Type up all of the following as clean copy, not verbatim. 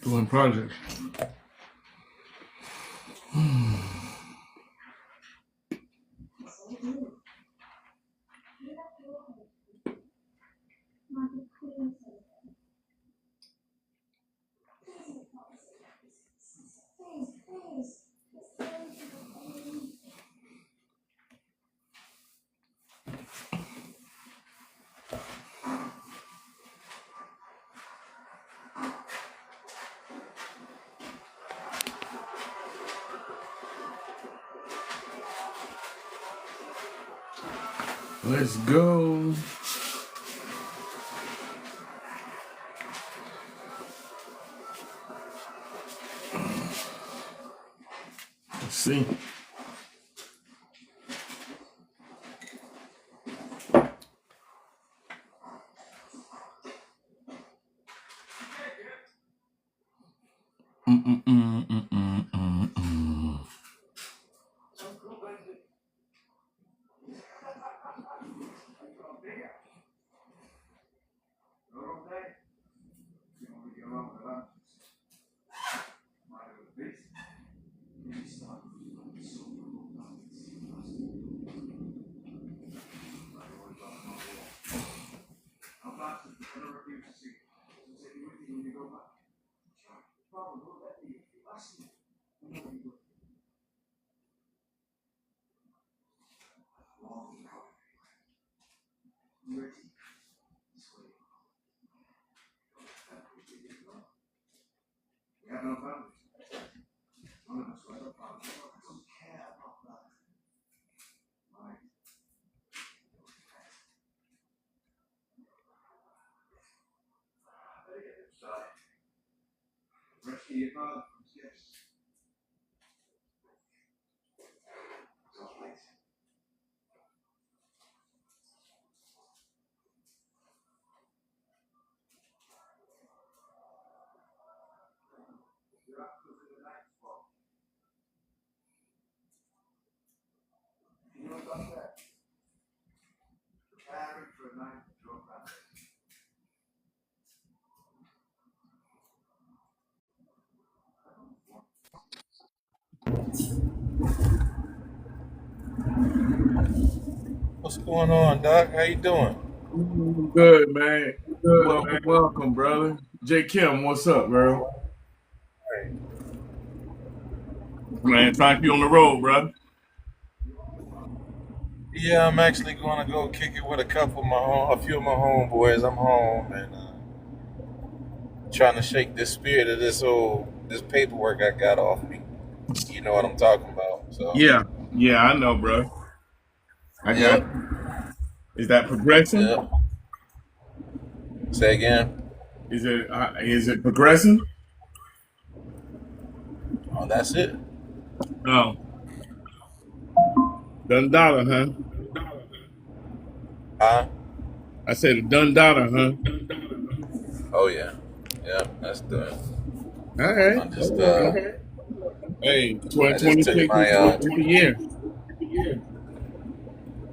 Doing projects. Let's go. Let's see. What's going on, Doc? How you doing? Good, man. Welcome, welcome, brother. J. Kim, what's up, bro? Hey. Man, trying to be on the road, brother. Yeah, I'm actually going to go kick it with a few of my homeboys. I'm home and trying to shake this spirit of this paperwork I got off me. You know what I'm talking about. So, Yeah, yeah, I know, bro. I got. yep, Is that progressing? yep. Say again. Is it progressing? Oh, that's it. Oh, done dollar, huh? Huh? I said a done dollar, huh? Oh yeah, yeah. That's done. All right. I just Okay. Hey, I just took 2026 my is the year.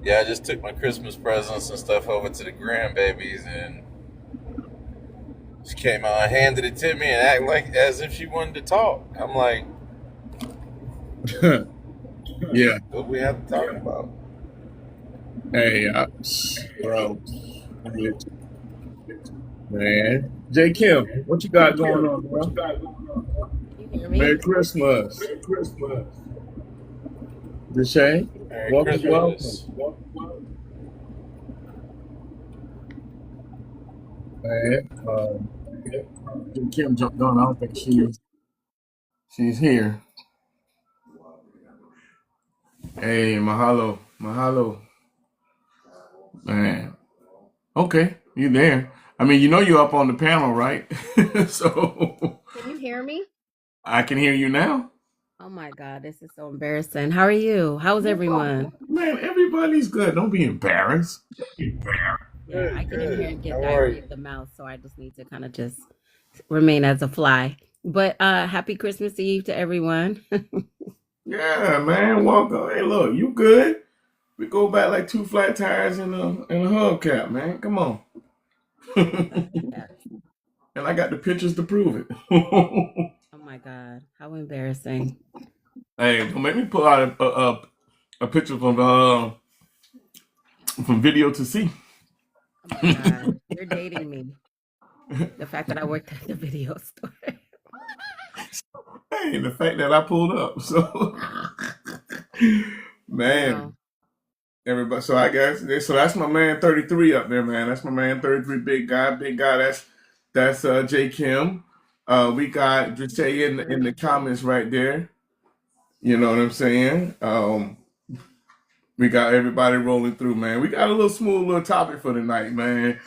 yeah, I just took my Christmas presents and stuff over to the grandbabies, and she came out and handed it to me and act like as if she wanted to talk. I'm like, Yeah. what we have to talk about? Hey, bro, man. J. Kim, what you got going on, bro? You hear me? Merry Christmas. Deshae, Merry welcome, welcome. Christmas. Man, J. Kim jumped on. I don't think she's here. Hey, mahalo, mahalo, man. Okay, you there? I mean, you know you're up on the panel, right? So Can you hear me? I can hear you now. Oh my God, this is so embarrassing. How are you? How's everyone? Man, everybody's good. Don't be embarrassed. Yeah, I Good, get in here good. and get How are diarrhea you? of the mouth, so I just need to kind of just remain as a fly. But happy Christmas Eve to everyone. Yeah, man. Welcome. Hey, look, you good? We go back like two flat tires and a hubcap, man. Come on. Hey, and I got the pictures to prove it. Oh my God. How embarrassing. Hey, don't make me pull out a picture from video to see. Oh my God. You're dating me. The fact that I worked at the video store. Hey, the fact that I pulled up. So, man, Wow. everybody. So I guess so. That's my man 33 up there, man. That's my man 33, big guy, big guy. That's J Kim. We got Drishay in the comments right there. You know what I'm saying? We got everybody rolling through, man. We got a little smooth little topic for tonight, man.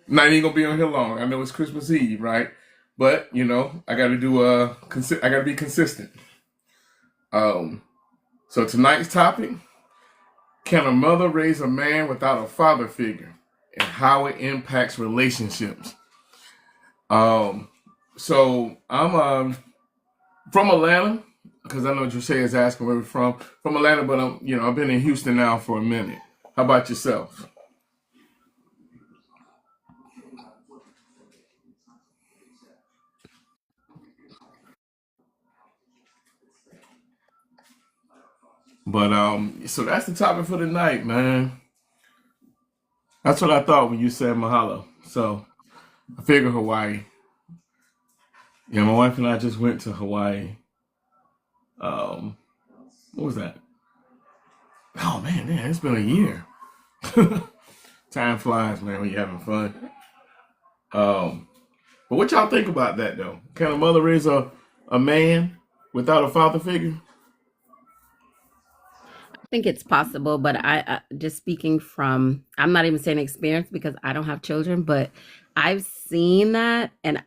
Not even gonna be on here long. I know it's Christmas Eve, right? But you know, I got to do I got to be consistent. So tonight's topic: can a mother raise a man without a father figure, and how it impacts relationships? So I'm from Atlanta because I know Jose is asking where we're from. From Atlanta, but I've been in Houston now for a minute. How about yourself? But so that's the topic for tonight, man. That's what I thought when you said Mahalo. So I figured Hawaii. Yeah, my wife and I just went to Hawaii. What was that? Oh man, it's been a year. Time flies, man, when you're having fun. But what y'all think about that though? Can a mother raise a man without a father figure? I think it's possible, but I just speaking from, I'm not even saying experience because I don't have children, but I've seen that, and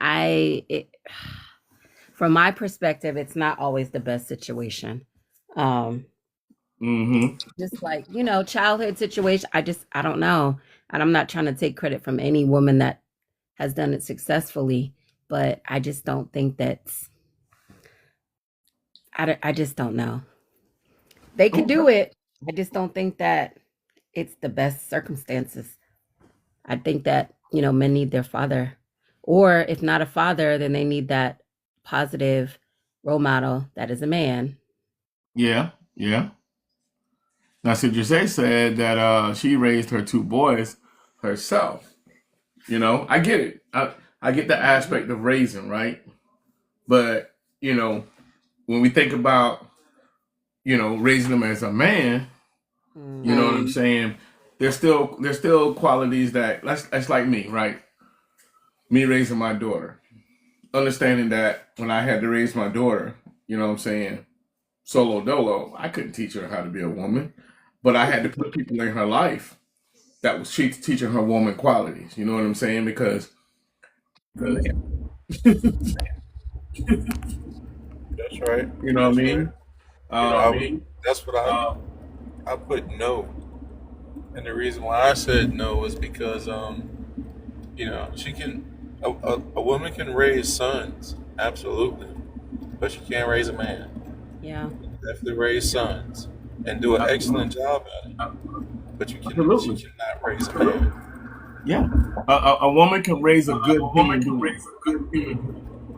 from my perspective, it's not always the best situation. Um, Mm-hmm. just like, childhood situation, I don't know. And I'm not trying to take credit from any woman that has done it successfully, but I just don't think I just don't know. They could do Okay. it. I just don't think that it's the best circumstances. I think that, men need their father. Or if not a father, then they need that positive role model that is a man. Yeah, yeah. Now, see, Jose said that she raised her two boys herself. I get it. I get the aspect of raising, right? But when we think about raising them as a man, you know what I'm Mm, saying? There's still qualities that's like me, right? Me raising my daughter, understanding that when I had to raise my daughter, you know what I'm saying, solo dolo, I couldn't teach her how to be a woman, but I had to put people in her life that was teaching her woman qualities. You know what I'm saying? Because That's right. you know what I That's right. mean. You know, Um, that's what I put no, and the reason why I said no is because she can a woman can raise sons, absolutely, but she can't raise a man. yeah. Definitely raise sons and do an excellent job at it, but she absolutely, cannot raise a man. yeah. A woman can raise a good human being,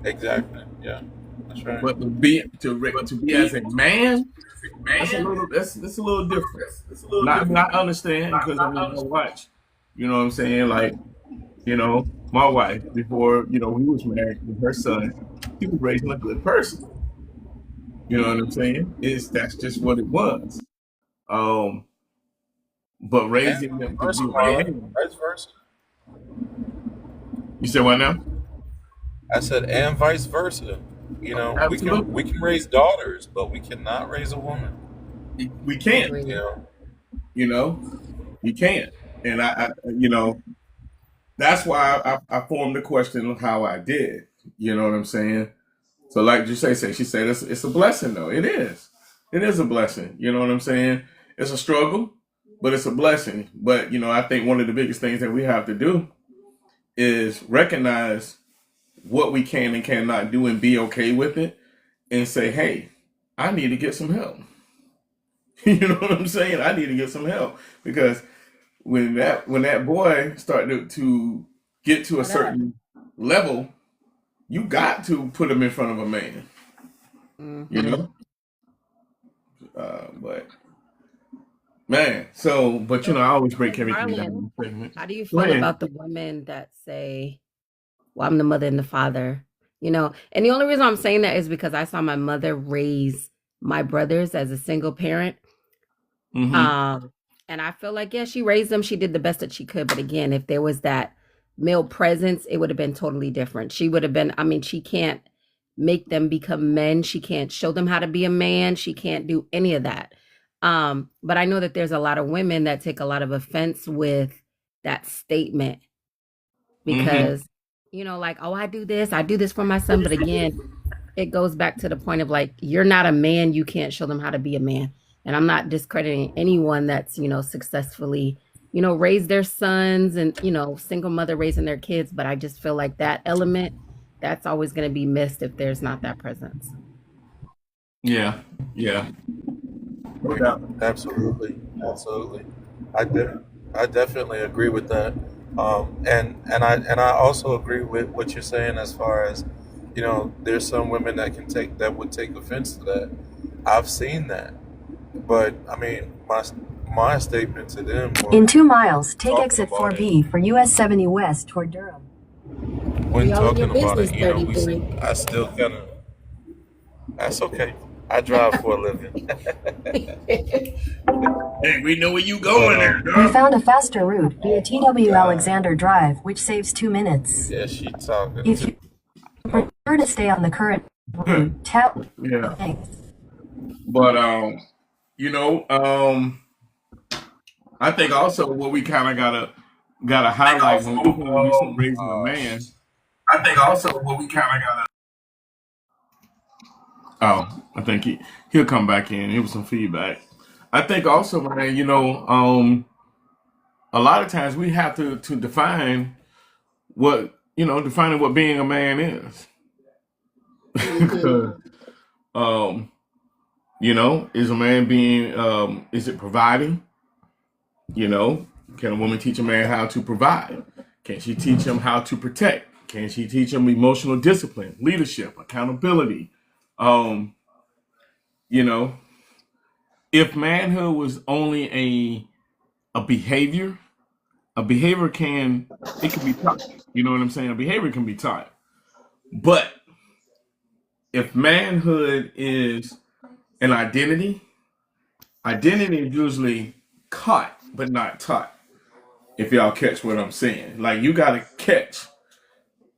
Exactly. Yeah, that's right. but to be as a man, that's a little different. Not understand because I mean I watch, you know what I'm saying, like my wife before we was married with her son, she was raising a good person. You know what I'm saying? That's just what it was. Um, but And raising vice them to versa, be a Marlon. man. Vice versa. You said what now? I said, and vice versa. You know, we Absolutely. can raise daughters, but we cannot raise a woman. We can't. You Agree. know, You know, you can't. And that's why I formed the question of how I did. You know what I'm saying? So, like you say, she said it's a blessing, though. It is. It is a blessing. You know what I'm saying? It's a struggle, but it's a blessing. But, I think one of the biggest things that we have to do is recognize what we can and cannot do and be okay with it and say, hey, I need to get some help. You know what I'm saying? I need to get some help because when that boy started to get to a certain level, you got to put them in front of a man. You know, but man, but So, I always break so everything down Marlon, in segments. how do you Go feel ahead. about the women that say, well, I'm the mother and the father, and the only reason I'm saying that is because I saw my mother raise my brothers as a single parent. Mm-hmm. Um, and I feel like, yeah, she raised them. She did the best that she could. But again, if there was that male presence, it would have been totally different. She would have been, I mean, she can't make them become men. She can't show them how to be a man. She can't do any of that. But I know that there's a lot of women that take a lot of offense with that statement Mm-hmm. because, like, oh, I do this for my son. But again, it goes back to the point of like, you're not a man, you can't show them how to be a man. And I'm not discrediting anyone that's, successfully, raised their sons and, single mother raising their kids. But I just feel like that element, that's always going to be missed if there's not that presence. Yeah. Yeah. No doubt. Absolutely, absolutely. I de- I definitely agree with that. And I also agree with what you're saying as far as, there's some women that would take offense to that. I've seen that, but I mean, my statement to them In was 2 miles, take talking exit about it 4B for US 70 West toward Durham. when We all in your talking about business, it. $33. I still kind of. That's okay. I drive for a living, Hey, we know where you but going there, We dog. found a faster route via TW God, Alexander Drive, which saves 2 minutes. yeah, she talking If to. you prefer to stay on the current route, tap. Yeah. Thanks. But you know, I think also what we kind of gotta highlight when we say raising a man. I think also what we kind of got. Oh, I think he'll come back in. It was some feedback. I think also, man, a lot of times we have to define defining what being a man is. Mhm. um, is a man being is it providing? You know, can a woman teach a man how to provide? Can she teach him how to protect? Can she teach him emotional discipline, leadership, accountability? Um, you know, if manhood was only a behavior, a behavior can be taught. You know what I'm saying? A behavior can be taught. But if manhood is an identity is usually caught but not taught. If y'all catch what I'm saying, like you got to catch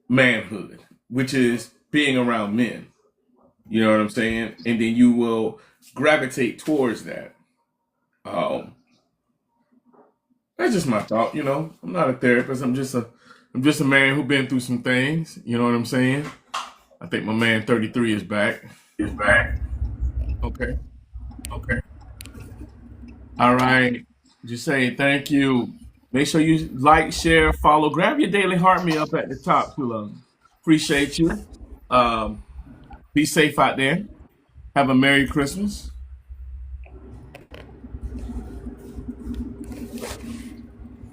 manhood, which is being around men. You know what I'm saying? And then you will gravitate towards that. Um, that's just my thought. I'm not a therapist. I'm just a man who been through some things. You know what I'm saying? I think my man 33 is back. Is back. Okay. Okay. All right. Just say thank you. Make sure you like, share, follow. Grab your daily heart me up at the top, too. Appreciate you. Um, be safe out there. Have a Merry Christmas.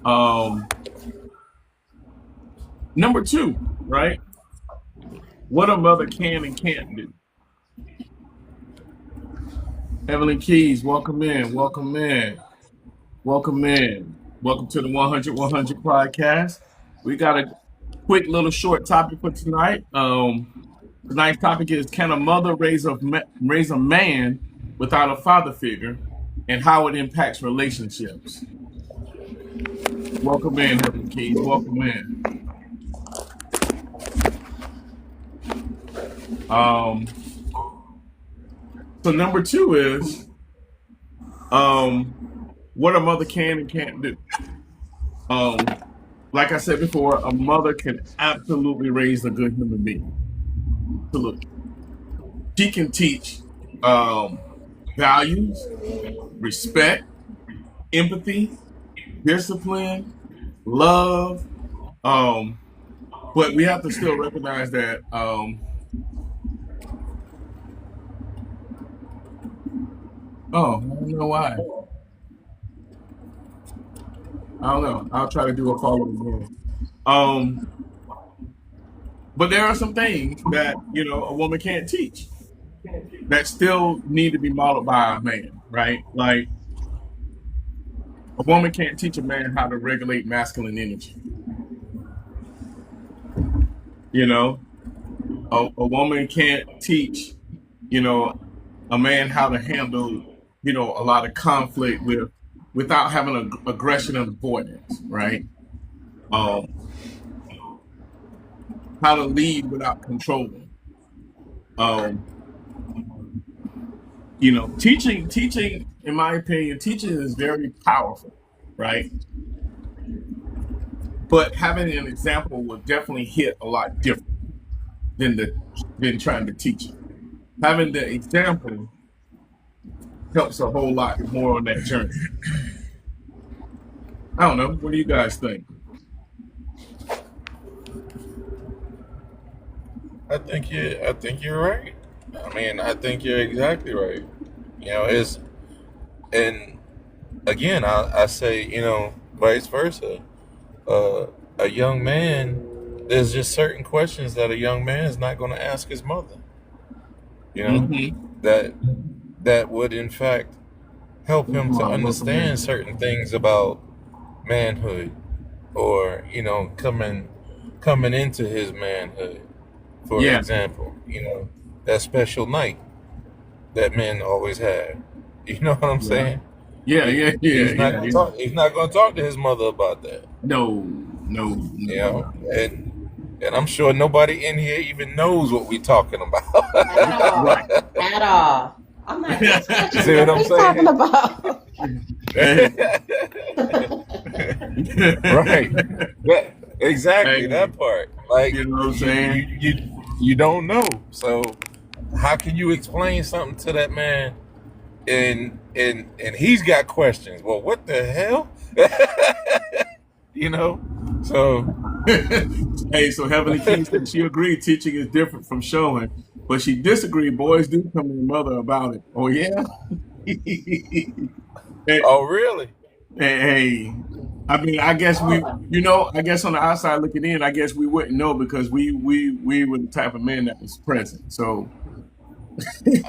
Um, Number two, right? What a mother can and can't do. Evelyn Keys, welcome in, welcome in, welcome in. Welcome to the 100 podcast. We got a quick little short topic for tonight. Tonight's topic is, can a mother raise a man without a father figure, and how it impacts relationships? Welcome in, Evelyn Keys. Welcome in. Um, so number two is what a mother can and can't do. Um, like I said before, a mother can absolutely raise a good human being. Absolutely. She can teach values, respect, empathy, discipline, love. Um, but we have to still recognize that. Oh, I don't know why. I don't know. I'll try to do a follow again. Um, but there are some things that a woman can't teach that still need to be modeled by a man, right? Like a woman can't teach a man how to regulate masculine energy. You know, a woman can't teach, a man how to handle, a lot of conflict without having aggression and avoidance, right? Um, how to lead without controlling. Um, teaching, in my opinion, teaching is very powerful, right? But having an example will definitely hit a lot different than trying to teach it. Having the example helps a whole lot more on that journey. I don't know. What do you guys think? I think you're right. I mean, I think you're exactly right. It's and again, I say, vice versa. A young man, there's just certain questions that a young man is not going to ask his mother. Mm-hmm. That would in fact help him to understand certain things about manhood, or coming into his manhood. For Yeah. example, that special night that men always have. You know what I'm saying? Yeah. He's not gonna talk. He's not going to talk to his mother about that. No. And I'm sure nobody in here even knows what we're talking about. At all. Right. At all. I'm like, what's that? See what I'm saying? Talking about? Right. Yeah, exactly. Hey, that part. Like, you know what I'm saying? You don't know. So how can you explain something to that man? And he's got questions. Well, what the hell? So Hey, so Heavenly King said she agreed teaching is different from showing, but she disagreed. Boys do come to their mother about it. Oh yeah. Hey, oh really? hey, I mean, I guess I guess on the outside looking in, I guess we wouldn't know because we were the type of man that was present. So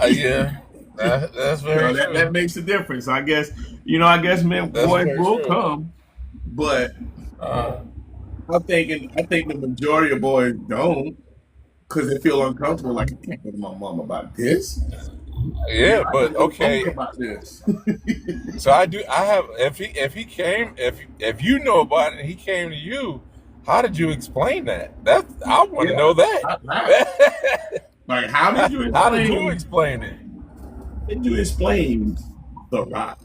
Yeah, that's very true. that makes a difference. I guess men, That's boys very will true. come, but Uh, I think the majority of boys don't because they feel uncomfortable. Like I can't go to my mom about this. yeah, I but can go okay. about this. So I have, if he came, if you know about it and he came to you, how did you explain that? I want to know that. Like, how did you How did you explain? explain it? Did you explain the rise?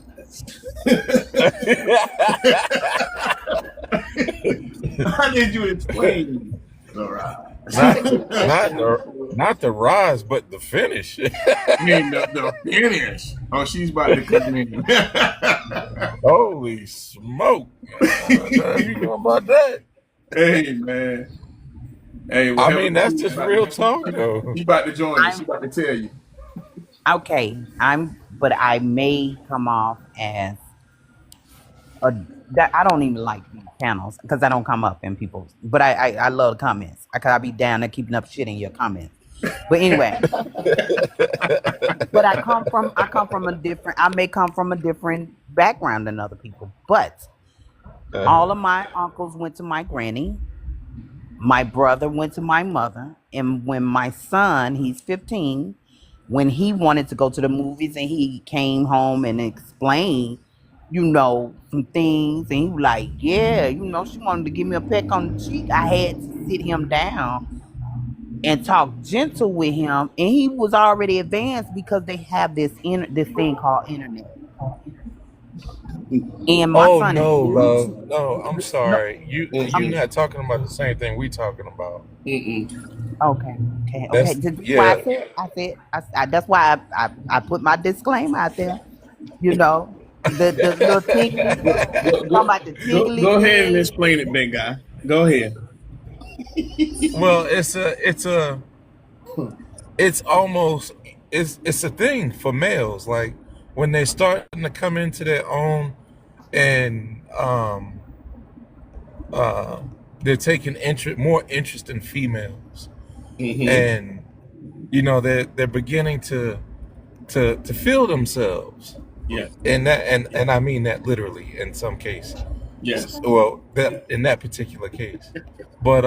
How did you explain the rise? Not the rise, but the finish. I mean, the finish. Oh, she's about to come in. Holy smoke! You know about that? Hey, man. Hey, well, I mean, that's just real talk, though. She about to join you. She about to tell you. Okay, but I may come off as that. I don't even like these channels because I don't come up in people's. But I love comments. I be down there keeping up shit in your comments. But anyway, but I come from a different. I may come from a different background than other people, but all of my uncles went to my granny. My brother went to my mother, and when my son, he's 15, when he wanted to go to the movies and he came home and explained, some things, and he was like, yeah, she wanted to give me a peck on the cheek. I had to sit him down and talk gentle with him, and he was already advanced because they have this thing called internet. And my son no, is love. No, I'm sorry. I'm You're not talking about the same thing we talking about. Okay. That's Why that's why I put my disclaimer out there. The little tiggly. Talking about the tiggly. Go ahead and explain it, big guy. Go ahead. Well, it's almost it's a thing for males. Like when they starting to come into their own and they're taking more interest in females, Mm-hmm. and they're beginning to feel themselves, Yes. and I mean that literally in some cases. Yes. Well, that in that particular case, but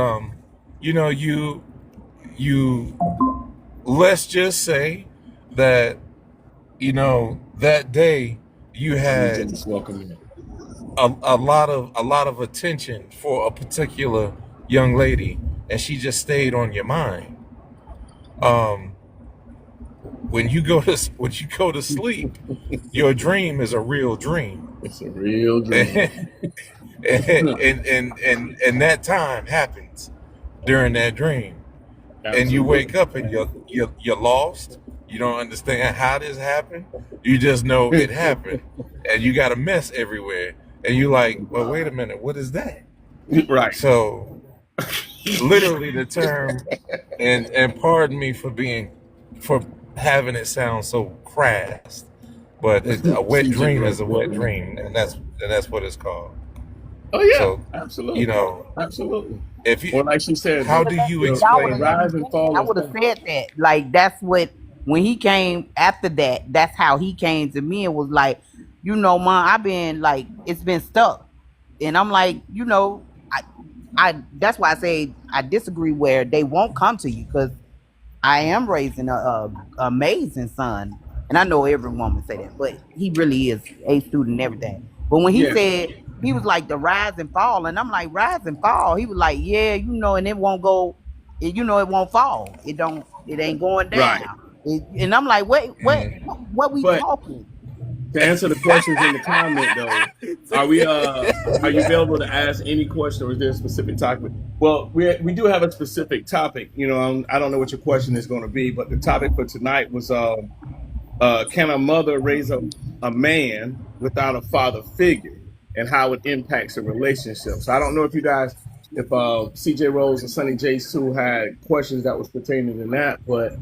you let's just say that that day you had Welcome in. a lot of attention for a particular young lady, and she just stayed on your mind. Um, when you go to sleep, your dream is a real dream, It's a real dream. and and that time happens during that dream, and you Absolutely. wake up and you're lost. You don't understand how this happened. You just know it happened, and you got a mess everywhere. And you're like, well, wait a minute, what is that? Right. So, literally, the term, and pardon me for having it sound so crass, but a wet CJ dream Rose, is a wet dream, and that's what it's called. Oh yeah, So, absolutely, absolutely. if you, Or like she said, how But do that, you y'all would explain have let me that? rise and finish. fall I of would have faith. said that. Like that's what when he came after that. That's how he came to me and was like, Mom, I've been like it's been stuck, and I'm like, I that's why I say I disagree where they won't come to you because I am raising a amazing son, and I know every woman say that, but he really is a student and everything. But when he Yes. said he was like the rise and fall, and I'm like rise and fall, he was like, yeah, and it won't go, it won't fall. It ain't going Right. down. And I'm like, wait, Mm. what we But talking? to answer the questions in the comment though, are you available to ask any question or is there a specific topic? Well, we do have a specific topic. I don't know what your question is going to be, but the topic for tonight was can a mother raise a man without a father figure and how it impacts a relationship? So I don't know if CJ Rose and Sonny Jace too had questions that was pertaining to that, but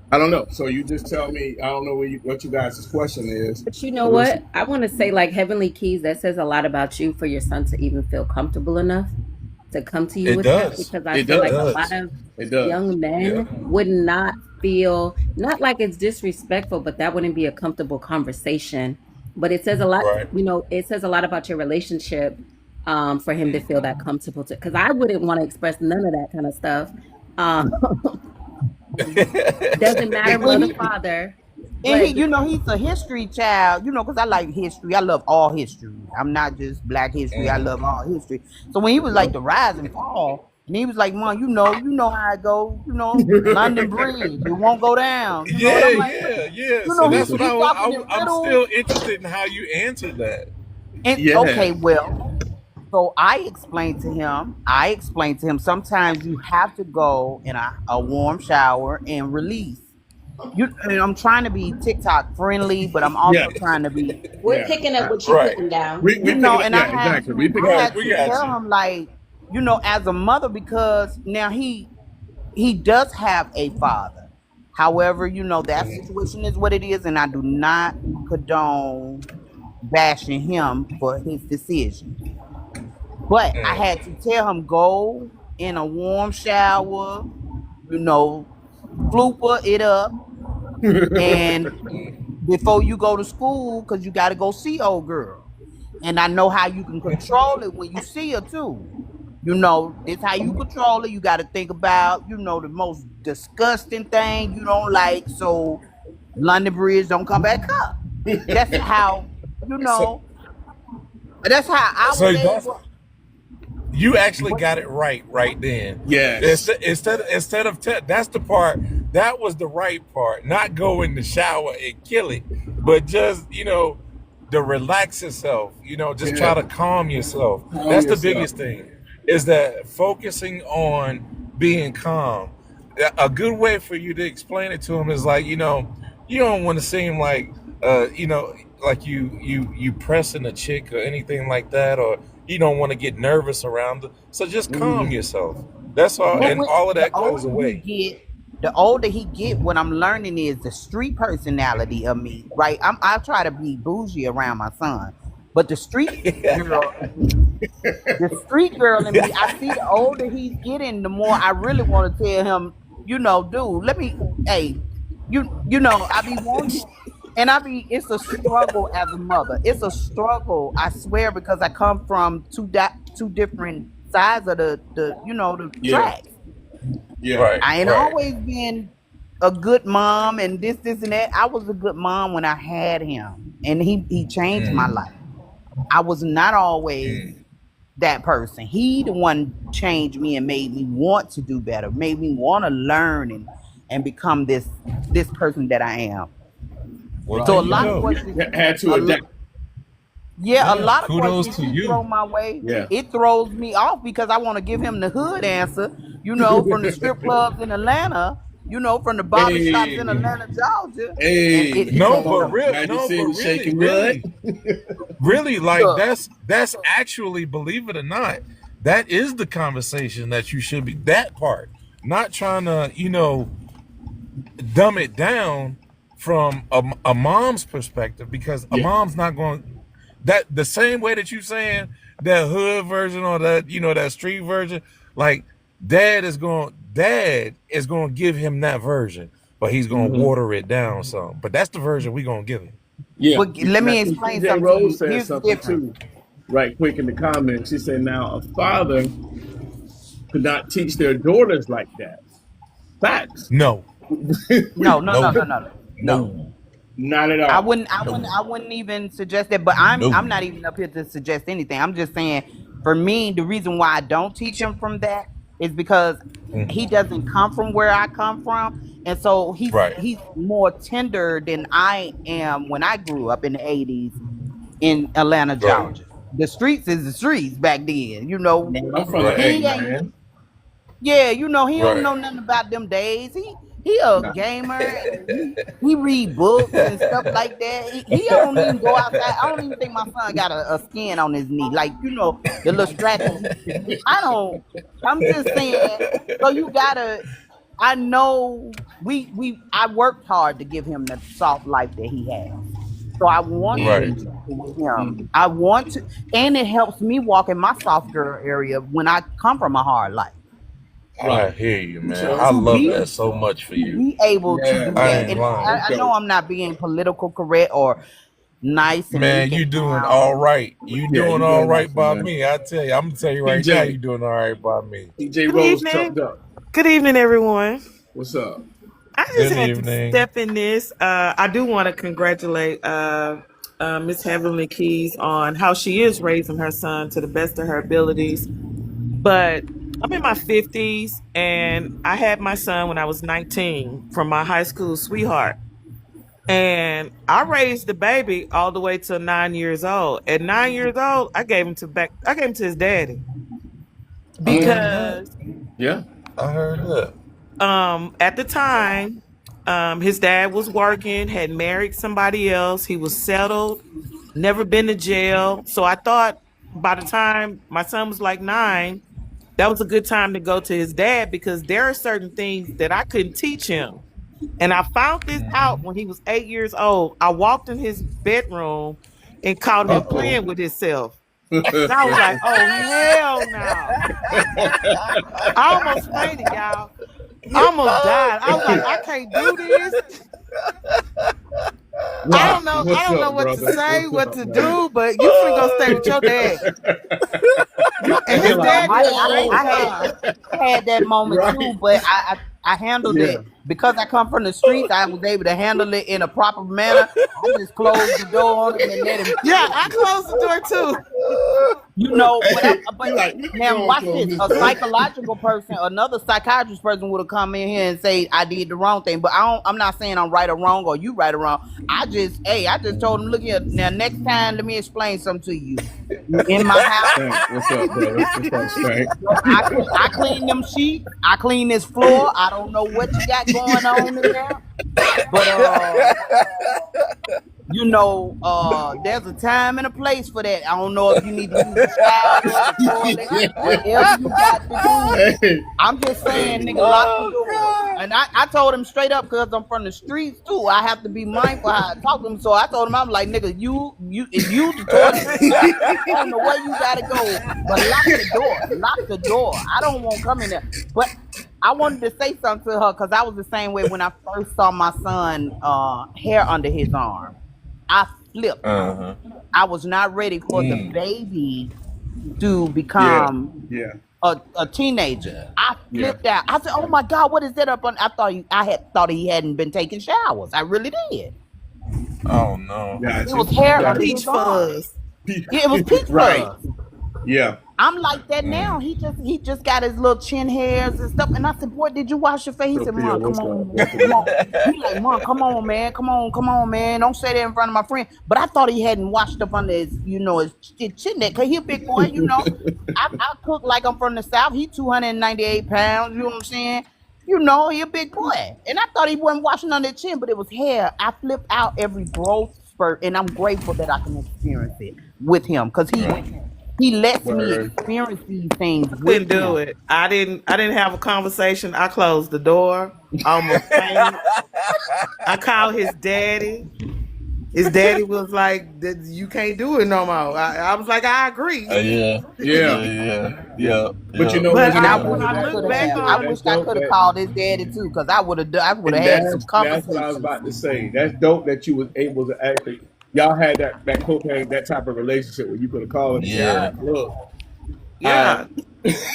I don't know. So you just tell me. I don't know what you guys' question is. But you know what? I want to say, like Heavenly Keys, that says a lot about you for your son to even feel comfortable enough to come to you It with that, does. because I It feel like a does. lot of It does. young Yeah. men would not feel, not like it's disrespectful, but that wouldn't be a comfortable conversation. But it says a lot, Right. it says a lot about your relationship, for him to feel that comfortable to, because I wouldn't want to express none of that kind of stuff. Um, doesn't matter And mother, he, father, and but he's a history child, because I like history. I love all history. I'm not just black history. I love all history. So when he was like the rise and fall, and he was like, Mom, you know how it goes, London Bridge, it won't go down. And Yeah, I'm like, yeah. So that's what he talking in I'm riddles. still interested in how you answered that. And Yeah. okay, well, so I explained to him sometimes you have to go in a warm shower and release. And I'm trying to be TikTok friendly, but I'm also Yeah. trying to be, we're Yeah. picking up what you're Right. putting down. We pick it up. and Yeah, exactly. We pick it I Right. had up. We to got tell you. him like, as a mother, because now he does have a father. However, that situation is what it is, and I do not condone bashing him for his decision. But I had to tell him go in a warm shower, flooper it up, and before you go to school, because you got to go see old girl. And I know how you can control it when you see her too. This how you control it. You got to think about, the most disgusting thing you don't like, so London Bridge don't come back up. That's how, So, that's how I so was that's, able. you actually got it right then. Yes. Instead of that's the part, that was the right part. Not go in the shower and kill it, but just to relax yourself. Just try to calm yourself. Calm That's the yourself. biggest thing. Is that focusing on being calm. A good way for you to explain it to him is like, you don't want to seem like like you pressing a chick or anything like that, or you don't want to get nervous around it. So just calm yourself. That's all, But and all of the that goes older away. the older he get, what I'm learning is the street personality of me. Right, I try to be bougie around my son, but the street girl, The street girl in me, I see the older he's getting, the more I really want to tell him, dude, hey, I be wanting, and it's a struggle as a mother. It's a struggle, I swear, because I come from two different sides of the Yeah. tracks. Yeah. Right. I ain't right. always been a good mom and this, and that. I was a good mom when I had him, and he changed my life. I was not always that person. He the one changed me and made me want to do better, made me want to learn and become this person that I am. Well, So a there you lot of go. questions, Had to adapt. a lot of kudos questions to he you. throw my way. Yeah. It throws me off because I want to give him the hood answer, from the strip clubs in Atlanta, from the barber shops in Atlanta, Georgia. Hey. And No, it- but real, Glad you no, see but me shaking really, really, like Look. that's actually, believe it or not, that is the conversation that you should be. That part, not trying to, dumb it down from a mom's perspective, because a mom's not going that the same way that you saying that hood version or that that street version. Like dad is going to give him that version, but he's going to water it down some. But that's the version we going to give him. Yeah. But let me I think explain TJ something to Rose you. said Here's the something difference. too, right quick in the comments. She said, now a father could not teach their daughters like that. Facts. No, No. Not at all. I wouldn't even suggest that. But I'm not even up here to suggest anything. I'm just saying, for me, the reason why I don't teach him from that is because he doesn't come from where I come from, and so he's more tender than I am when I grew up in the '80s in Atlanta, Georgia. The streets is the streets back then. I'm from the He A, ain't. man. Yeah, he don't know nothing about them days. He a gamer. He read books and stuff like that. He don't even go outside. I don't even think my son got a skin on his knee, like the little scratches. I'm just saying. So you gotta. I know I worked hard to give him the soft life that he has. So I want to be gentle with him. I want to, and it helps me walk in my soft girl area when I come from a hard life. I hear you, man. I love that so much for you. Be able to do that. And I know I'm not being political correct or nice and man, you doing all right. You doing all right by me. I tell you, I'm gonna tell you right now, you doing all right by me. TJ Rose jumped up. Good evening, everyone. What's up? I just had to step in this. I do want to congratulate Miss Heavenly Keys on how she is raising her son to the best of her abilities. But I'm in my 50s, and I had my son when I was 19 from my high school sweetheart. And I raised the baby all the way to 9 years old. At 9 years old, I gave him to his daddy. Because I heard that. At the time, his dad was working, had married somebody else. He was settled, never been to jail. So I thought by the time my son was like 9, that was a good time to go to his dad, because there are certain things that I couldn't teach him. And I found this out when he was 8 years old. I walked in his bedroom and caught him playing with himself. And I was like, oh, hell no. I almost fainted, y'all. I almost died. I was like, I can't do this. I don't know what to say, what to do, but you finna go stay with your dad. And his dad I had that moment too, but I handled it. Because I come from the streets, I was able to handle it in a proper manner. I just closed the door on him and let him. Yeah, I closed the door too. But now watch this. A psychological person, another psychiatrist person would have come in here and say I did the wrong thing. But I'm not saying I'm right or wrong or you right or wrong. I just told him, look here. Now next time, let me explain something to you. In my house. What's up, brother? What's up, Stank? I clean them sheets. I clean this floor. I don't know what you got going on in there. But you know, there's a time and a place for that. I don't know if you need to use the shower, the toilet, whatever you got to do. Hey, I'm just saying, nigga, lock the Oh doors. God. And I told him straight up because I'm from the streets too. I have to be mindful how I talk to him. So I told him, I'm like, nigga, you use the toilet, the shower. I don't know where you gotta go, but lock the door. Lock the door. I don't want to come in there. But I wanted to say something to her because I was the same way when I first saw my son hair under his arm. I flipped. Uh-huh. I was not ready for the baby to Yeah, become yeah, a teenager. I yeah. flipped out. I said, "Oh my God, what is that up on?" I had thought he hadn't been taking showers. I really did. Oh no. It Gotcha. was hair under Peach his arm. fuzz. Yeah, it was peach Right. fuzz. Yeah. I'm like that now. He just got his little chin hairs and stuff. And I said, "Boy, did you wash your face?" He said, Sophia, "Mom, come what's on, up? man. Come on." He like, "Mom, come on, man. Come on, man. Don't say that in front of my friend." But I thought he hadn't washed up under his, his chin neck. Cause he a big boy, I cook like I'm from the South. He 298 pounds. You know what I'm saying? He a big boy. And I thought he wasn't washing under his chin, but it was hair. I flipped out every growth spurt, and I'm grateful that I can experience it with him, cause Right. he lets me Word. experience these things with Couldn't do him. it. I didn't have a conversation. I closed the door. Almost fainted. I called his daddy. His daddy was like, "You can't do it no more." I was like, "I agree." Yeah. Yeah. Yeah. But you Yeah. know But what? You And know I I, what? when wish I I That's look could back have. dope. I on wish it, That's I dope. could have That called his daddy too, because I would have had some that's what I was conversations. about to say. That's dope that you was able to actually y'all had that cocaine, that type of relationship where you could have called and say, "All Yeah. right, look, yeah.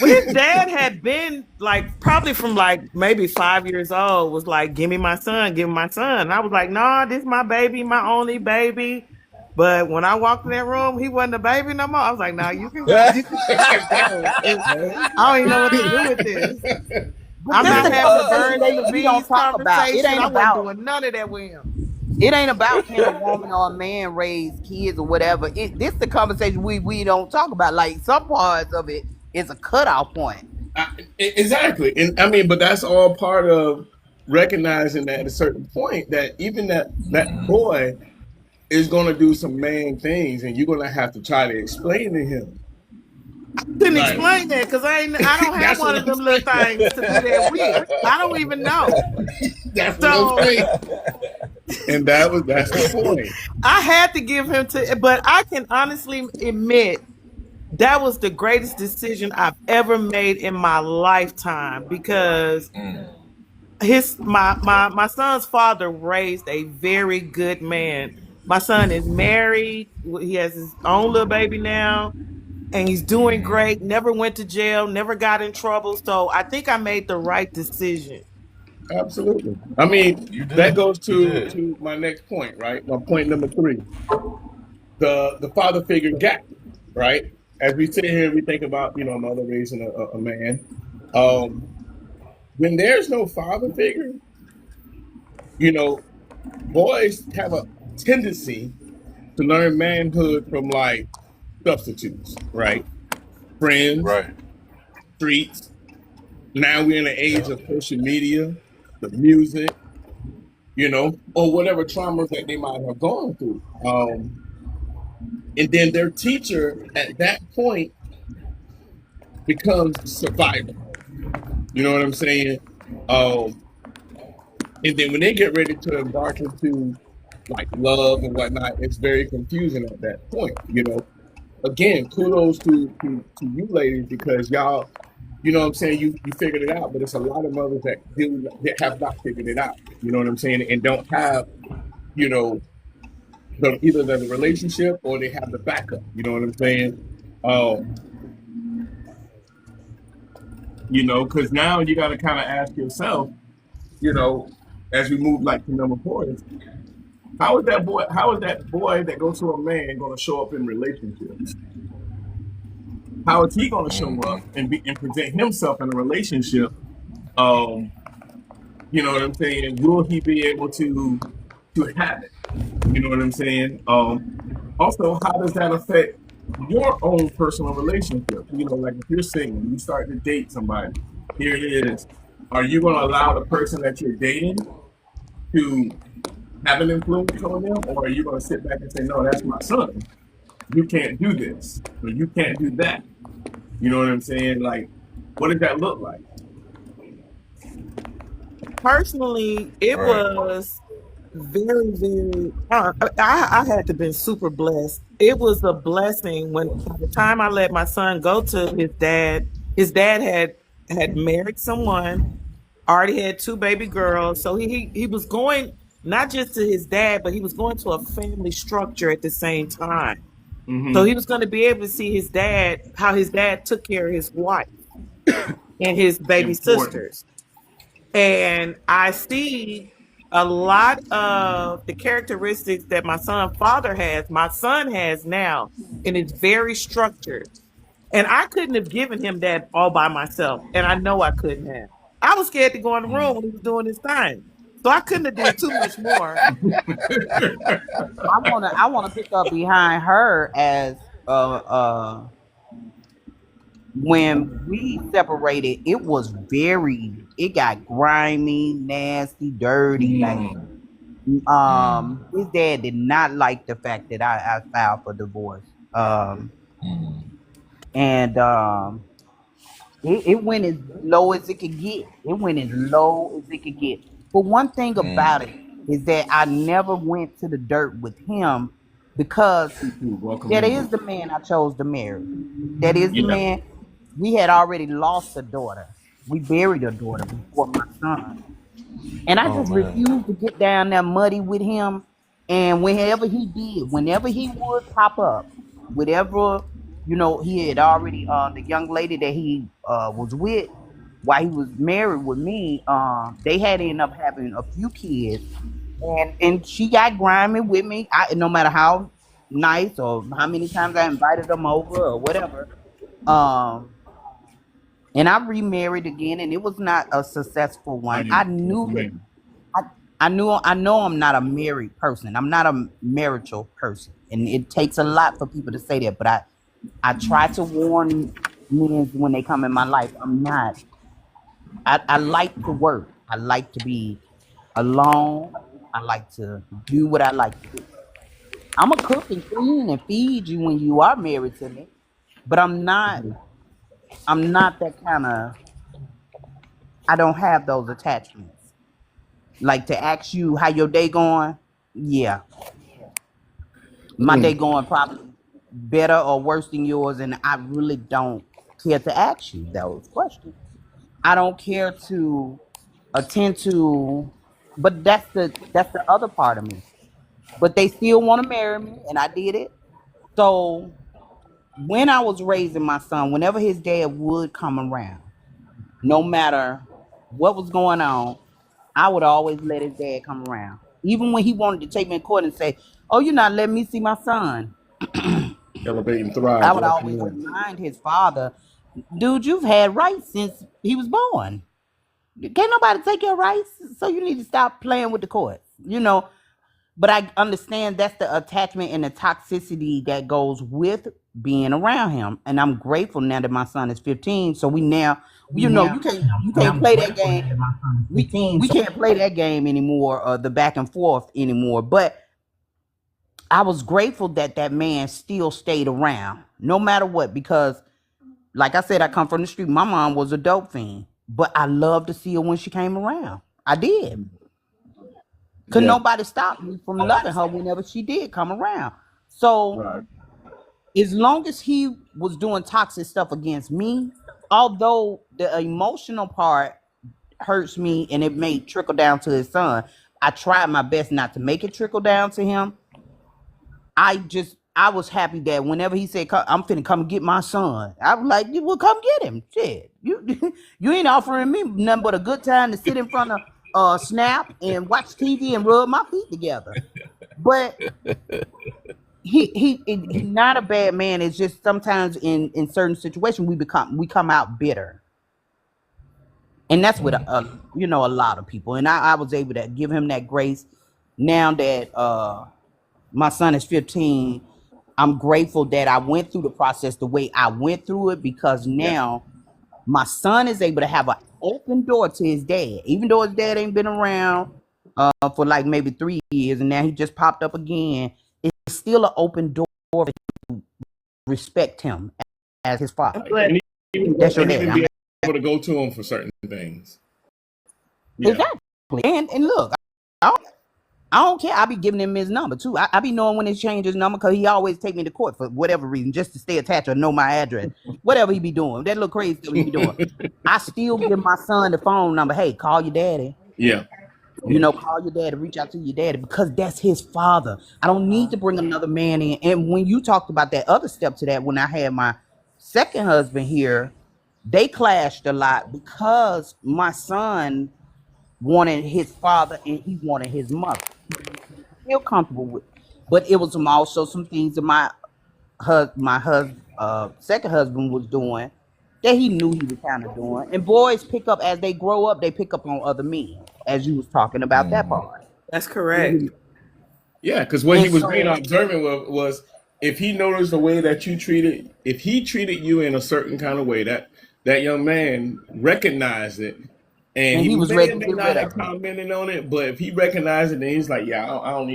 Well, his dad had been like probably from like maybe 5 years old. Was like, "Give me my son, give me my son." And I was like, "No, this is my baby, my only baby." But when I walked in that room, he wasn't a baby no more. I was like, "No, you can go. I don't even know what to do with this. But I'm this not the having a conversation, birds and the David, we don't bees talk about. conversation. I wasn't doing none of that with him." It ain't about can a woman or a man raise kids or whatever. This the conversation we don't talk about. Like some parts of it is a cutoff point. exactly." And I mean, but that's all part of recognizing that at a certain point that even that boy is going to do some man things, and you're going to have to try to explain to him, Couldn't like explain that because I don't have that's one what of I'm them little saying. things to do that with. I don't even know. That's what I'm So saying. And that's the point. I had to give him to, but I can honestly admit that was the greatest decision I've ever made in my lifetime because my son's father raised a very good man. My son is married. He has his own little baby now, and he's doing great. Never went to jail. Never got in trouble. So I think I made the right decision. Absolutely. I mean, You that did. goes You to did. my next point, right? My point number 3, the father figure gap, right? As we sit here, we think about a mother raising a man. Um, when there's no father figure, you know, boys have a tendency to learn manhood from like substitutes, right? Friends, Right. streets. Now we're in an age of social media, the music, or whatever traumas that they might have gone through. And then their teacher at that point becomes survivor. You know what I'm saying? Um, and then when they get ready to embark into like love and whatnot, it's very confusing at that point. Again, kudos to you ladies because y'all, you know what I'm saying, you figured it out, but it's a lot of mothers that have not figured it out. You know what I'm saying, and don't have you know either the relationship or they have the backup. You know what I'm saying? Um, because now you got to kind of ask yourself, you know, as we move like to number 4, is how is that boy that goes to a man going to show up in relationships? How is he going to show up and present himself in a relationship? Um, you know what I'm saying? Will he be able to have it? You know what I'm saying? Also, how does that affect your own personal relationship? Like if you're single, you start to date somebody. Here it is. Are you going to allow the person that you're dating to have an influence on them, or are you going to sit back and say, no, that's my son. You can't do this, or you can't do that. You know what I'm saying? Like, what does that look like? Personally, it Right. was very, very. I had to been super blessed. It was a blessing when by the time I let my son go to his dad. His dad had married someone, already had two baby girls, so he was going not just to his dad, but he was going to a family structure at the same time. So he Mm-hmm. was going to be able to see his dad, how his dad took care of his wife and his baby Important. sisters. And I see a lot of the characteristics that my son father has, my son has now, and it's very structured. And I couldn't have given him that all by myself. And I know I couldn't have. I was scared to go in the room when he was doing his thing. So I couldn't have did too much more. I wanna pick up behind her as when we separated, it got grimy, nasty, dirty. Like Mm. his dad did not like the fact that I filed for divorce. And it went as low as it could get. It went as low as it could get. But one thing about it is that I never went to the dirt with him because Welcome that in. is the man I chose to marry. That is the Yeah. man. We had already lost a daughter. We buried a daughter before my son. And I Oh just man. refused to get down there muddy with him. And whenever he would pop up, whatever, he had already the young lady that he was with while he was married with me, they had ended up having a few kids. And she got grimy with me. No matter how nice or how many times I invited them over or whatever. Um and I remarried again, and it was not a successful How one. you? Welcome in. I know I'm not a married person. I'm not a marital person, and it takes a lot for people to say that. But I try to warn men when they come in my life. I'm not. I like to work. I like to be alone. I like to do what I like to do. I'm a cook and clean and feed you when you are married to me, but I'm not. I'm not that kind of. I don't have those attachments. Like to ask you how your day going. Yeah, my day Mm. going probably better or worse than yours, and I really don't care to ask you those questions. I don't care to attend to, but that's the other part of me. But they still want to marry me, and I did it. So when I was raising my son, whenever his dad would come around, no matter what was going on, I would always let his dad come around. Even when he wanted to take me in court and say, "Oh, you're not letting me see my son," Elevate and I thrive. would Welcome always in. remind his father, "Dude, you've had rights since he was born. Can't nobody take your rights, so you need to stop playing with the courts." But I understand that's the attachment and the toxicity that goes with being around him. And I'm grateful now that my son is 15. So we now, you can't play that game. We can't play that game anymore, the back and forth anymore. But I was grateful that that man still stayed around, no matter what, because like I said, I come from the street. My mom was a dope fiend, but I loved to see her when she came around. I did. Could Yeah. nobody stop me from loving her whenever she did come around. So Right. as long as he was doing toxic stuff against me, although the emotional part hurts me and it may trickle down to his son, I tried my best not to make it trickle down to him. I was happy that whenever he said, "I'm finna come get my son," I was like, "Well, come get him. Shit, you you ain't offering me nothing but a good time to sit in front of Snap and watch TV and rub my feet together." But he's not a bad man. It's just sometimes in certain situations we come out bitter, and that's with a lot of people. And I was able to give him that grace. Now that my son is 15, I'm grateful that I went through the process the way I went through it, because Yeah. now my son is able to have an open door to his dad, even though his dad ain't been around. for like maybe 3 years, and now he just popped up again. It's still an open door for him to respect him as his I'm father. glad. That's your And dad. even be able to go to him for certain things. Yeah. Exactly. And look, I don't care. I be giving him his number too. I be knowing when he change his number because he always take me to court for whatever reason, just to stay attached or know my address. Whatever he be doing, that little crazy stuff he be doing. I still give my son the phone number. Hey, call your daddy. Yeah. You know, call your daddy, reach out to your daddy because that's his father. I don't need to bring another man in. And when you talked about that other step to that, when I had my second husband here, they clashed a lot because my son wanted his father and he wanted his mother. Feel comfortable with, but it was also some things that second husband was doing that he knew he was kind of doing. And boys pick up as they grow up; they pick up on other men, as you was talking about that part. That's correct. Yeah, because what he And was being so, observant was if he noticed the way that you treated, if he treated you in a certain kind of way, that young man recognized it, and and he he was may ready or to may get not rid have of him. commented on it, but if he recognized it, then he's like, yeah, I don't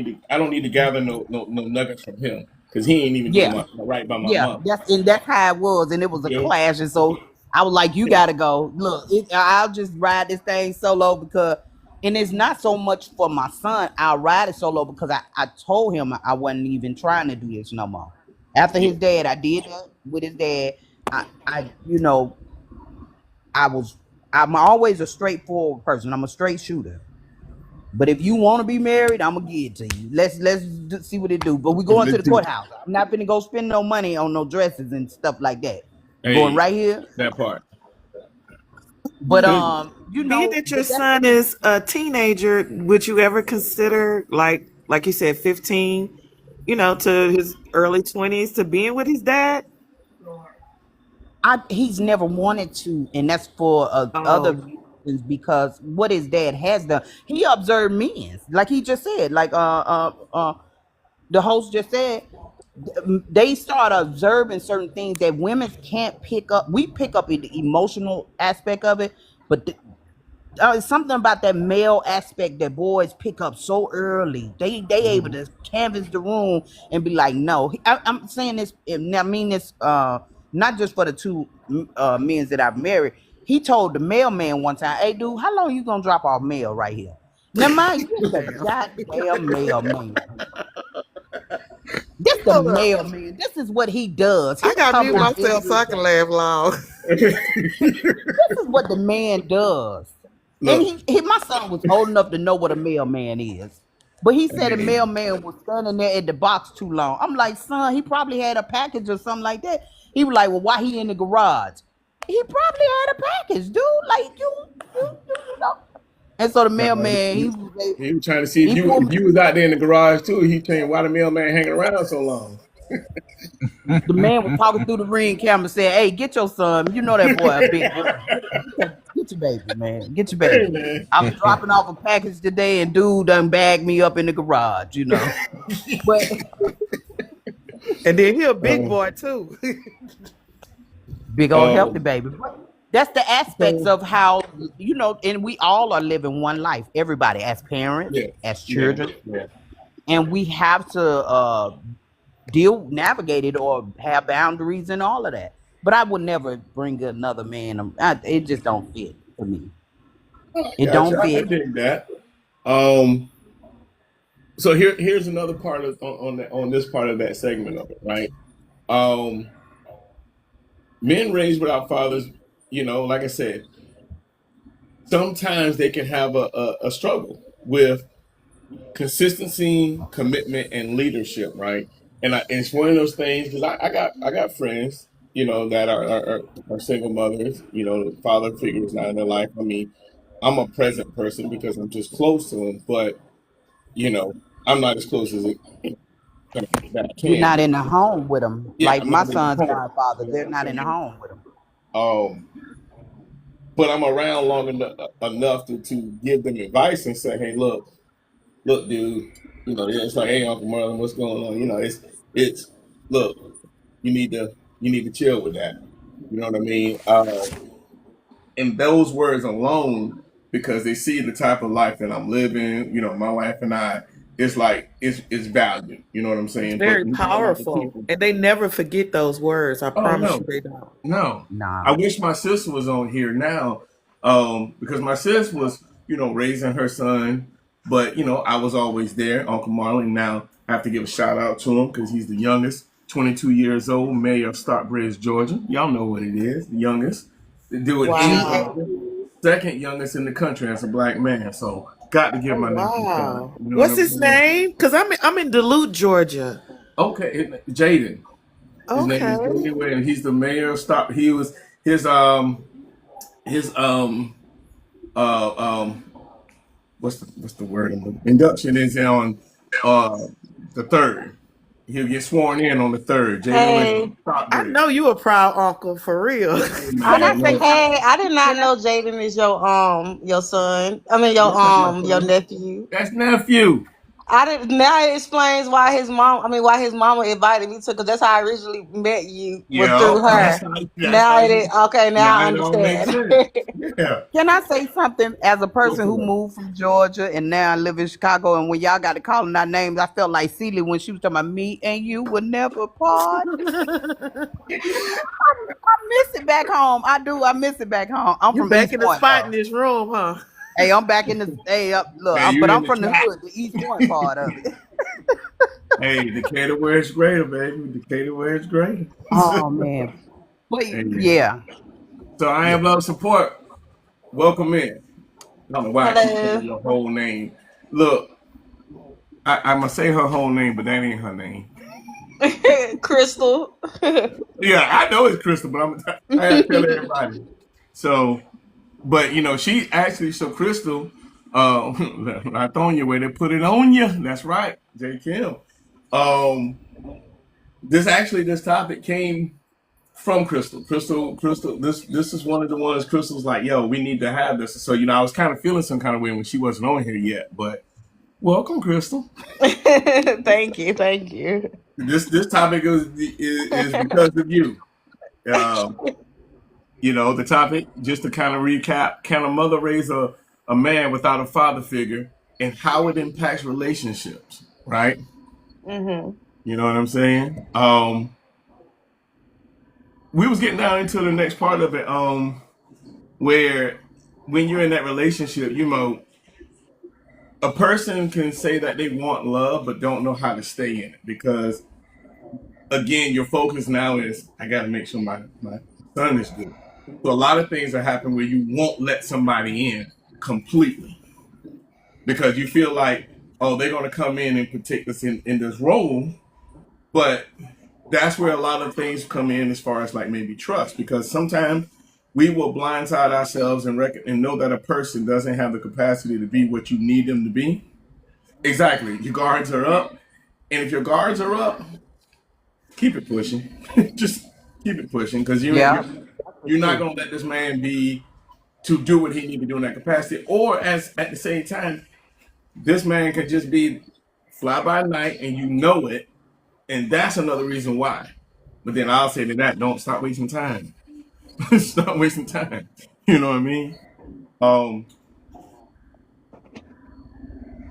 need to gather no nuggets from him because he ain't even do Yeah, my right by my yeah, mom. that's how it was, and it was a You know? clash. And so I was like, "You gotta go. Look, I'll just ride this thing solo because." And it's not so much for my son. I'll ride it solo because I told him I wasn't even trying to do this no more. After Yeah, his dad, I did that with his dad. I you know, I'm always a straightforward person. I'm a straight shooter. But if you want to be married, I'm gonna give it to you. See what it do. But we going to Let's the do it. courthouse. I'm not gonna go spend no money on no dresses and stuff like that. We're going hey, right here. that part. But Good. Being that your but that's son is a teenager, would you ever consider, like you said, 15, to his early 20s, to being with his dad? he's never wanted to, and that's for other Oh, reasons because what his dad has done. He observed men, like he just said, like the host just said. They start observing certain things that women can't pick up. We pick up in the emotional aspect of it, but it's something about that male aspect that boys pick up so early. They able to canvas the room and be like, no. I'm saying this. And I mean this. Not just for the two men that I've married. He told the mailman one time, "Hey, dude, how long you gonna drop off mail right here?" Now, mind you, this is a damn. goddamn mailman. This the Hold up. mailman. This is what he does. I He got to come mute and myself so visit. I can laugh loud. This is what the man does. And Look, my son was old enough to know what a mailman is. But he said the hey, mailman was standing there at the box too long. I'm like, son, he probably had a package or something like that. He was like, well, why he in the garage? He probably had a package, dude. Like you know. And so the mailman, he was trying to see if he pulled if you was out there in the garage too. He saying, why the mailman hanging around so long? the man was talking through the ring camera saying, hey, get your son. You know that boy a big boy. Get your baby, man. Get your Hey baby. man. I was dropping off a package today and dude done bagged me up in the garage, you know. But And then he a big Um, boy, too. big old healthy um, baby. That's the aspects so of how, and we all are living one life. Everybody, as parents, yeah, as yeah, children. yeah. And we have to navigate it or have boundaries and all of that. But I would never bring another man. It just don't fit for me. I It got you. don't I fit. dig that. Um, so here's another part of on this part of that segment of it, right? Um, Men raised without fathers, like I said, sometimes they can have a struggle with consistency, commitment, and leadership, right? And it's one of those things because I got friends, that are single mothers, the father figure is not in their life. I mean, I'm a present person because I'm just close to them, but you know, I'm not as close as that I You're can not be. in the home with them. Yeah, Like I'm my not in the son's home. godfather, You know they're what I'm not in the saying? home with them. Um, but I'm around long enough to give them advice and say, hey, look, dude, it's like, hey, Uncle Merlin, what's going on? It's look, you need to chill with that. You know what I mean? And those words alone because they see the type of life that I'm living. You know, my wife and I, it's like it's valued. You know what I'm It's saying? But very we got a lot of powerful. people. And they never forget those words. I Oh promise you no, they don't. no. I Nah. wish my sister was on here now, because my sis was, raising her son, but I was always there, Uncle Marlon. Now I have to give a shout out to him because he's the youngest, 22 years old, mayor of Stockbridge, Georgia. Y'all know what it is, the youngest. They do it any GA. Wow. other, second youngest in the country as a black man. So got to give Oh my nephew a shout out. wow. You know what What's I'm his saying? name? Because I'm in Duluth, Georgia. Okay, Jaden. His name is Okay. Jaden Wade, and he's the mayor of Stock. He was his uh what's the word? Induction is on uh the third. He'll get sworn in on the third. Jalen Wade Hey, from I Stockbridge. know you a proud uncle for real. Hey Can I man, say look. something? hey, I did not Can I? know Jaden is your son. I mean Yes, that's my your son. nephew. That's nephew. I didn't now it explains why why his mama invited me to because that's how I originally met you was through Yeah, her. that's how you Now now I it all makes understand. sense. Yeah. Can I say something as a Go person who for it. moved from Georgia and now I live in Chicago? And when y'all got to calling our names, I felt like Celie when she was talking about me and you would never part. I miss it back home. I do. I miss it back home. I'm You from back East in the Point, spot in though. this room, huh? Hey, I'm back in the. Hey, up. Look, Man, you but in I'm the from the trap. hood, the East Point part of it. Hey, Decatur where it's greater, baby. Decatur where it's greater. Oh man. But Hey, yeah, so I yeah. have love support. Welcome in. I don't know why I keep saying Hello. your whole name. Look, I'm gonna say her whole name, but that ain't her name. Crystal. Yeah, I know it's Crystal, but I gotta tell everybody. So, but she actually Crystal, I told you where they put it on you. That's right, J Kim. Um, this topic came from Crystal. Crystal. This is one of the ones Crystal's like, yo, we need to have this. So I was kind of feeling some kind of way when she wasn't on here yet, but welcome, Crystal. Thank you, thank you. This topic is because of you. Um, the topic, just to kind of recap, can a mother raise a man without a father figure and how it impacts relationships, right? Hmm. You know what I'm saying? We was getting down into the next part of it, where when you're in that relationship, a person can say that they want love but don't know how to stay in it because again, your focus now is I got to make sure my son is good. So a lot of things are happening where you won't let somebody in completely because you feel like, oh, they're going to come in and protect us in this role. But that's where a lot of things come in as far as like maybe trust, because sometimes we will blindside ourselves and know that a person doesn't have the capacity to be what you need them to be. Exactly. Your guards are up. And if your guards are up, keep it pushing. Just keep it pushing because Yeah, that's you're not true. going to let this man be to do what he need to do in that capacity. Or as at the same time, this man could just be fly by night and you know it, and that's another reason why. But then I'll say to that, don't stop wasting time. Stop wasting time. You know what I mean? Um,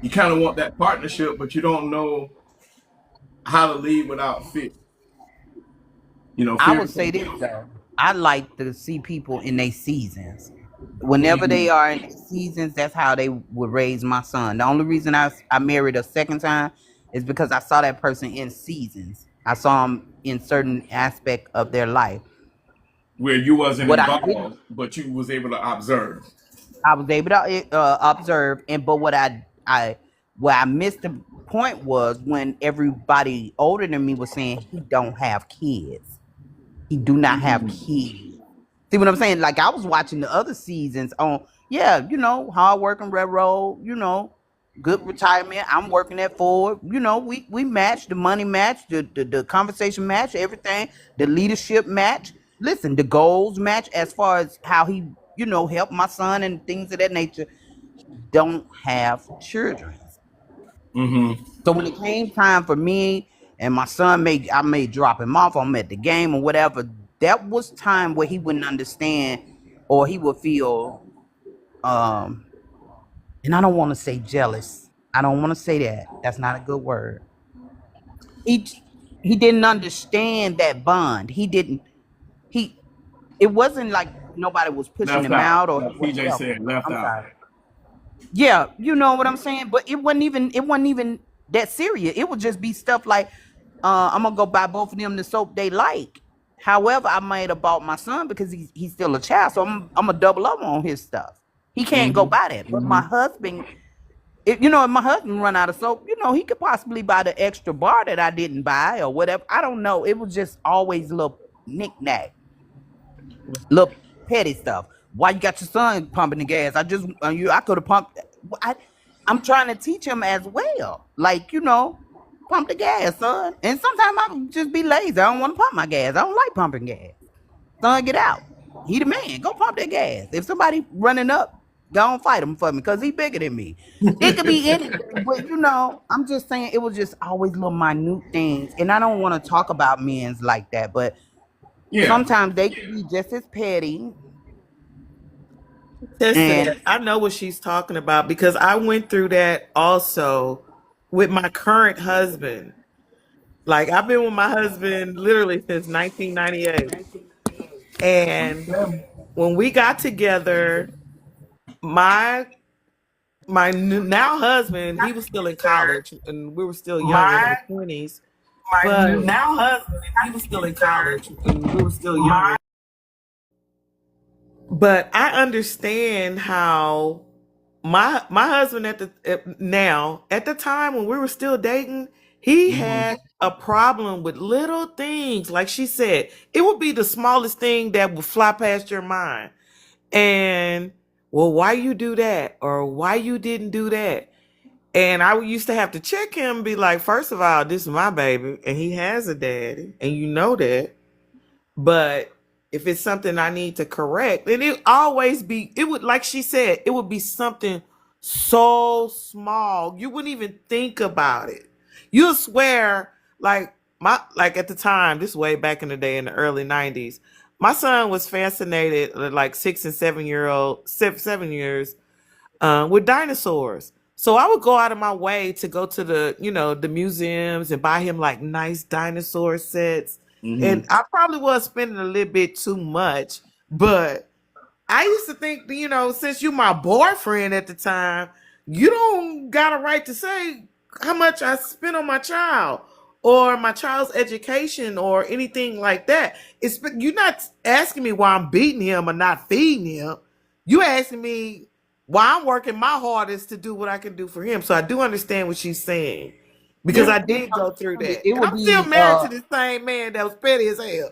you kind of want that partnership, but you don't know how to lead without fear. I Fear would say becomes. this though. I like to see people in their seasons. Whenever they Mhm. are in their seasons, that's how they would raise my son. The only reason I married a second time is because I saw that person in seasons. I saw them in certain aspect of their life. Where you wasn't What I didn't, involved, but you was able to observe. I was able to observe, and but what I missed the point was when everybody older than me was saying he don't have kids. He do not have Mhm. kids. See what I'm saying? Like I was watching the other seasons on, yeah, hard working railroad, good retirement. I'm working at Ford. We match the money match, the conversation match, everything, the leadership match. Listen, the goals match as far as how he, helped my son and things of that nature. Don't have children. Mhm. So when it came time for me and my son I may drop him off, I'm at the game or whatever, that was time where he wouldn't understand or he would feel and I don't want to say jealous. I don't want to say that. That's not a good word. He he didn't understand that bond. He didn't. He it wasn't like nobody was pushing Left him out. out or Like PJ whatever. said, left I'm out. sorry. Yeah, you know what I'm saying? But it wasn't even that serious. It would just be stuff like, I'm gonna go buy both of them the soap they like. However, I might have bought my son because he's still a child, so I'm gonna double up on his stuff. He can't go Mm-hmm. buy that. But my Mm-hmm. husband, if my husband run out of soap, he could possibly buy the extra bar that I didn't buy or whatever. I don't know. It was just always a little knick-knack, little petty stuff. Why you got your son pumping the gas? I could have pumped. I'm trying to teach him as well. Like, pump the gas, son. And sometimes I just be lazy. I don't want to pump my gas. I don't like pumping gas. Son, get out. He the man. Go pump that gas. If somebody running up, go on fight him for me because he bigger than me. It could be anything, but I'm just saying it was just always little minute things. And I don't want to talk about men's like that, but Yeah. sometimes they can be just as petty. Listen, And I know what she's talking about because I went through that also with my current husband. Like I've been with my husband literally since 1998. And when we got together, my now husband, he was still in college and we were still young in our 20s. But now husband, he was still in college and we were still young. I understand how my husband at the time when we were still dating, he Mm-hmm. had a problem with little things. Like she said, it would be the smallest thing that would fly past your mind. And well, why you do that? Or why you didn't do that? And I used to have to check him and be like, first of all, this is my baby, and he has a daddy, and you know that. But if it's something I need to correct, and it would, like she said, it would be something so small. You wouldn't even think about it. You'll swear, like at the time, this way back in the day in the early 90s, my son was fascinated at like 7 years, with dinosaurs. So I would go out of my way to go to the museums and buy him like nice dinosaur sets. Mm-hmm. And I probably was spending a little bit too much, but I used to think, since you my boyfriend at the time, you don't got a right to say how much I spent on my child or my child's education or anything like that. You're not asking me why I'm beating him or not feeding him. You asking me why I'm working my hardest to do what I can do for him. So I do understand what she's saying because Yeah. I did go through that, It and would I'm still be married to the same man that was petty as hell.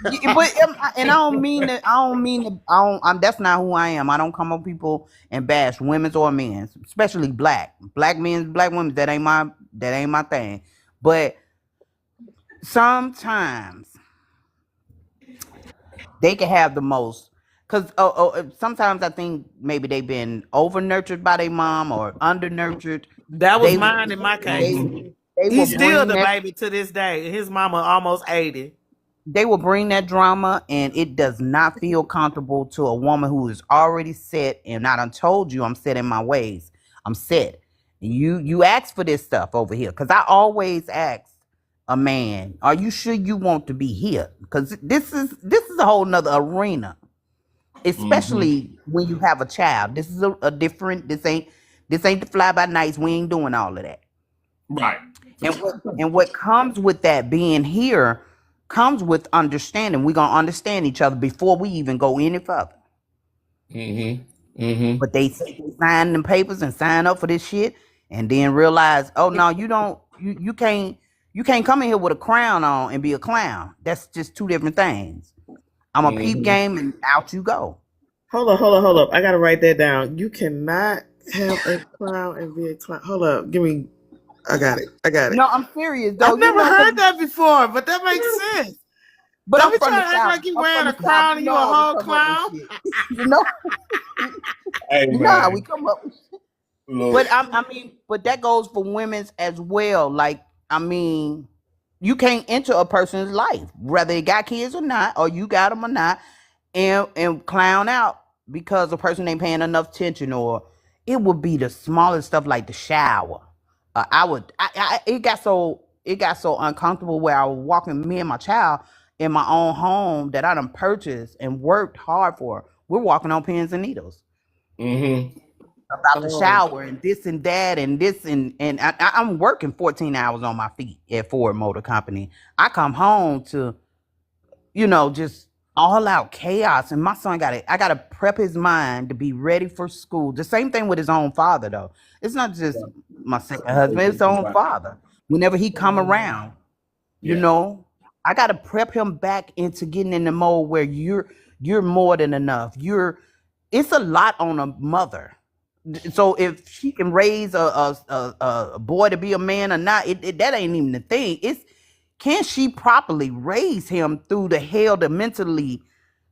yeah, but and I don't mean that. I don't mean that. That's not who I am. I don't come up people and bash women's or men's, especially black men, black women. That ain't my thing. But sometimes they can have the most. Cause sometimes I think maybe they've been over nurtured by their mom or under nurtured. That was They mine in my they case. they will He's still bring the that baby to this day. And his mama almost 80. they will bring that drama, and it does not feel comfortable to a woman who is already set. And I done told you I'm set in my ways. I'm set. You ask for this stuff over here because I always ask a man, "Are you sure you want to be here?" Because this is a whole nother arena, Mm-hmm. especially when you have a child. This is a different. This ain't the fly by nights. We ain't doing all of that. Right. For And sure. what comes with that being here comes with understanding. We're gonna understand each other before we even go any further. Mm-hmm. Mm-hmm. But they say they sign them papers and sign up for this shit and then realize, oh no, you can't come in here with a crown on and be a clown. That's just two different things. I'm a peep Mm-hmm. game and out you go. Hold up. I gotta write that down. You cannot have a clown and be a clown. Hold up. I got it. No, I'm serious though, I've never because heard that before, but that makes sense. but Don't I'm be from trying the to act south. like you I'm wearing from a the south. crown You and know you a how we whole come up with clown. shit. you know, Hey you know how we man, come up with look. but that goes for women's as well. Like, you can't enter a person's life, whether they got kids or not, or you got them or not, and clown out because a person ain't paying enough attention, or it would be the smallest stuff like the shower. It got so uncomfortable where I was walking me and my child in my own home that I done purchased and worked hard for. We're walking on pins and needles Mm-hmm. about the Oh, shower and this and that and this and I'm working 14 hours on my feet at Ford Motor Company. I come home to, just all out chaos, and my son I gotta prep his mind to be ready for school. The same thing with his own father, though. It's not just my second husband; it's his own father. Whenever he come around, you Yeah. know, I gotta prep him back into getting in the mode where you're more than enough. It's a lot on a mother. So if she can raise a boy to be a man or not, that ain't even the thing. It's, can she properly raise him through the hell, the mentally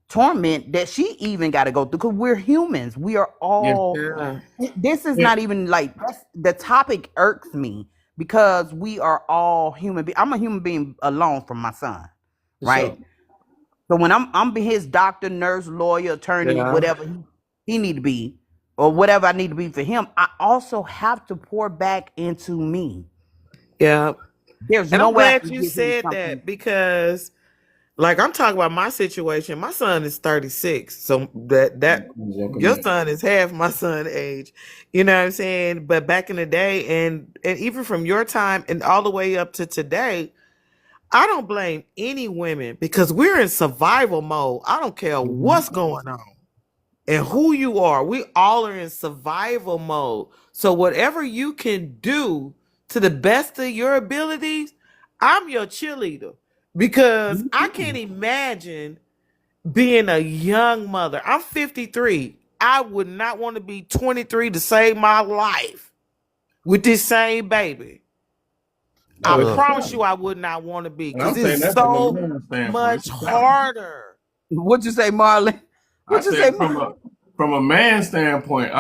torment that she even got to go through? Because we're humans. We are Yeah. all. yeah. This is Yeah. not even like the topic irks me because we are all human. I'm a human being alone from my son, right? So So when I'm his doctor, nurse, lawyer, attorney, Yeah. whatever he need to be, or whatever I need to be for him, I also have to pour back into me. Yeah. There's And no I'm way I glad can you give him said something. that because like I'm talking about my situation. My son is 36. So that welcome your in. son is half my son's age. You know what I'm saying? But back in the day and even from your time and all the way up to today, I don't blame any women because we're in survival mode. I don't care what's going on and who you are. We all are in survival mode. So whatever you can do to the best of your abilities, I'm your cheerleader because I can't imagine being a young mother. I'm 53. I would not want to be 23 to save my life with this same baby. I No, it's a Ugh. promise you challenge. I would not want to be And because I'm saying it's that from a so man's standpoint. It's much a challenge. harder. What'd you say, Marlon? I What'd you say, said Marlon? from a man's standpoint,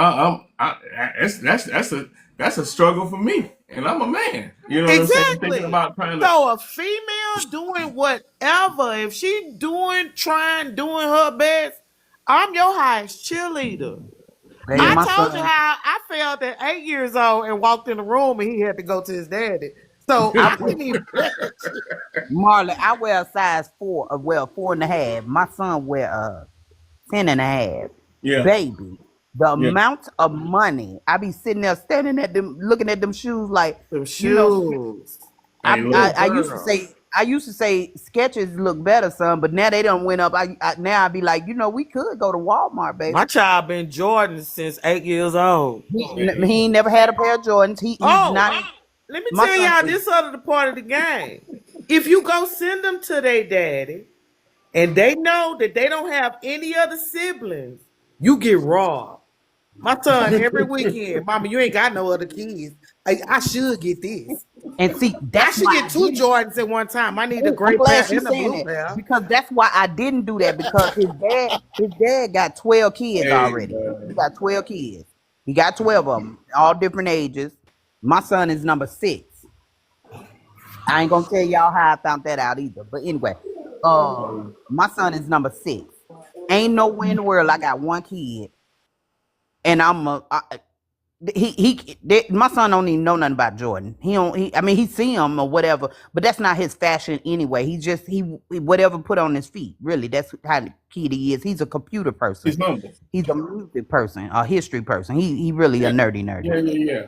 that's a struggle for me, and I'm a man. You know what I'm saying? Thinking Exactly. about trying to. So a female doing whatever, if she doing her best, I'm your highest cheerleader. Baby, I Yeah. my told you son, how I felt at 8 years old and walked in the room and he had to go to his daddy. So I can imagine. Marlon, I wear a size 4, well, 4.5. My son wear a 10.5. Yeah. Baby, the Yeah. amount of money I be sitting there standing at them, looking at them shoes, like, Some you know, shoes. Hey, Oh, look. girl. I used to say sketches look better, son, but now they don't went up. Now I be like, we could go to Walmart, My baby. child been Jordan since 8 years old. He ain't never had a pair of Jordans. He's Oh, not. let me My tell son y'all is. this other part of the game. If you go send them to their daddy and they know that they don't have any other siblings, you get robbed. My son every weekend, Mama, you ain't got no other kids. I should get this. And see, I that's should why get I two didn't. Jordans at one time. I need a Oh, I'm gray glad pair she's and a saying blue that pair. because that's why I didn't do that because his dad got 12 kids Hey, already. He man. got 12 kids. He got 12 of them, all different ages. My son is number 6. I ain't gonna tell y'all how I found that out either. But anyway, my son is number 6. Ain't nowhere in the world I got one kid, and my son don't even know nothing about Jordan. He don't. I mean, he see him or whatever, but that's not his fashion anyway. He whatever put on his feet. Really, that's how the kid he is. He's a computer person. He's humble. He's a music person, a history person. He really a Yeah. nerdy. Yeah. Yeah. Yeah.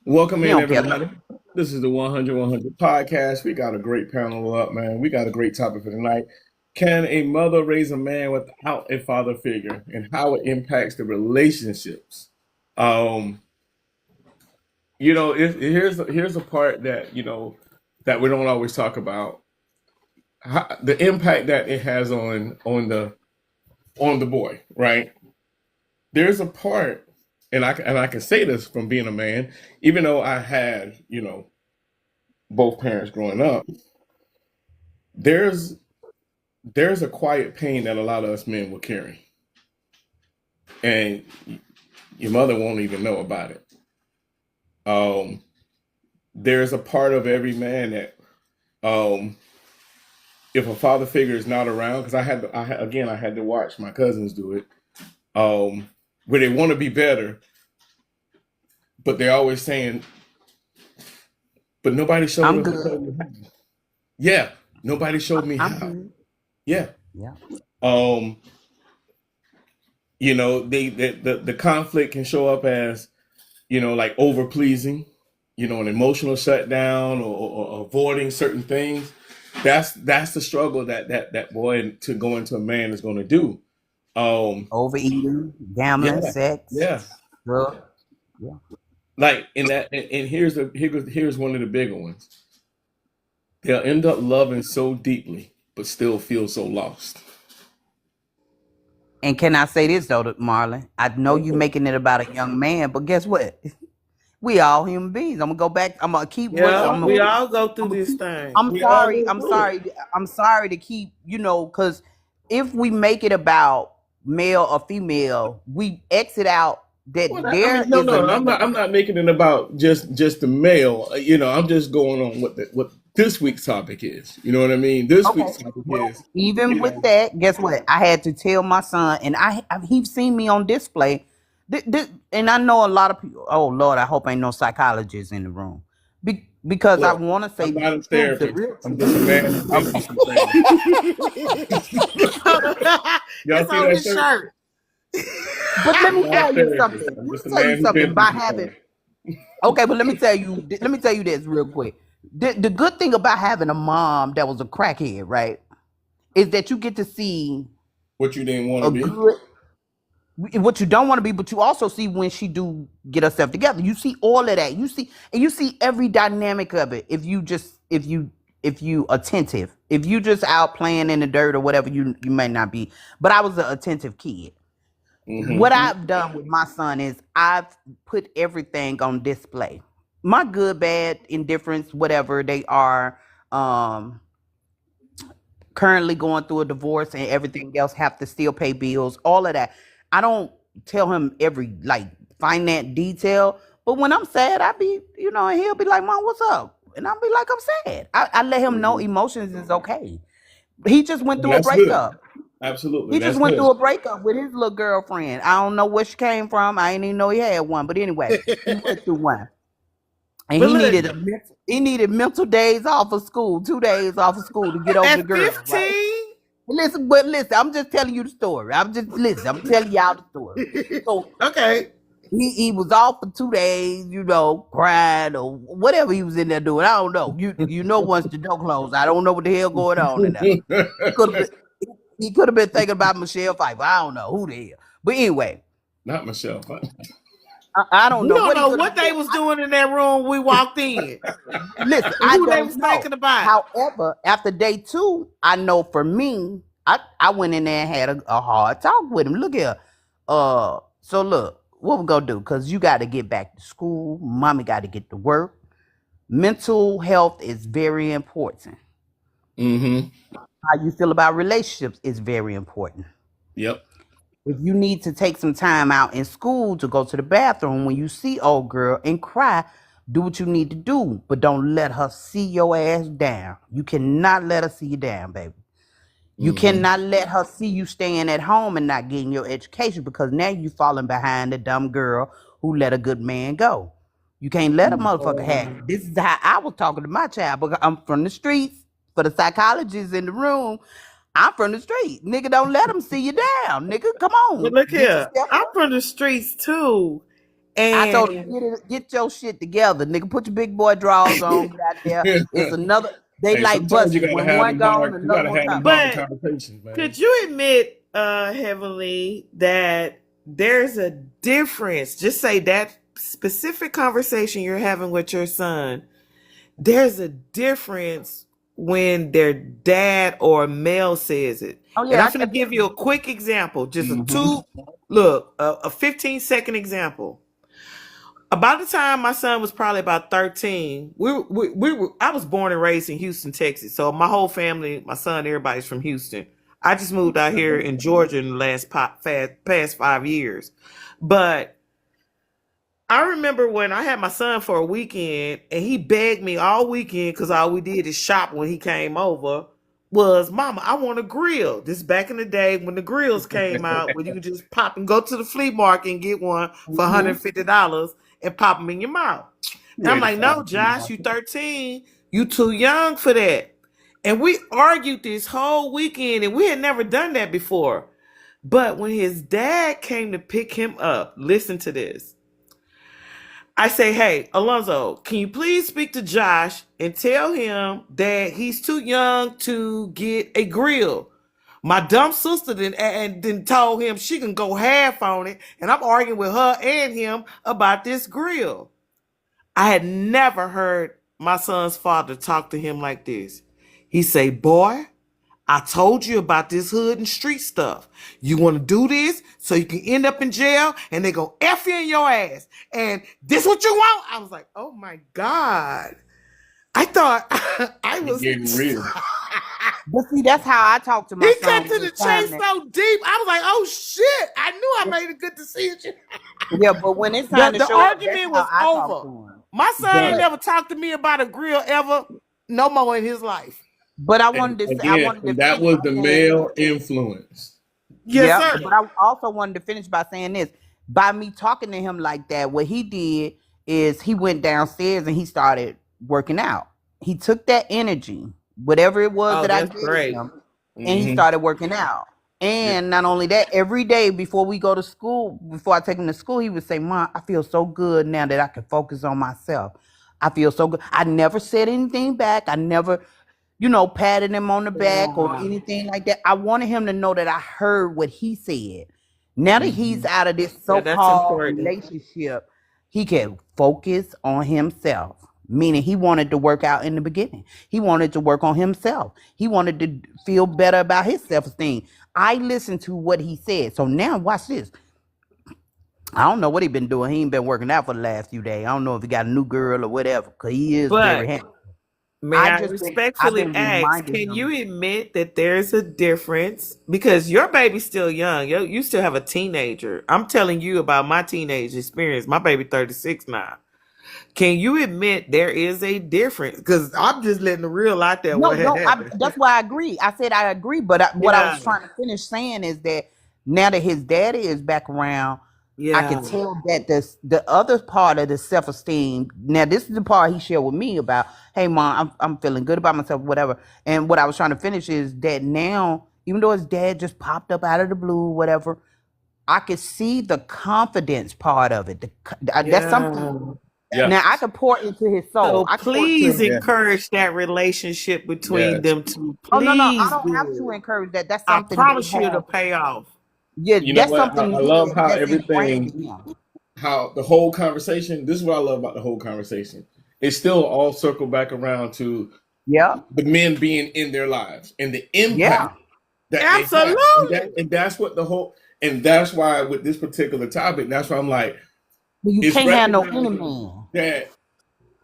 Welcome He in, don't care. everybody. This is the 100 podcast. We got a great panel up, man. We got a great topic for tonight. Can a mother raise a man without a father figure, and how it impacts the relationships? Um, here's a part that that we don't always talk about. The impact that it has on the boy, right? There's a part, and I can say this from being a man, even though I had both parents growing up. There's a quiet pain that a lot of us men will carry, and your mother won't even know about it. Um, there's a part of every man that, if a father figure is not around, because I had to watch my cousins do it, where they want to be better, but they're always saying, but nobody showed I'm us. good. Yeah, nobody showed me I'm how. good. Yeah. Yeah. Um, the conflict can show up as, like over pleasing, an emotional shutdown or avoiding certain things. That's the struggle that boy to go into a man is going to do. Overeating, gambling, Yeah, sex, yeah. drugs. Yeah. Like and here's one of the bigger ones. They'll end up loving so deeply, but still feel so lost. And can I say this though, Marlon? I know Go you for it. making it about a young man, but guess what? We all human beings. I'm gonna go back. I'm gonna keep what Yeah, I'm gonna we keep. all go through I'm gonna this keep. thing. I'm We all sorry. go I'm through it. sorry. I'm sorry to keep. Because if we make it about male or female, we exit out that Well, I there mean, no, is no, I'm another. not. I'm not making it about just the male. I'm just going on what this week's topic is. You know what I mean? This Okay. week's topic Well, is, even you with know, that, guess what? I had to tell my son, and he's seen me on display. And I know a lot of people. Oh Lord, I hope ain't no psychologists in the room, because I look, want to say I'm not a the truth, the therapist. real I'm truth. just a man who's been through Okay. some things. Y'all It's see on that his shirt? shirt. But let I'm me not a tell you something. therapist. Let I'm me just a tell you man who's something. been through By some having things. Okay, but let me tell you this real quick. The good thing about having a mom that was a crackhead, right, is that you get to see What you didn't want to a be. good what you don't want to be, but you also see when she do get herself together. You see all of that. You see every dynamic of it. If you attentive, if you just out playing in the dirt or whatever, you may not be. But I was an attentive kid. What Mm-hmm. I've done with my son is I've put everything on display. My good, bad, indifference, whatever they are. Um, Currently going through a divorce and everything else, have to still pay bills, all of that. I don't tell him every like finance detail, but when I'm sad, I be, and he'll be like, Mom, what's up? And I'll be like, I'm sad. I let him know Mm-hmm. emotions is okay. He just went through a That's good. breakup. Absolutely. He just That's went good. through a breakup with his little girlfriend. I don't know where she came from. I didn't even know he had one. But anyway, he went through one. And But look, he needed mental days off of school, 2 days off of school to get over the at girl, right? 15, Listen, I'm just telling you the story. I'm telling y'all the story. So okay. he was off for 2 days, crying or whatever he was in there doing. I don't know. Once the door closed, I don't know what the hell going on in there. He could have been he could have been thinking about Michelle Pfeiffer. I don't know who the hell. But anyway, Not Michelle. I don't We know don't what he know could what have they been. was doing in that room we walked in. Listen, And I who they don't was know. thinking about. However, after day 2, I know for me, I went in there and had a hard talk with him. Look here. So look, what we gonna do? Cause you gotta get back to school. Mommy gotta get to work. Mental health is very important. Mm-hmm. How you feel about relationships is very important. Yep. If you need to take some time out in school to go to the bathroom when you see old girl and cry, do what you need to do, but don't let her see your ass down. You cannot let her see you down, baby. You Mm-hmm. cannot let her see you staying at home and not getting your education, because now you falling behind the dumb girl who let a good man go. You can't let a motherfucker have it. This is how I was talking to my child, because I'm from the streets. For the psychologists in the room, I'm from the street. Nigga, don't let them see you down. Nigga, come But on. look Get here, yourself I'm up. from the streets too. I told him, And get your shit together. Nigga, put your big boy drawers on. Get out there. It's another. They Hey, like sometimes you buses. gotta When have one them gone, hard. You another gotta one have them coming. hard but conversations, man. could you admit, Heavenly, that there's a difference? Just say that specific conversation you're having with your son, there's a difference when their dad or male says it. Oh And yeah, I'm going to give you a quick example, just Mm-hmm. a 15-second example. About the time my son was probably about 13, I was born and raised in Houston, Texas. So my whole family, my son, everybody's from Houston. I just moved out here in Georgia in the past 5 years. But I remember when I had my son for a weekend and he begged me all weekend, because all we did is shop when he came over, was, Mama, I want a grill. This back in the day when the grills came out, where you could just pop and go to the flea market and get one for $150. and pop them in your mouth. And I'm Ready like, for no, that. Josh, you 13. You too young for that. And we argued this whole weekend, and we had never done that before. But when his dad came to pick him up, listen to this. I say, hey, Alonzo, can you please speak to Josh and tell him that he's too young to get a grill? My dumb sister then told him she can go half on it, and I'm arguing with her and him about this grill. I had never heard my son's father talk to him like this. He say, boy, I told you about this hood and street stuff. You want to do this so you can end up in jail and they go F you in your ass. And this what you want? I was like, oh my God. I thought I was Getting real. But see, that's how I talk to my he son. cut to the chase so deep. I was like, oh shit. I knew I made a good decision. Yeah, but when it's time to The show up, that's argument how was I talk over. to him. My son ain't But never talked to me about a grill ever, no more in his life. but I And wanted to again, and that finish was by the saying this. male influence. Yes, Yeah, sir. but I also wanted to finish by saying this. By me talking to him like that, what he did is he went downstairs and he started working out. He took that energy, whatever it was Oh, that I that's gave great. him, and he started working out. And not only that, every day before we go to school, before I take him to school, he would say, Mom, I feel so good now that I can focus on myself. I feel so good. I never said anything back. I never, patted him on the back or anything like that. I wanted him to know that I heard what he said. Now that he's out of this Yeah, that's so-called important. relationship, he can focus on himself. Meaning he wanted to work out in the beginning. He wanted to work on himself. He wanted to feel better about his self-esteem. I listened to what he said. So now watch this. I don't know what he been doing. He ain't been working out for the last few days. I don't know if he got a new girl or whatever, because he is very But handsome. may I I just I've respectfully been ask, reminding can you him. admit that there's a difference? Because your baby's still young. You still have a teenager. I'm telling you about my teenage experience. My baby 36 now. Can you admit there is a difference? Because I'm just letting the real out there what had happened. That's why I agree. I said I agree, but what I Yeah, was trying to finish saying is that now that his daddy is back around, I yeah, can tell that the other part of the self-esteem. Now, this is the part he shared with me about, hey, Mom, I'm feeling good about myself, whatever. And what I was trying to finish is that now, even though his dad just popped up out of the blue, whatever, I could see the confidence part of it. That's something. yeah. Yeah. Now I could pour into his soul. So I could pour into please him. Yeah. encourage that relationship between Yes. them two. Oh no, I Please don't have to do. encourage that. That's I something promise they you it'll have. pay off. Yeah, You know that's what? something I love how that's ingrained in everything, him. how the whole conversation, this is what I love about the whole conversation. It still all circle back around to Yeah, the men being in their lives and the yeah. impact that they have. Absolutely. And that's what and that's why with this particular topic, that's why I'm like, But you it's can't have no recognizing enemy. that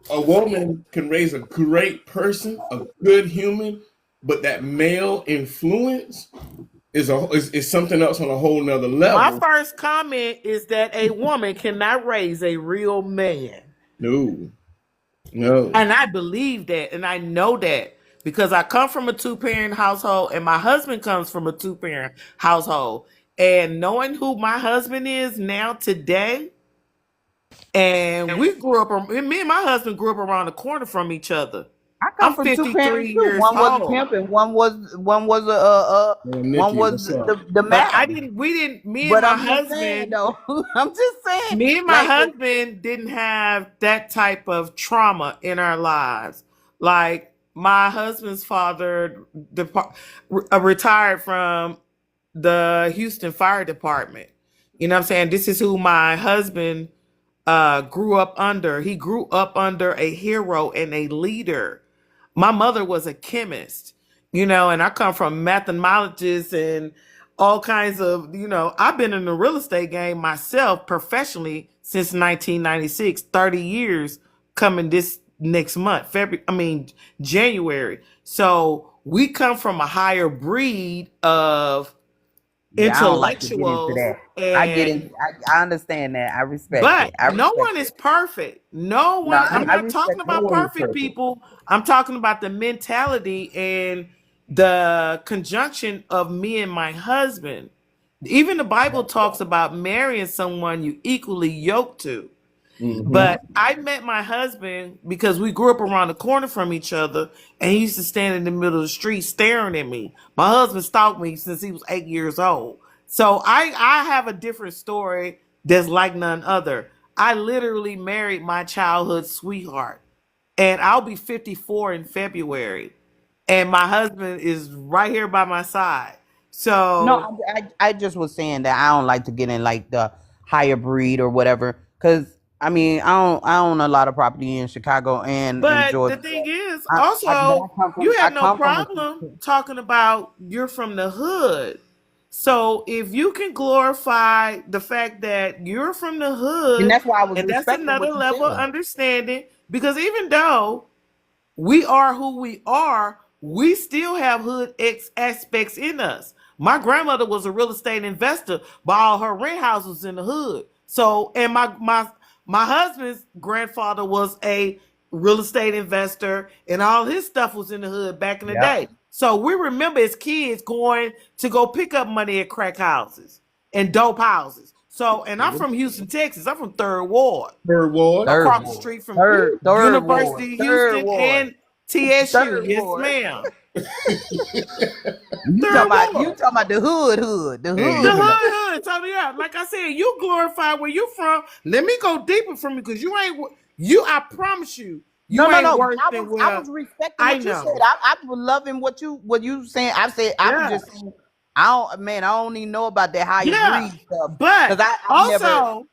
a woman can raise a great person, a good human, but that male influence is something else on a whole nother My level. first comment is that a woman cannot raise a real man. No, no. And I believe that, and I know that because I come from a two-parent household, and my husband comes from a two-parent household. And knowing who my husband is now today, and me and my husband grew up around the corner from each other. I come I'm from two 53 parents too. years One was a old. pimp and one was Man, one Nikki, was what's up? the But man. me and But my I'm just saying husband, though. I'm just saying, me and my like husband didn't have that type of trauma in our lives. Like my husband's father retired from the Houston Fire Department. You know what I'm saying? This is who my husband grew up under. He grew up under a hero and a leader. My mother was a chemist, and I come from mathematics and all kinds of, I've been in the real estate game myself professionally since 1996, 30 years coming this next month, January. So we come from a higher breed of yeah, I don't like to get into intellectuals, that. I get and it. I understand that. I respect but it. I no respect one is it. perfect. No No, one, I'm I not talking respect No it. about one is perfect perfect. people. I'm talking about the mentality and the conjunction of me and my husband. Even the Bible talks about marrying someone you equally yoked to. But I met my husband because we grew up around the corner from each other, and he used to stand in the middle of the street staring at me. My husband stalked me since he was 8 years old. So I have a different story that's like none other. I literally married my childhood sweetheart, and I'll be 54 in February, and my husband is right here by my side. So No, I just was saying that I don't like to get in like the higher breed or whatever. Cause I mean I own a lot of property in Chicago and in but the Georgia. thing is, But also, you I have no come from problem talking about you're from the hood. So if you can glorify the fact that you're from the and hood, that's why I was and that's respecting another what you level of said. understanding, because even though we are who we are, we still have hood aspects in us. My grandmother was a real estate investor, but all her rent house was in the hood. So, and my husband's grandfather was a real estate investor, and all his stuff was in the hood back in the Yeah. day. So we remember as kids going to go pick up money at crack houses and dope houses. So, and I'm from Houston, Texas. I'm from Third Ward, Third ward. Third across the ward. street from Third ward. University of Third Houston ward. and TSU. Third Yes, ward. ma'am. You Third talking ward. about the hood. The Hey, The hood. hood. So yeah, like I said, you glorify where you from. Let me go deeper from you because you ain't you. I promise you, you No. ain't worse than I where was respecting I what you know. said. I was loving what you saying. I said I was Yeah, just saying I don't even know about that higher yeah. breed stuff. But Because I never also,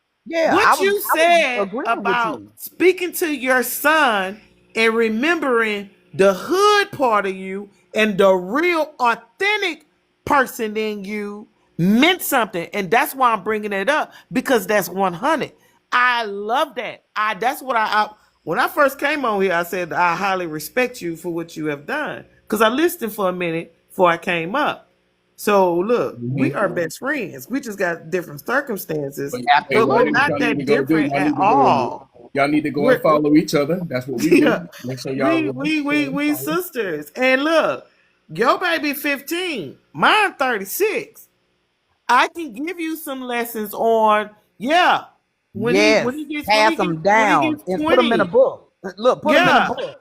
I what was you I was said agreeing with about you. speaking to your son and remembering the hood part of you and the real authentic person in you meant something, and that's why I'm bringing it up, because that's 100. I love that. That's what I when I first came on here, I said I highly respect you for what you have done, because I listened for a minute before I came up. So look, we are best friends. We just got different circumstances, But hey, but we're Absolutely. not y'all need to that go do? different Y'all at need to go. all. Y'all need to go and We're follow each other. That's what we yeah, do. Make sure y'all we follow. sisters. And look, your baby 15, mine 36. I can give you some lessons on Yes. Pass them when he down gets and put them in a 20. book. Look, put them in a Yeah, book.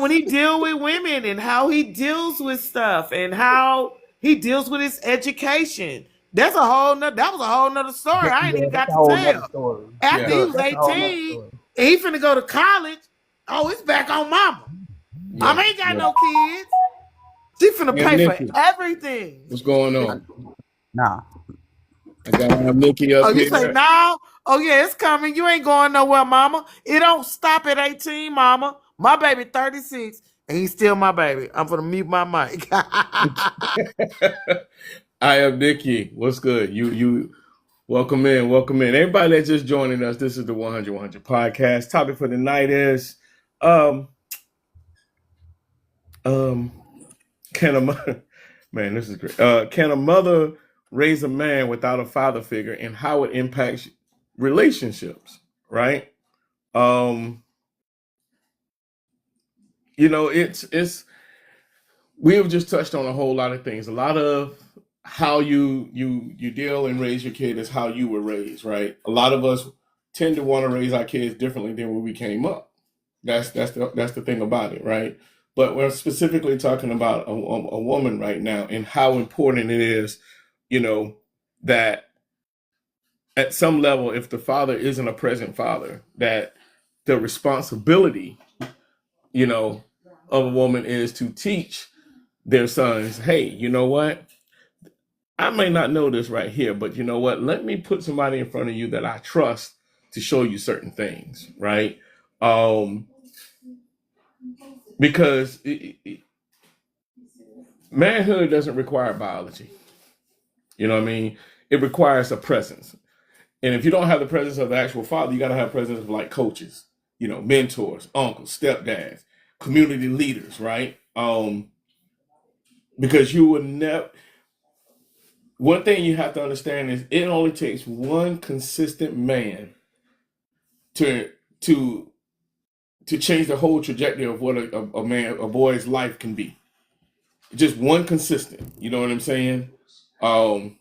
when he deal with women and how he deals with stuff and how he deals with his education. That was a whole nother story I ain't Yeah, even that's got a to whole nother tell. story. After Yeah, he Look, was that's a whole nother 18 story. and he finna go to college, oh, it's back on mama. yeah, Mama ain't got yeah. no kids. She finna And pay for Nikki, everything. what's going on? Nah. I got Nikki Oh, up you say here. no? Oh yeah, it's coming. You ain't going nowhere, mama. It don't stop at 18, mama. My baby 36, and he's still my baby. I'm gonna mute my mic. I am Nikki. What's good? You welcome in, welcome in. Everybody that's just joining us, this is the 100 podcast. Topic for the night is um um can a man, this is great. Can a mother raise a man without a father figure, and how it impacts relationships, right? Um, it's we have just touched on a whole lot of things. A lot of how you deal and raise your kid is how you were raised, right? A lot of us tend to want to raise our kids differently than when we came up. That's the thing about it, right? But we're specifically talking about a woman right now and how important it is, you know, that at some level, if the father isn't a present father, that the responsibility, you know, of a woman is to teach their sons, hey, you know what? I may not know this right here, but you know what? Let me put somebody in front of you that I trust to show you certain things, right? Um, because manhood doesn't require biology. You know what I mean? It requires a presence. And if you don't have the presence of the actual father, you got to have presence of like coaches, mentors, uncles, stepdads, community leaders, right? Because you would never. One thing you have to understand is it only takes one consistent man to to to change the whole trajectory of what a boy's life can be. Just one consistent. You know what I'm saying? Um,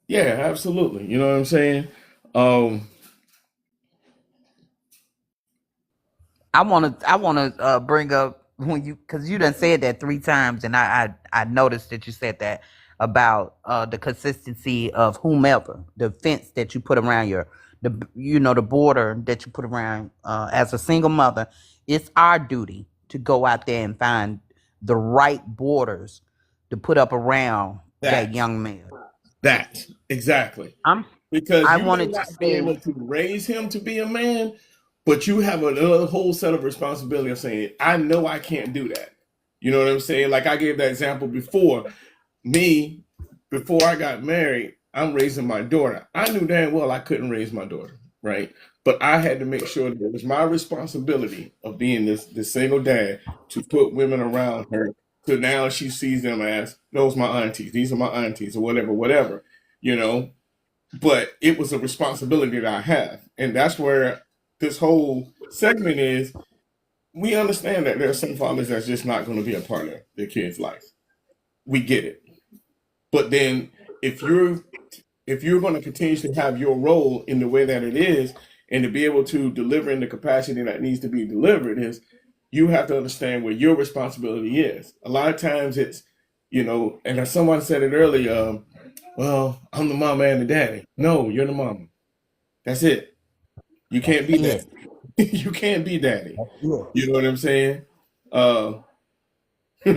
yeah, absolutely. You know what I'm saying? Um, I wanna bring up when you, because you done said that 3 times, and I noticed that you said that about the consistency of whomever, the fence that you put around the border that you put around as a single mother. It's our duty to go out there and find the right borders to put up around that that young man. that exactly. I'm Because I you may wanted to not be say, able to raise him to be a man, but you have another whole set of responsibility of saying, I know I can't do that. You know what I'm saying? Like I gave that example before. Me, before I got married, I'm raising my daughter. I knew damn well I couldn't raise my daughter, right? But I had to make sure that it was my responsibility of being this single dad to put women around her. So now she sees them as those my aunties, these are my aunties, or whatever, whatever, you know. But it was a responsibility that I have. And that's where this whole segment is. We understand that there are some fathers that's just not going to be a part of their kid's life. We get it. But then if you're going to continue to have your role in the way that it is and to be able to deliver in the capacity that needs to be delivered is you have to understand where your responsibility is. A lot of times it's, and as someone said it earlier, well, I'm the mama and the daddy. No, you're the mama. That's it. You that's can't be it. daddy. You can't be daddy. That's it. You know what I'm saying? Uh, you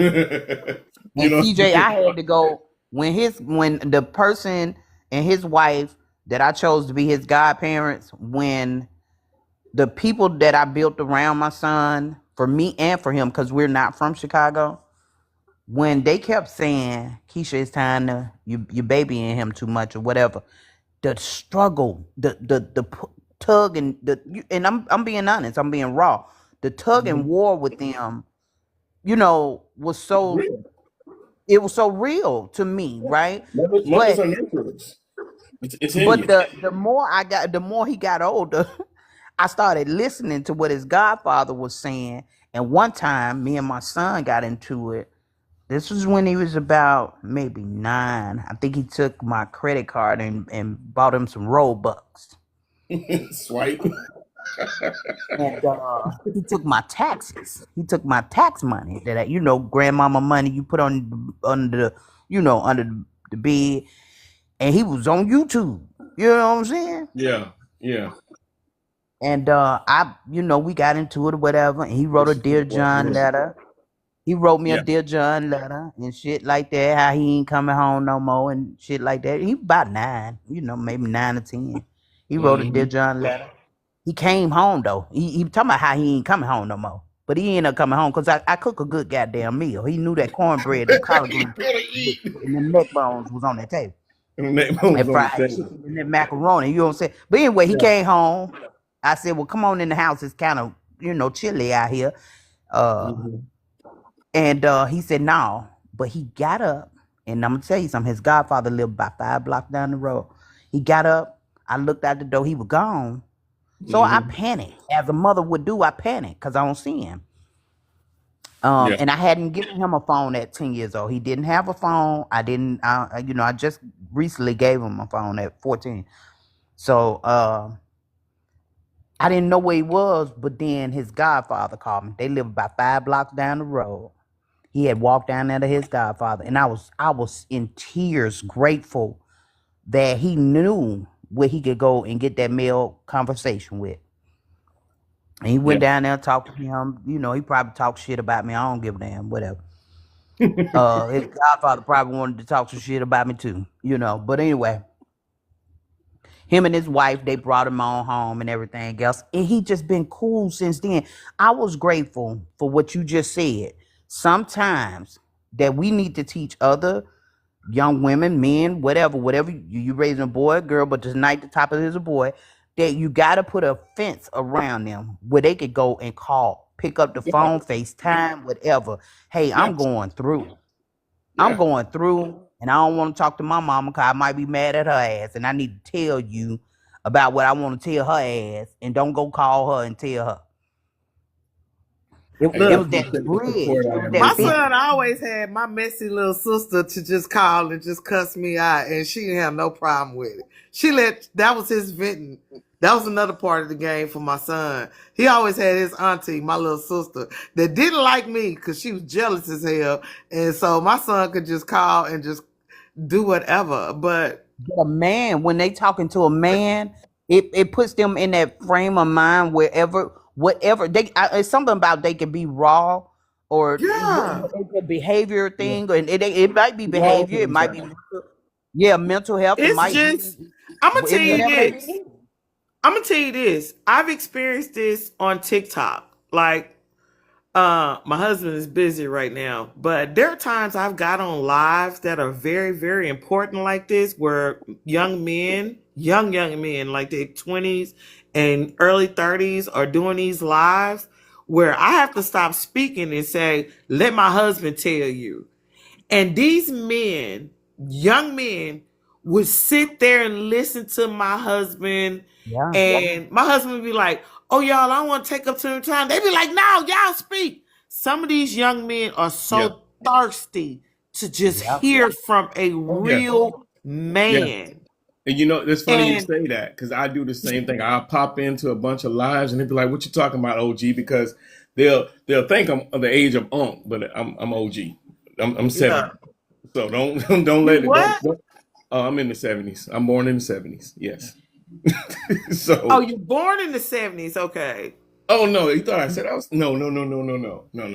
And know, CJ, I had to go when the person and his wife that I chose to be his godparents, when the people that I built around my son, for me and for him, because we're not from Chicago, when they kept saying, Keisha, it's time to you babying him too much or whatever, the struggle, tug and I'm being honest, I'm being raw. The tug and war with them, was so it was so real to me, right? mothers But are nurturers. It's in but you. the more he got older, I started listening to what his godfather was saying. And one time, me and my son got into it. This was when he was about maybe 9. I think he took my credit card and bought him some Robux. Swipe. And he took my taxes. He took my tax money grandmama money you put under the bed. And he was on YouTube. You know what I'm saying? Yeah, yeah. And we got into it or whatever. And he wrote a Dear John letter. He wrote me a Yeah. Dear John letter and shit like that. How he ain't coming home no more and shit like that. He about 9, maybe 9 or 10. He wrote a Dear Mhm. John letter. He came home though. He talking about how he ain't coming home no more. But he ended up coming home because I cook a good goddamn meal. He knew that cornbread, them collard You greens, gotta eat. and them neck bones was on that table. And the neck bone And was on the fried table. chicken and that macaroni. You know what I'm saying? But anyway, he Yeah. came home. I said, well, come on in the house. It's kind of, chilly out here. Mhm. And he said, no. But he got up. And I'm going to tell you something. His godfather lived about 5 blocks down the road. He got up. I looked out the door. He was gone. So I Mhm. panicked. As a mother would do, I panicked because I don't see him. Yeah. And I hadn't given him a phone at 10 years old. He didn't have a phone. I didn't, I just recently gave him a phone at 14. So I didn't know where he was, but then his godfather called me. They live about 5 blocks down the road. He had walked down there to his godfather, and I was in tears, grateful that he knew where he could go and get that male conversation with. And he went Yeah. down there and talked to him. He probably talked shit about me. I don't give a damn, whatever. His godfather probably wanted to talk some shit about me too, But anyway, him and his wife, they brought him on home and everything else. And he just been cool since then. I was grateful for what you just said. Sometimes that we need to teach other young women, men, whatever you raising a boy, a girl, but tonight the topic is a boy, that you got to put a fence around them where they could go and call, pick up the Yeah. phone, FaceTime, whatever. Hey, Yeah. I'm going through. I'm Yeah. going through, and I don't want to talk to my mama because I might be mad at her ass, and I need to tell you about what I want to tell her ass, and don't go call her and tell her. It, And it Look, was that appreciate the bridge. support It I was am my that with you. big. son always had my messy little sister to just call and just cuss me out, and she didn't have no problem with it. That was his venting. That was another part of the game for my son. He always had his auntie, my little sister, that didn't like me because she was jealous as hell, and so my son could just call and just do whatever. But But a man, when they talking to a man, it puts them in that frame of mind wherever, whatever it's something about they can be raw or yeah, it's a behavior Yeah. thing, and it might be We all behavior, it can might try. be yeah, mental health, it it's might be just. I'm gonna tell you whatever it this. is. I'm gonna tell you this. I've experienced this on TikTok. Like, my husband is busy right now, but there are times I've got on lives that are very, very important like this, where young men, young men, like their 20s and early 30s, are doing these lives where I have to stop speaking and say, "Let my husband tell you." And these men, young men, would sit there and listen to my husband. Yeah. And my husband would be like, "Oh, y'all, I don't want to take up too much time." They'd be like, "No, y'all speak." Some of these young men are Yeah. so thirsty to just Yep. hear from a Oh yeah. real Yeah. man. And you know, it's funny you And say that because I do the same thing. I'll pop into a bunch of lives and they'll be like, "What you talking about, OG?" Because they'll think I'm of the age of Unk, but I'm OG. I'm yeah. 70. So don't You let it what? don't I'm in the 70s. I'm born in the 70s. Yes. Oh, So you're born in the 70s. Okay. oh no, you thought I said I was no.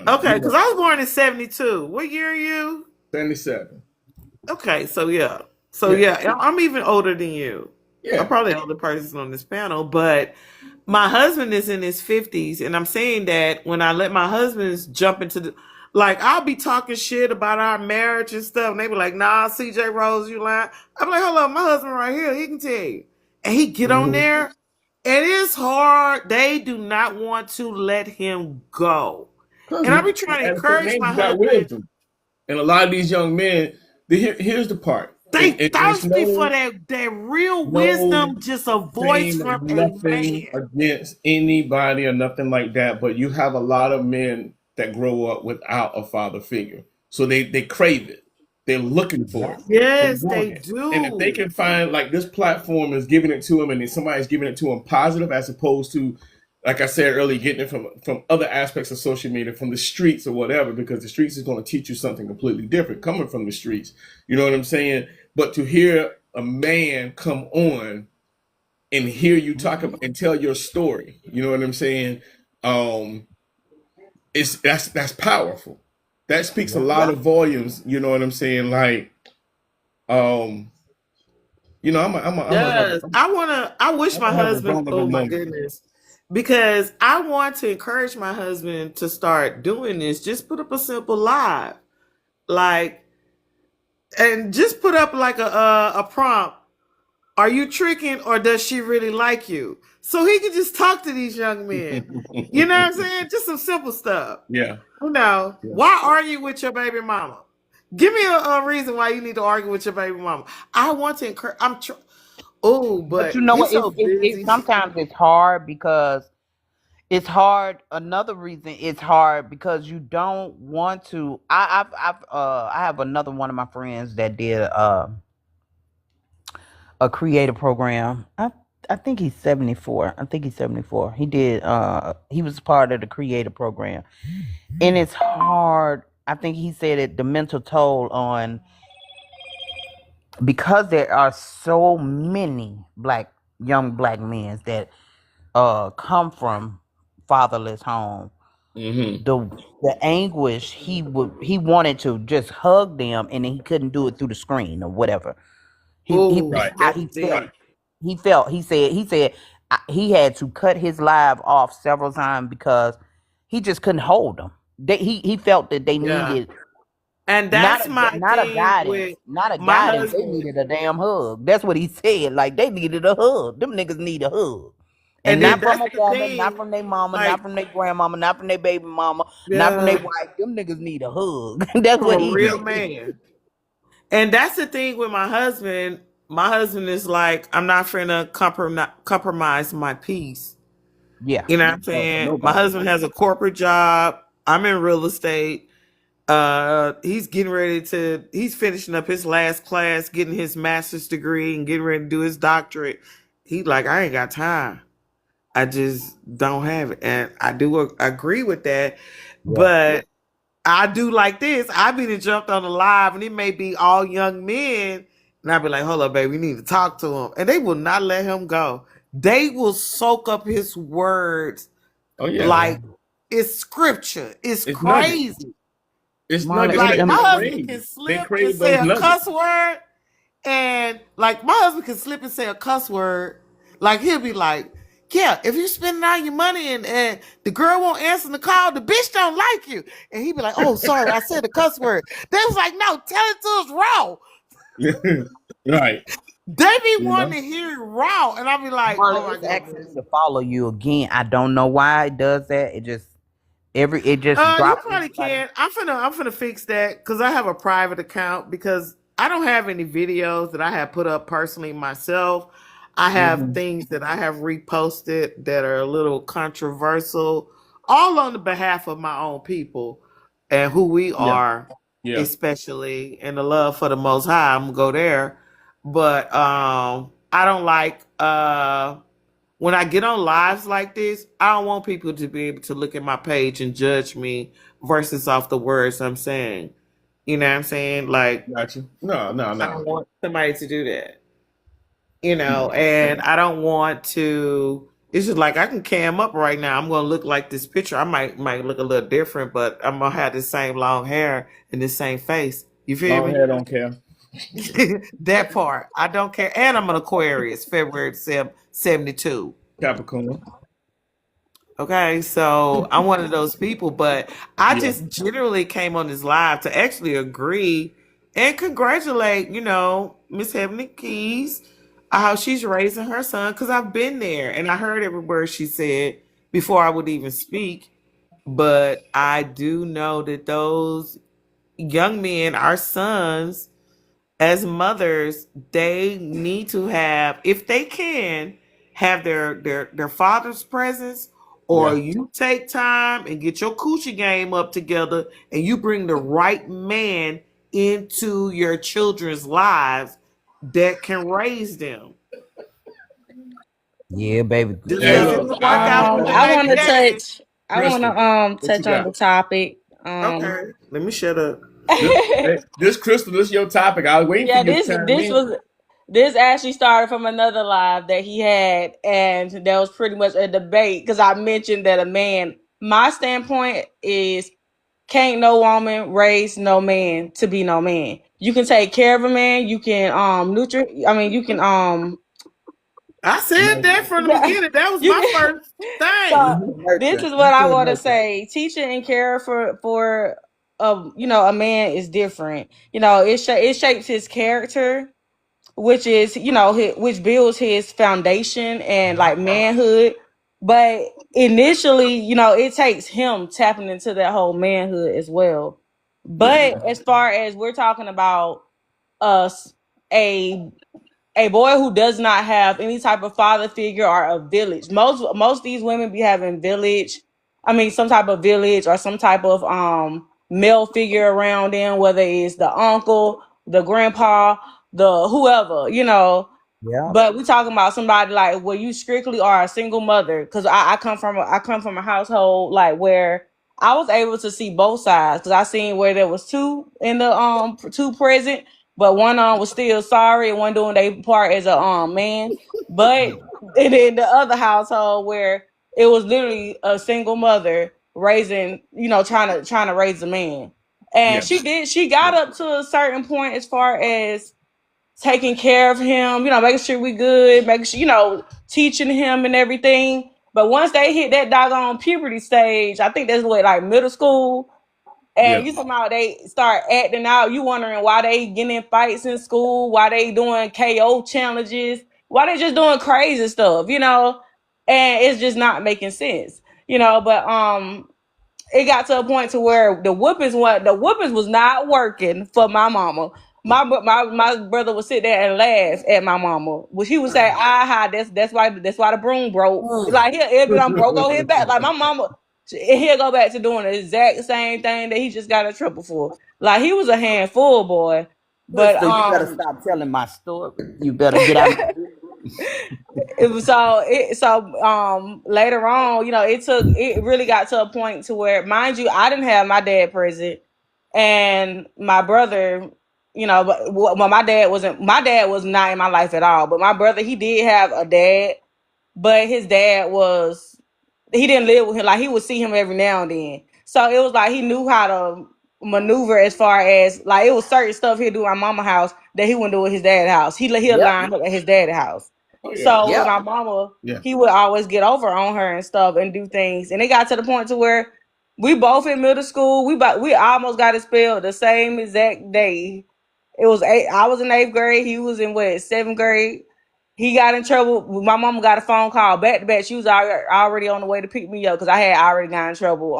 Okay, You're because right. I was born in 72. What year are you? 77. Okay, so yeah. So Yeah. yeah, I'm even older than you. I'm Yeah. probably the older person on this panel, but my husband is in his 50s, and I'm saying that when I let my husbands jump into the, like, I'll be talking shit about our marriage and stuff, and they be like, "Nah, CJ Rose, you lying." I'm like, "Hold on, my husband right here, he can tell you." And he get on Mm-hmm. there, and it's hard. They do not want to let him go. Because And I be trying to at a certain encourage age, my you got husband. wisdom. And a lot of these young men, here's the part. They And it's thirsty for that real no wisdom, just a voice saying from a nothing man. against anybody or nothing like that, but you have a lot of men that grow up without a father figure. So they crave it. They're looking for Yeah. it. They Yes, want they it. And if they do. can find like this platform is giving it to them and then somebody's giving it to them positive as opposed to like I said earlier, getting it from other aspects of social media, from the streets or whatever, because the streets is going to teach you something completely different coming from the streets. You know what I'm saying? But to hear a man come on and hear you talk about and tell your story. You know what I'm saying? Um, it's that's powerful. That speaks a Yeah. lot of volumes. You know what I'm saying? Like, um, you know, Yes. I wish I'm my gonna have a husband, vulnerable oh my moment. goodness. Because I want to encourage my husband to start doing this. Just put up a simple live. Like, and just put up like a prompt. Are you tricking or does she really like you? So he can just talk to these young men. You know what I'm saying? Just some simple stuff. Yeah, You know, yeah. why argue with your baby mama? Give me a reason why you need to argue with your baby mama. I want to encourage. Oh, But you but know he's what? so It busy. sometimes it's hard because it's hard. Another reason it's hard because you don't want to. I have another one of my friends that did a creative program. I think he's 74. I think he's 74. He did. He was part of the creative program, and it's hard. I think he said it the mental toll on because there are so many young black men that come from fatherless home. Hmm. The anguish he wanted to just hug them and then he couldn't do it through the screen or whatever. Oh, Right. That's how that's he felt. deep. He had to cut his live off several times because he just couldn't hold them. He felt that they Yeah. needed And that's my not a thing guidance, with not a my guidance. They husband. needed a damn hug. That's what he said. Like they needed a hug. Them niggas need a hug. And And then not from that's a the woman, not thing, from their mama, not like, from their grandmama, not from their baby mama, not from their yeah, wife. Them niggas need a hug. That's from what a he Yeah. real said. man. And that's the thing with my husband. My husband is like, I'm not finna compromise my peace. Yeah. You know what I'm For saying? My nobody. husband has a corporate job. I'm in real estate. He's he's finishing up his last class, getting his master's degree and getting ready to do his doctorate. He like, I ain't got time. I just don't have it. And I do agree with that. Yeah. But I do like this. I be jumped on the live and it may be all young men. And I'd be like, hold up, baby, we need to talk to him. And they will not let him go. They will soak up his words Oh yeah, like it's scripture. It's it's nuggets. crazy. It's Marla, nuggets Like that my they husband crave. can They slip and crave say those a nuggets. cuss word. And like my husband can slip and say a cuss word. Like he'll be like, yeah, if you spending all your money and the girl won't answer the call, the bitch don't like you. And he'd be like, oh, sorry, I said a cuss word. They was like, no, tell it to us raw. Right. They be You wanting know? to hear it raw. And I'll be like, Marla, oh my it's asking goodness. me to follow you again. I don't know why it does that. It just You drops. probably can. I'm finna fix that because I have a private account because I don't have any videos that I have put up personally myself. I have things that I have reposted that are a little controversial, all on the behalf of my own people and who we Yeah. are, Yeah. especially in the love for the Most High. I'm gonna go there, but I don't like when I get on lives like this, I don't want people to be able to look at my page and judge me versus off the words I'm saying. You know what I'm saying? Like, Got you. No, no, I don't no. want somebody to do that. You know, and I don't want to. It's just like I can cam up right now. I'm gonna look like this picture. I might look a little different, but I'm gonna have the same long hair and the same face. You feel Long me? hair don't care. That part. I don't care. And I'm an Aquarius, February 72. Capricorn. Okay, so I'm one of those people, but I Yeah. just generally came on this live to actually agree and congratulate, Miss Heavenly Keys, how she's raising her son, because I've been there and I heard every word she said before I would even speak. But I do know that those young men, our sons, as mothers, they need to have, if they can, have their father's presence, or Yeah. you take time and get your coochie game up together and you bring the right man into your children's lives that can raise them. Yeah, baby. Just Hey, because Yeah. it look, didn't work out for your I baby want to daddy. touch. I want Crystal, to what you touch on got? the topic. Okay, let me shut up. This Crystal, this is your topic. I was waiting for Yeah, you to this chime this in. was this actually started from another live that he had, and that was pretty much a debate because I mentioned that a man. My standpoint is can't no woman raise no man to be no man. You can take care of a man. You can you can I said that from the beginning. That was you my can. first thing. So this Nurture. is You what I said want to nurture. say. Teaching and care for a man is different. It shapes his character, which is which builds his foundation and like manhood. But initially, it takes him tapping into that whole manhood as well. Yeah. But as far as we're talking about us, a a boy who does not have any type of father figure or a village. Most of these women be having village. I mean, some type of village or some type of male figure around them, whether it's the uncle, the grandpa, the whoever. Yeah. But we talking about somebody like where you strictly are a single mother, because I come from a household like where I was able to see both sides, because I seen where there was two in the two present, but one was still sorry and one doing their part as a man. But and in the other household where it was literally a single mother raising, trying to raise a man. And Yeah. she got up to a certain point as far as taking care of him, making sure we good, making sure, teaching him and everything. But once they hit that doggone puberty stage, I think that's what, like middle school, and Yeah. you somehow they start acting out. You wondering why they getting in fights in school, why they doing KO challenges, why they just doing crazy stuff, and it's just not making sense, But it got to a point to where the whoopings was not working for my mama. My brother would sit there and laugh at my mama. Which he would say, "Aha, that's why the broom broke. Like it'd be on broke on his back." Like my mama. he'll go back to doing the exact same thing that he just got in trouble for. Like he was a handful, boy. But Sister, you better stop telling my story. You better get out my it was later on, it really got to a point to where, mind you, I didn't have my dad present, and my brother, but well, my dad was not in my life at all, but my brother, he did have a dad, but his dad was, he didn't live with him. Like he would see him every now and then. So it was like he knew how to maneuver as far as like it was certain stuff he'd do at my mama house that he wouldn't do at his dad's house. He'll Yep. line up at his dad's house. Oh yeah. So with Yep. my mama, Yeah. he would always get over on her and stuff and do things. And it got to the point to where we both in middle school. We almost got expelled the same exact day. It was I was in 8th grade. He was in 7th grade. He got in trouble. My mama got a phone call back to back. She was already on the way to pick me up because I had already got in trouble.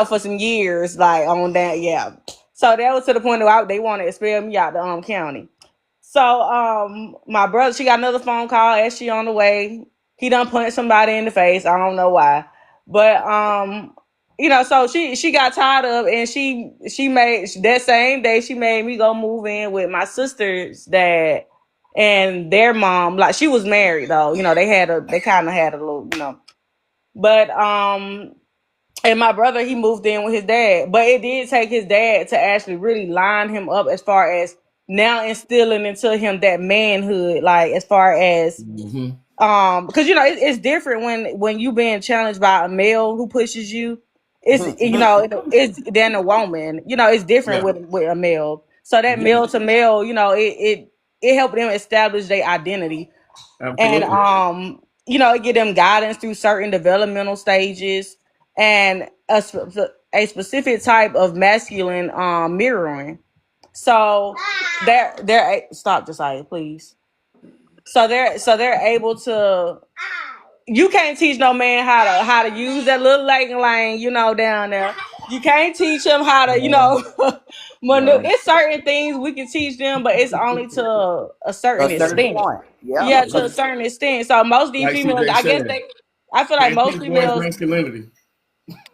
For some years, like on that, yeah. So that was to the point where they want to expel me out the county. So my brother, she got another phone call as she on the way. He done punched somebody in the face. I don't know why, but so she got tired of, and she made that same day she made me go move in with my sister's dad and their mom. Like she was married though, they kind of had a little, but and my brother, he moved in with his dad, but it did take his dad to actually really line him up as far as now instilling into him that manhood, like as far as Mm-hmm. because it's different when you being challenged by a male who pushes you. It's than a woman. It's different Yeah. with a male. So that Yeah. male to male, it helped them establish their identity, and Absolutely. it get them guidance through certain developmental stages and a specific type of masculine mirroring. So they're stop, Josiah, please. So they're able to. You can't teach no man how to use that little lane, down there. You can't teach him how to, No. maneuver. No. It's certain things we can teach them, but it's only to a certain A certain extent. point. Yep. Yeah, to a Like certain extent. So most of these like females, CJ said, I feel like can't most teach boys females, masculinity.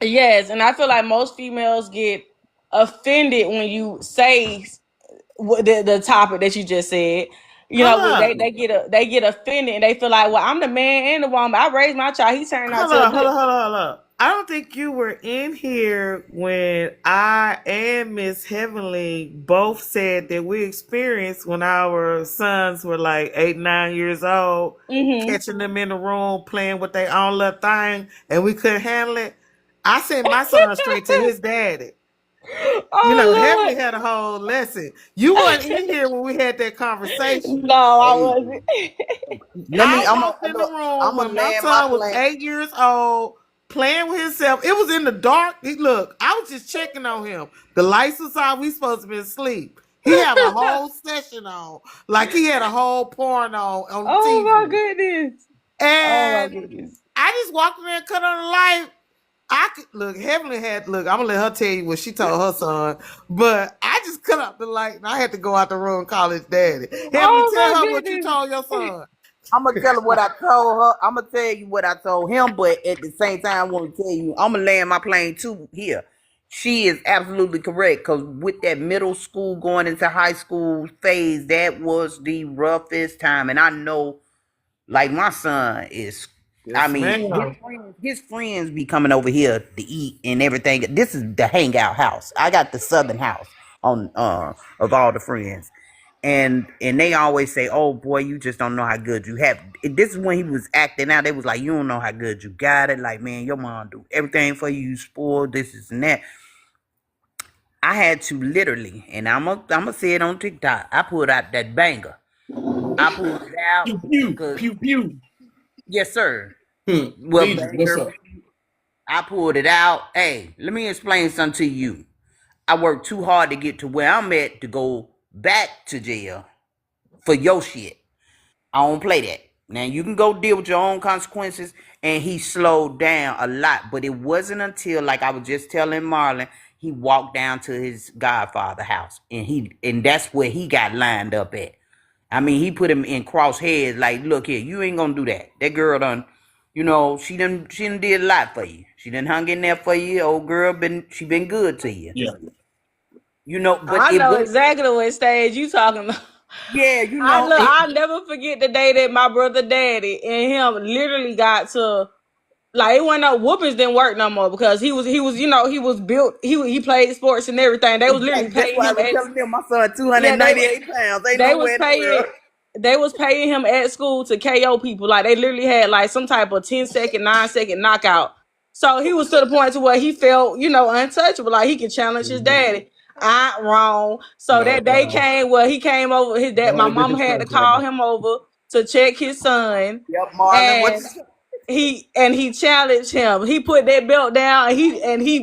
yes, and I feel like most females get offended when you say the topic that you just said. Hold up. They get offended and they feel like, well, I'm the man and the woman. I raised my child. He turned out Hold to a up, hold good. up, hold up, hold up. I don't think you were in here when I and Miss Heavenly both said that we experienced when our sons were like 8, 9 years old, Mm-hmm. catching them in the room playing with their own little thing, and we couldn't handle it. I sent my son straight to his daddy. Oh Heavenly had a whole lesson. You weren't in here when we had that conversation. Lord, no, I Hey, wasn't. let me. I walked in the room I'm when gonna my land my son was plane. 8 years old, playing with himself. It was in the dark. Look, I was just checking on him. The lights was out. We supposed to be asleep. He have a whole session on, like he had a whole porn on Oh my TV. goodness. Oh my And goodness. I just walked in there and cut on the light. I could look. Heavenly had look. I'm gonna let her tell you what she told her son, but I just cut out the light and I had to go out the room and call his daddy. Heavenly, Oh tell my her what you goodness. told your son. I'm gonna tell her what I told her. I'm gonna tell you what I told him, but at the same time, I want to tell you, I'm gonna land my plane too here. She is absolutely correct because with that middle school going into high school phase, that was the roughest time, and I know, like my son is. I Yes, mean, ma'am. his friends be coming over here to eat and everything. This is the hangout house. I got the southern house on of all the friends. And they always say, "Oh boy, you just don't know how good you have." This is when he was acting out. They was like, "You don't know how good you got it." Like, man, your mom do everything for you. You spoiled this, this, and that. I had to literally, and I'm gonna say it on TikTok. I pulled out that banger. I pulled it out Pew pew because pew pew. yes, sir. Well, Deidre, what's banger. up? I pulled it out. Hey, let me explain something to you. I worked too hard to get to where I'm at to go back to jail for your shit. I don't play that. Now you can go deal with your own consequences, and he slowed down a lot. But it wasn't until, like I was just telling Marlon, he walked down to his godfather house, and that's where he got lined up at. I mean, he put him in crosshairs. Like, look here, you ain't gonna do that. That girl done. You know, she done did a lot for you. She done hung in there for you. Old girl she been good to you. Yeah. You know, but I it know was, exactly what stage you talking about. yeah, you know, I'll never forget the day that my brother daddy and him literally got to, like, it wasn't no whoopings didn't work no more because he was he was built, he played sports and everything. They was literally exactly. That's paying why I him was at telling them my son yeah, 298 pounds. Ain't they was nowhere in the paying world. they was paying him at school to KO people. Like, they literally had like some type of 10-second, 9-second knockout. So he was to the point to where he felt, untouchable. Like, he could challenge his Mhm. daddy. I ain't wrong. So No, that day came where he came over. His dad, don't my let me mom had to discuss that call now. him over to check his son, Yep, Marlon, what and you say? he challenged him. He put that belt down, and he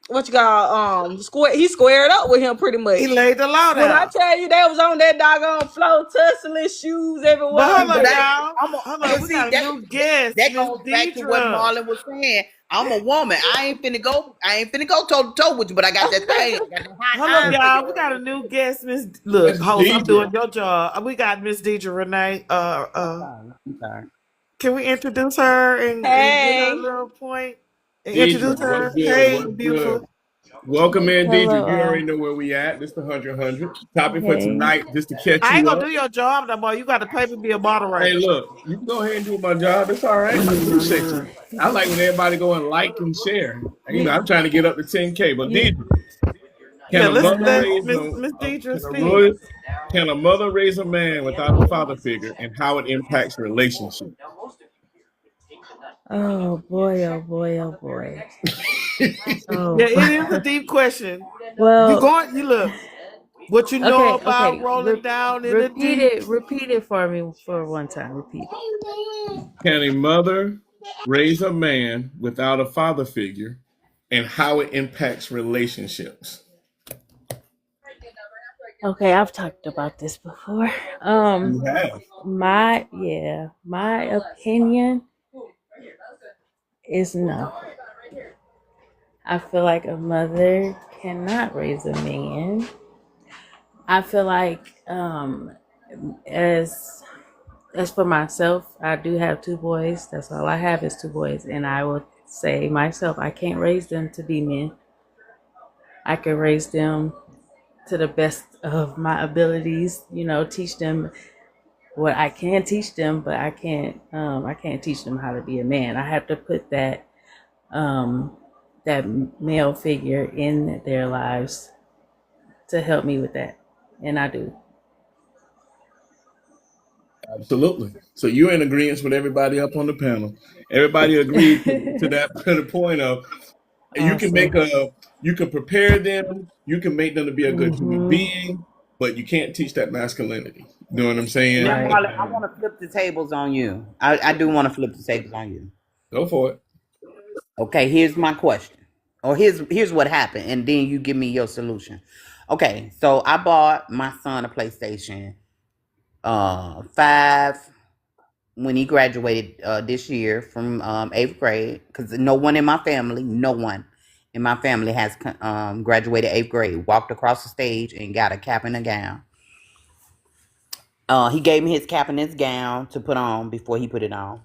what you call he squared up with him pretty He much. laid the law When I down. tell you they was on that doggone floor tussling, shoes But everywhere. hold See, but up, that y'all. Hold up. but We see got a new guest, that Miss goes back to what Deidre. Marlon was saying. I'm a woman. I ain't finna go toe to toe with you, but I got that thing. I got that hot Hold up, iron for y'all. We your got a ass. new guest, Miss. That's Look, host, I'm Deidre. doing your job. We got Miss Deidre Renee. I'm sorry. I'm sorry. Can we introduce her and get her a Hey, little point and Deidre, introduce what's her? good? Hey, What's good? beautiful. Welcome in, Deidre. Hello, You already know where we at. This the 100. Topic for hey. tonight, just to catch I ain't you gonna up. do your job no more. You got to pay me to be a Hey, moderator. look, you can go ahead and do my job. That's all right. I appreciate you. I like when everybody go and like and share. I'm trying to get up to 10K. But Yeah, Deidre, can yeah. a Let's mother let Uh-huh. raise Miss a Deidre can a speak. ro- can a mother raise a man without a father figure, and how it impacts relationship? Oh boy, oh boy, oh boy. Yeah, Oh. it is a deep question. You Well, going? You look. What you know okay, about okay. rolling down in the Repeat deep? it. Repeat it for me for one time. Repeat it. Can a mother raise a man without a father figure, and how it impacts relationships? Okay, I've talked about this before. You have. My opinion is no. I feel like a mother cannot raise a man. I feel like as for myself, I do have two boys. That's all I have is two boys. And I will say myself, I can't raise them to be men. I can raise them to the best of my abilities, teach them what I can teach them, but I can't teach them how to be a man. I have to put um, that male figure in their lives to help me with that. And I do. Absolutely. So you're in agreement with everybody up on the panel. Everybody agreed to that to the point of you can Awesome. you can prepare them, you can make them to be a good human Mm-hmm. being, but you can't teach that masculinity. You know what I'm saying? Now, Right. Marlon, I want to flip the tables on you. I do want to flip the tables on you. Go for it. Okay, here's my question. Or here's what happened, and then you give me your solution. Okay, so I bought my son a PlayStation 5 when he graduated this year from 8th grade, because no one in my family has graduated 8th grade, walked across the stage and got a cap and a gown. He gave me his cap and his gown to put on before he put it on.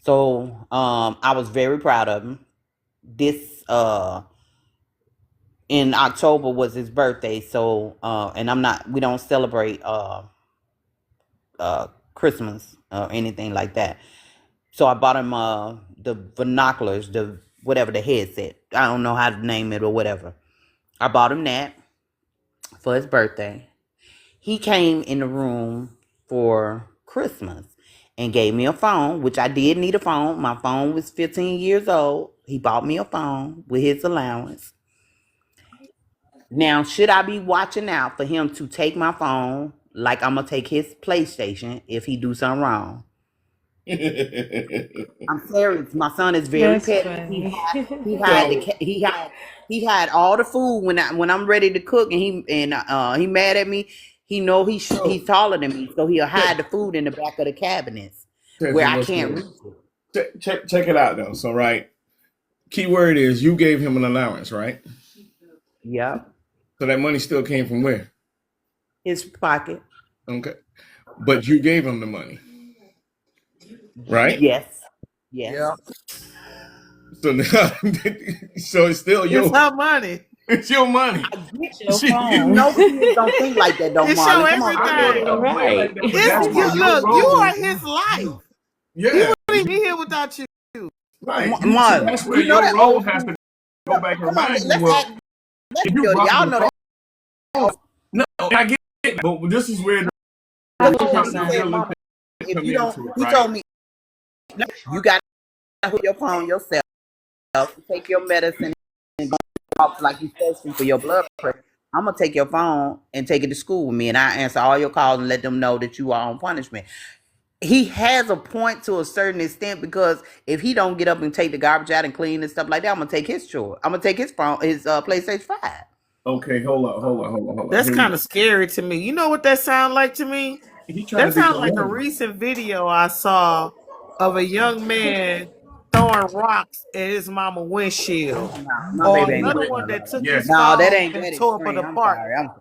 So I was very proud of him. This in October was his birthday, so and we don't celebrate Christmas or anything like that. So I bought him the binoculars, the whatever, the headset. I don't know how to name it or whatever. I bought him that for his birthday. He came in the room for Christmas and gave me a phone, which I did need a phone. My phone was 15 years old. He bought me a phone with his allowance. Now, should I be watching out for him to take my phone like I'm gonna take his PlayStation if he do something wrong? I'm serious. My son is very That's petty. funny. He had the So ca- he had all the food when I'm ready to cook, and he mad at me. He know so he's taller than me, so he'll check, hide the food in the back of the cabinets check, where I what's can't good. reach it. Check it out though. So right, key word is you gave him an allowance, right? Yep, So that money still came from where? his pocket. Okay, but you gave him the money. right? Yes. Yes. Yeah. So now, so it's still It's your her money. it's your money. I get It's your you phone. know kids don't think like that though, It's your Marlon. Come on, I let's know go they there. everything. don't play like Right. that, but It's that's Come still on, you. your Look, you role. are his life. He Yeah, wouldn't be here without you. right. See, Marlon. that's where You know your that role old has to school. go back and Come on, remind you. let's Well, act. Let's if you go. brought Y'all the know phone, that. no, I get it, but this is where The the 100%. phone. He said, accountability "Mama, if come you don't," into it, he right? told me, "No, you got to hook your phone yourself. Take your medicine and go off like you supposed to for your blood pressure. I'm gonna take your phone and take it to school with me, and I answer all your calls and let them know that you are on punishment." He has a point to a certain extent because if he don't get up and take the garbage out and clean and stuff like that, I'm gonna take his chore. I'm gonna take his phone, his PlayStation 5. Okay, hold up. That's Here we kind go. of scary to me. You know what that sounds like to me? He trying to That be sounds like a correct. recent video I saw of a young man throwing rocks at his mama windshield. No, my Or baby ain't another doing one nothing that like that. took Yes. his No, that phone ain't and that tore up extreme. an I'm sorry. apartment.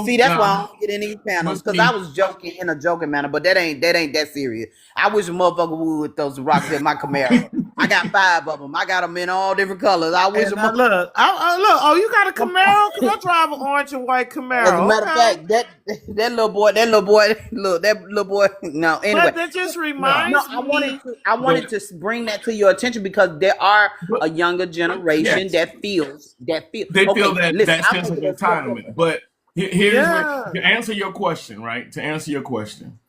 See, No, that's why I no. don't get in these panels But because I see, was joking in a joking manner, but that ain't that serious. I wish a motherfucker would throw some rocks at my Camaro. I got 5 of them. I got them in all different colors. I wish a And I motherfucker. look, look. Oh, you got a Camaro? Cause I drive an orange and white As a Camaro. matter of Okay, fact, that little boy. No, anyway, but that just no. no, reminds me. I But wanted to bring that to your attention because there are but a younger generation yes, that feel. they feel Okay, that listen, that I'll sense make of it a step further. entitlement. But here's what Yeah, to answer your question, right? To answer your question,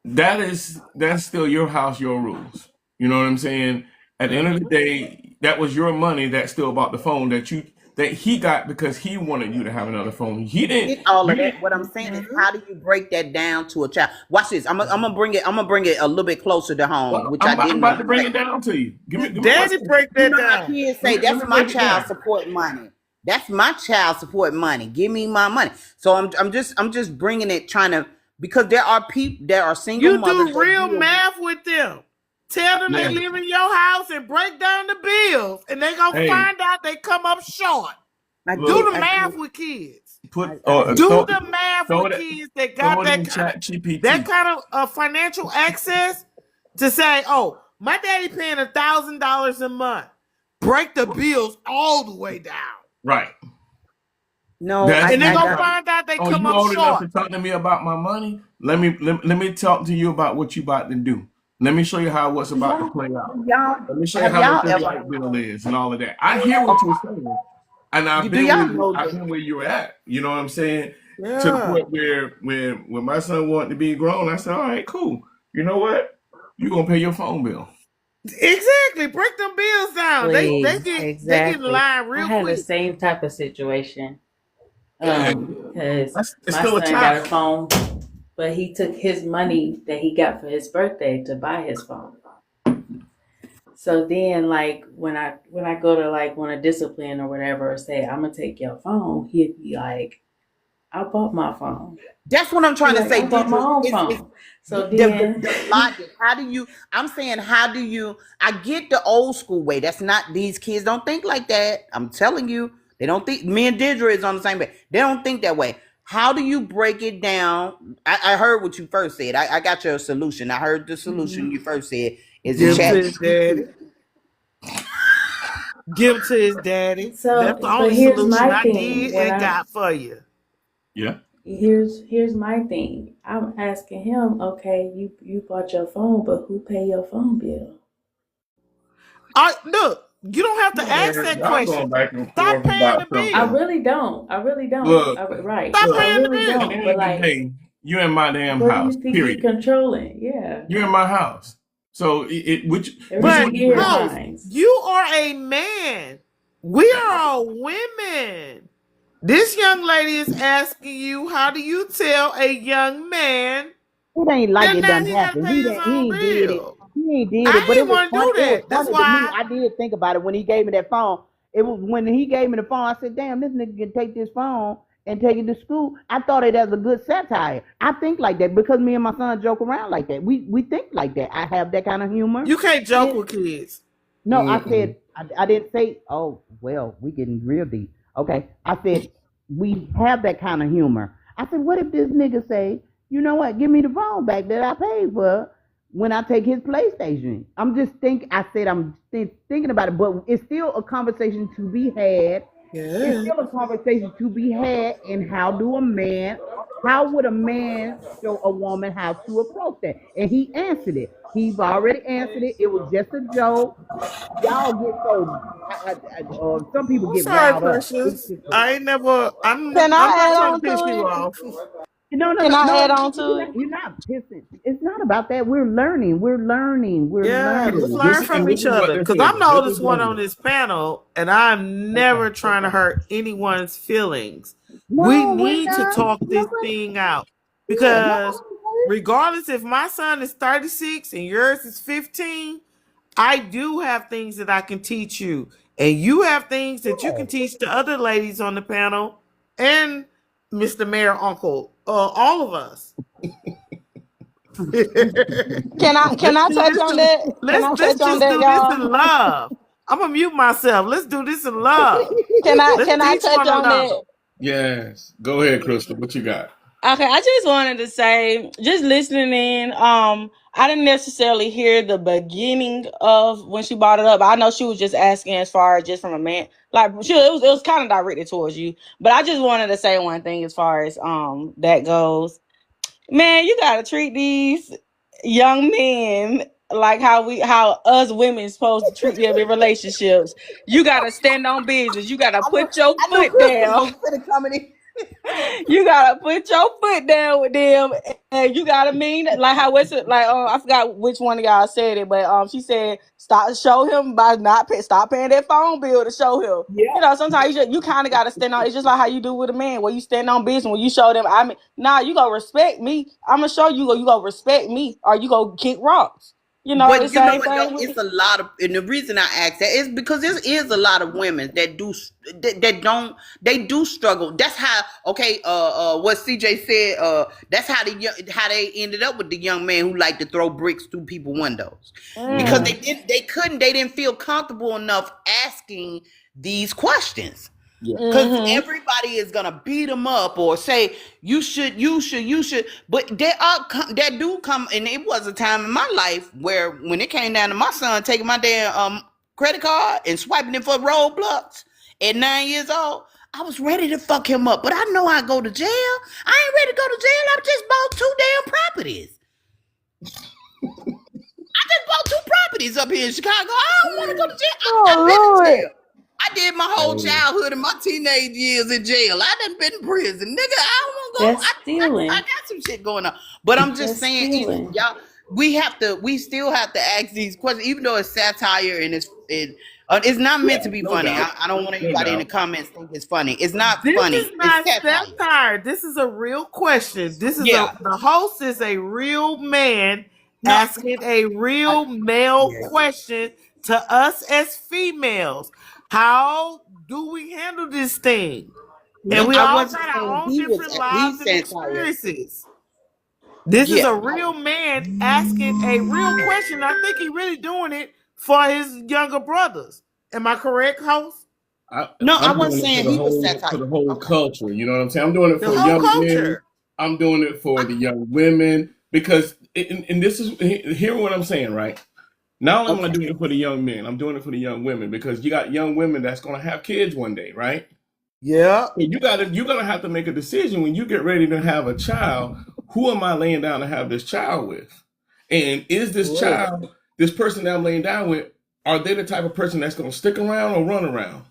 that's still your house, your rules. You know what I'm saying? At the end of the day, that was your money that still bought the phone that he got because he wanted you to have another phone. He didn't. Get all of You that. didn't. What I'm saying is, how do you break that down to a child? Watch this. I'm gonna bring it. I'm gonna bring it a little bit closer to home, Well, which I I'm didn't about to know. bring it down to you. Give me one Daddy, second. break You that know how down. kids say, Let "That's me my break it child down. support money. That's my child support money. Give me my money." So I'm just bringing it, trying to because there are single You mothers do that real deal with. math with them. Tell them they Yeah. live in your house and break down the bills, and they gonna Hey, find out they come up short. Do look. the math with kids. Put I get Do throw the math throw with it kids that throw got it in Chat that GPT. kind of financial access to say, "Oh, my daddy paying $1,000 a month. Break the bills all the way down, Right. no, That's and they're I gonna got. exactly. find out they Oh, come you up old enough short." to talk to me about my money? Let me talk to you about what you about to do. Let me show you how what's about to play out. Y'all Let me show you have how much y'all this ever? light bill is and all of that. I hear what you're saying, and Do y'all know I've that? been where you're at. You know what I'm saying? To the Yeah, point where when my son wanted to be grown, I said, all right, cool. You know what? You're gonna pay your phone bill. exactly. Break them bills down. They get in Exactly. line I real had the quick. same type of situation. Yeah, Because it's my still a son got a child. phone, but he took his money that he got for his birthday to buy his phone. So then, like when I go to like want to discipline or whatever, or say I'm gonna take your phone, he'd be like, "I bought my phone." That's what I'm He's trying to like, "I say, bought my Deidre. own It's phone." So then, the logic. How do you? I'm saying, how do you? I get the old school way. That's not these kids don't think like that. I'm telling you, they don't think. Me and Deidre is on the same way. They don't think that way. How do you break it down? I heard what you first said. I got your solution. I heard the solution you first said is a Give him chat. to his daddy. Give him to his daddy. That's the but only here's solution my I thing. did and got for you. Yeah. Here's my thing. I'm asking him, okay, you bought your phone, but who pay your phone bill? Look, you don't have to ask Man, that y'all question. going back and Stop forth paying the about I something. bill. really don't. I really don't. Look, Right. Stop I look. paying the really At the bill. don't. end But of the like, day, you're in my damn what do house. you think he Period. controlling? Yeah. You're in my house. So which Everything But one you here is gonna no, do? mine. you are a man. We are all women. This young lady is asking you, how do you tell a young man It ain't like that it now done he got to happened. pay his He own ain't did it. bill? He ain't did it. I But didn't want to do it was that. That's funny to me. why. I did think about it when he gave me that phone. It was when he gave me the phone. I said, "Damn, this nigga can take this phone and take it to school." I thought it as a good satire. I think like that because me and my son joke around like that. We think like that. I have that kind of humor. You can't joke And with kids. no, I Mm-mm. said I didn't say. Oh well, we getting real deep. Okay, I said we have that kind of humor. I said, what if this nigga say, you know what? Give me the phone back that I paid for. when I take his PlayStation. I'm thinking about it, but it's still a conversation to be had. It's Yeah. still a conversation to be had. And how would a man show a woman how to approach that? And he answered it. He's already answered it. It was just a joke. Y'all get so, some people I'm get sorry, riled up. Precious. I ain't never. Can I'm I not add trying to on piss to you it? off. No, no, Can no, I no. add on to it? You're not pissing. It's not about that. We're learning. We're learning. We're Yeah, learning. let's And learn from this each is what other. this Because I'm is. the This oldest is one what it on is. this panel, and I'm never trying to hurt anyone's feelings. We No, we're need to not. talk this Nobody, thing out yeah, because nobody. regardless if my son is 36 and yours is 15, I do have things that I can teach you, and you have things that you can teach the other ladies on the panel and Mr. Mayor Uncle, all of us. Can Let's I do touch this on in that? Can I let's touch on just that, do this y'all? in love. I'm gonna mute myself. Let's do this in love. Let's Can I teach touch one on another. that? Yes. Go ahead, Crystal. What you got? Okay, I just wanted to say, just listening in, I didn't necessarily hear the beginning of when she brought it up. I know she was just asking as far as just from a man, like it was kind of directed towards you. But I just wanted to say one thing as far as that goes. Man, you gotta treat these young men like how us women supposed to treat them in relationships. You gotta stand on business. You gotta put your I knew foot Crystal down. was finna come in. You gotta put your foot down with them, and you gotta mean it. Like how what's it like? I forgot which one of y'all said it, but she said show him by stop paying that phone bill to show him. Yeah. You know, sometimes you kind of gotta stand on. It's just like how you do with a man, where you stand on business. When you show them, I mean, nah, you go respect me. I'm gonna show you. You go respect me, or you go kick rocks. You know, the But you know same what though? thing with. It's a lot of, and the reason I ask that is because there is a lot of women that they do struggle. That's how, okay, what CJ said, that's how how they ended up with the young man who liked to throw bricks through people's windows, because Mm-hmm. they didn't feel comfortable enough asking these questions. Yeah. Because Mm-hmm. everybody is gonna beat them up or say you should. But there do come, and it was a time in my life where when it came down to my son taking my damn credit card and swiping it for roadblocks at 9 years old, I was ready to fuck him up. But I know I go to jail. I ain't ready to go to jail. I just bought two damn properties. I just bought two properties up here in Chicago. I don't want to go to jail. I've been in Oh Lord. jail. I did my whole Hey, childhood and my teenage years in jail. I done been in prison, nigga. I don't want to go. That's I stealing. got some shit going on, but I'm just That's saying, stealing. y'all. We still have to ask these questions, even though it's satire and it's not yeah, meant to be no funny. doubt. I don't want No anybody in the doubt. comments think it's funny. It's not This is funny. It's not satire. satire. This is a real question. This is Yeah. the host is a real man No. asking a real male Yeah. question to us as females. How do we handle this thing? No, And we I all wasn't got our saying own he was. different lives He's and satire. experiences. This is Yeah. a real man asking a real question. I think he's really doing it for his younger brothers. Am I correct, host? No, I I'm wasn't doing it saying he was for satire. the whole Okay. culture. You know what I'm saying? I'm doing it The for whole young men. culture. I'm doing it for the young women because, and this is hear what I'm saying, right? Not only am I Okay. doing it for the young men, I'm doing it for the young women because you got young women that's going to have kids one day, right? Yeah. So you're gonna have to make a decision when you get ready to have a child. Who am I laying down to have this child with? And is this child, this person that I'm laying down with, are they the type of person that's gonna stick around or run around?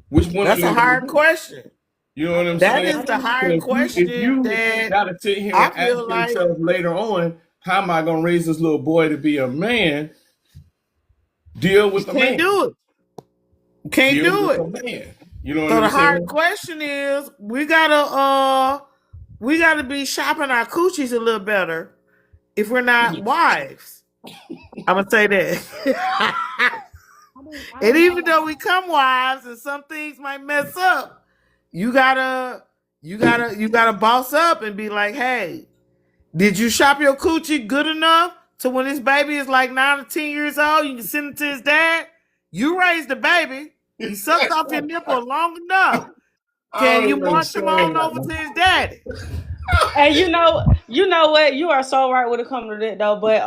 Which one are That's a you gonna hard do? question. You know what I'm That saying? is the So hard if question you that gotta sit here I and feel ask like yourself later on, how am I gonna raise this little boy to be a man? Deal you with the can't man. do it. You can't Deal do with it. the man. You know what So I'm the hard saying? question is we gotta be shopping our coochies a little better if we're not wives. I'm gonna say that. And even though we come wives and some things might mess up, you gotta boss up and be like, hey, did you shop your coochie good enough to when this baby is like 9 or 10 years old, you can send it to his dad? You raised the baby. He sucked off your nipple long enough. I Can don't you even march him on understand over that. to his daddy? And You know what? You are so right when it comes to that though. But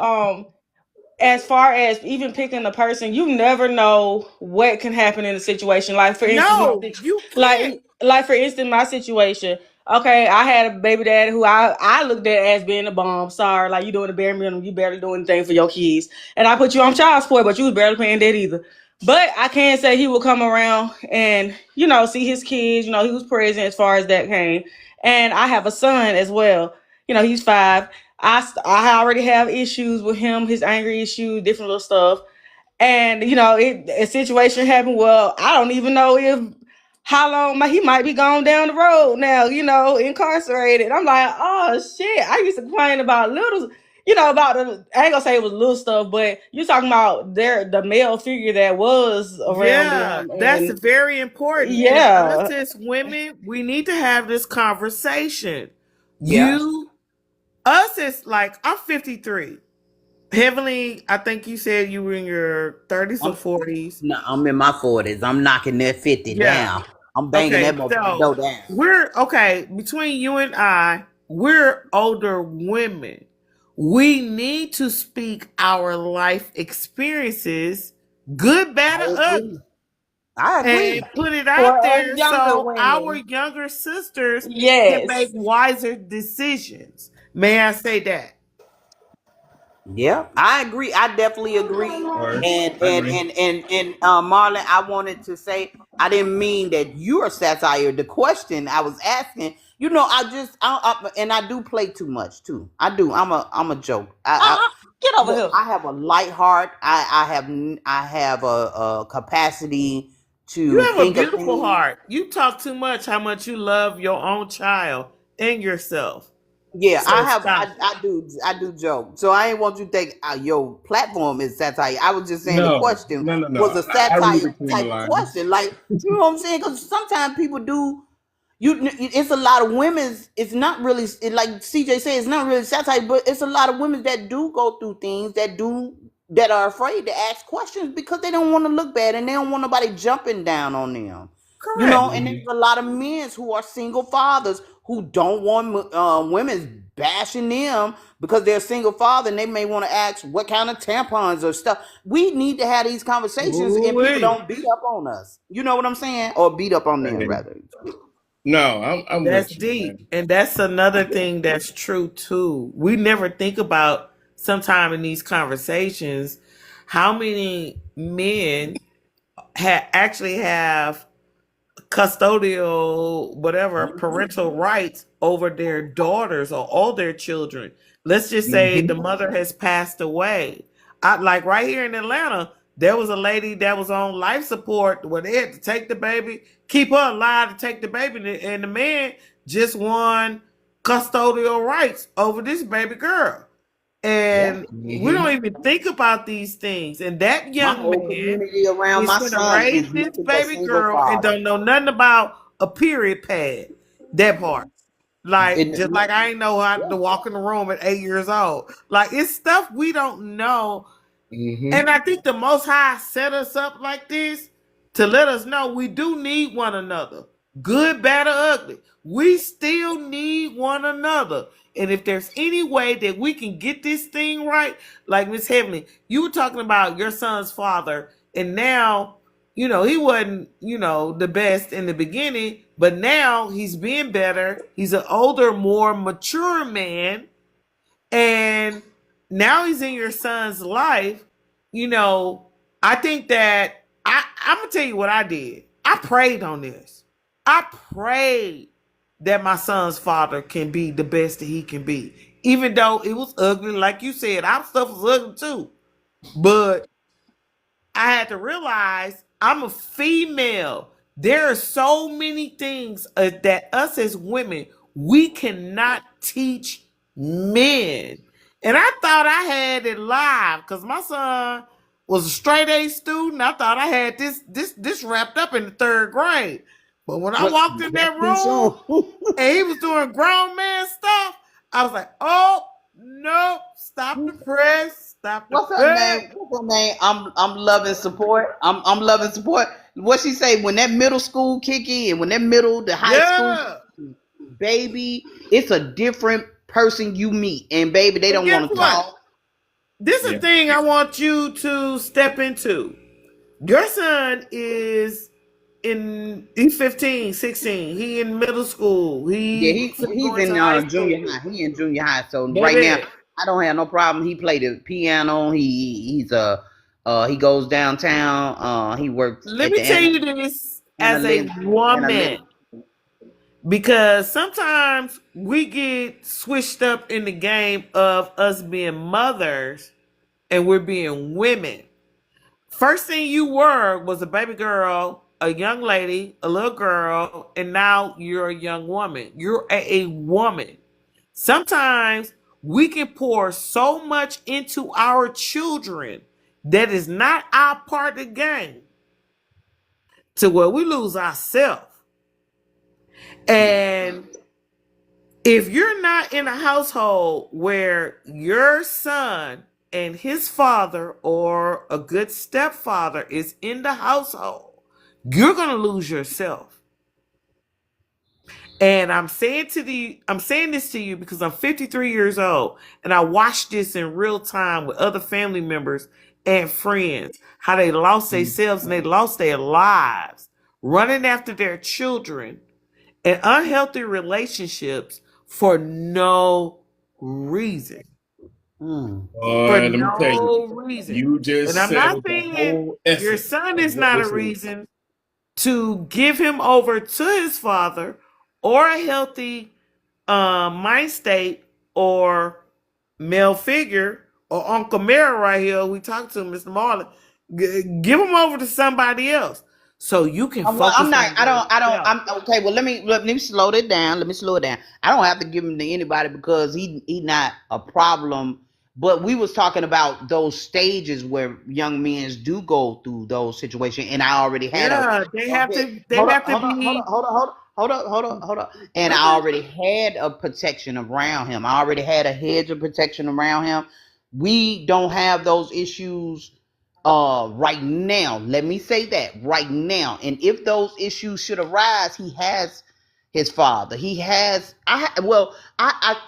as far as even picking a person, you never know what can happen in a situation. Like for instance, No, you can't. like for instance, my situation. Okay, I had a baby daddy who I looked at as being a bum. Sorry, like you doing the bare minimum, you barely doing anything for your kids, and I put you on child support, but you was barely paying that either. But I can't say he would come around and see his kids. He was present as far as that came, and I have a son as well. He's 5. I already have issues with him, his anger issues, different little stuff. And a situation happened. Well, I don't even know if how long he might be gone down the road now. Incarcerated. I'm like, oh shit. I used to complain about little, about the. I ain't gonna say it was little stuff, but you're talking about the male figure that was around Yeah, them, that's and very important. And us yeah, as women, we need to have this conversation. Yeah. Us as like, I'm 53. Heavenly, I think you said you were in your 30s or I'm 40s. no, I'm in my 40s. I'm knocking that 50 Yeah. down. I'm banging Okay, that door so down. we're okay. Between you and I, we're older women. We need to speak our life experiences, good, bad, I or ugly, agree. I agree. and put it for out us there younger so our women, younger sisters can make yes. wiser decisions. May I say that? Yeah, I agree. I definitely agree. Or And I and agree. and and and Marlon, I wanted to say I didn't mean that you're satire. The question I was asking, and I do play too much too. I do. I'm a joke. Get over here. I have a light heart. I have a capacity You to have a think of beautiful things. heart. You talk too much how much you love your own child and yourself. Yeah, So stop it. I do joke. So I ain't want you to think your platform is satire. I was just saying the No, question no, no, was no. a I read satire between the type of lines. question. Like, you know what I'm saying? Because sometimes people do. It's a lot of women's. It's not really like CJ said. It's not really satire, but it's a lot of women that do go through things that are afraid to ask questions because they don't want to look bad and they don't want nobody jumping down on them. Correct. And there's Hmm. a lot of men who are single fathers who don't want women bashing them because they're a single father and they may want to ask what kind of tampons or stuff. We need to have these conversations and people Ooh-wee. don't beat up on us. You know what I'm saying? Or beat up on them Hey, rather. no, I'm That's with you, deep. man. And that's another thing that's true too. We never think about sometime in these conversations how many men actually have custodial whatever parental rights over their daughters or all their children. Let's just say Hmm. the mother has passed away. I like right here in Atlanta, there was a lady that was on life support where they had to take the baby, keep her alive to take the baby, and the man just won custodial rights over this baby girl. Yeah. And we Hmm. don't even think about these things. And that My young whole man community around is my going to son raise is this nothing but baby single girl and father. don't know nothing about a period pad. That part. Like, And just like I ain't know how yeah. to walk in the room at 8 years old. Like, it's stuff we don't know. Hmm. And I think the Most High set us up like this to let us know we do need one another. Good, bad, or ugly. We still need one another. And if there's any way that we can get this thing right, like Miss Heavenly, you were talking about your son's father, and now, he wasn't, the best in the beginning, but now he's being better. He's an older, more mature man, and now he's in your son's life. you know I think that I'm gonna tell you what I did. I prayed on this. I prayed that my son's father can be the best that he can be, even though it was ugly. Like you said, our stuff was ugly too, but I had to realize I'm a female. There are so many things that us as women, we cannot teach men. And I thought I had it live because my son was a straight A student. I thought I had this wrapped up in the third grade. But when I What walked in that's that too soon. room and he was doing grown man stuff, I was like, oh no, stop the press, stop the What's her press. name? What's her name? I'm loving support. I'm loving support. What she say when that middle school kick in, when that middle the high school Yeah. baby, it's a different person you meet, and baby, they And don't guess want to what? talk. This is a Yeah. thing I want you to step into. Your son is he's 15, 16. He in middle school. Yeah, He finna go he's into in high junior school. high. He in junior high. So right now, Baby, I don't have no problem. He played the piano. He goes downtown. He works let at me the tell you this as a analytic. woman. Because sometimes we get switched up in the game of us being mothers and we're being women. First thing you were was a baby girl, a young lady, a little girl, and now you're a young woman. You're a woman. Sometimes we can pour so much into our children that is not our part of the game to where we lose ourselves. And if you're not in a household where your son and his father or a good stepfather is in the household, you're going to lose yourself. And I'm saying this to you because I'm 53 years old and I watched this in real time with other family members and friends, how they lost themselves and they lost their lives running after their children and unhealthy relationships for no reason. For Let me tell you, no reason. you And just I'm said not the saying whole your essence son of is what not we're a saying. reason to give him over to his father or a healthy mind state or male figure or Uncle Mary right here. We talked to Mr. Marlon. Give him over to somebody else so you can Well, I'm focus not. on I don't. yourself. I'm okay. Well, let me slow it down. Let me slow it down. I don't have to give him to anybody because he not a problem. But we was talking about those stages where young men do go through those situations, and I already had Yeah, they a have bit. to. They Hold up, have to hold up, hold up, be hold up, hold up. And I okay. already had a protection around him. I already had a hedge of protection around him. We don't have those issues right now. Let me say that right now. And if those issues should arise, he has his father. He has I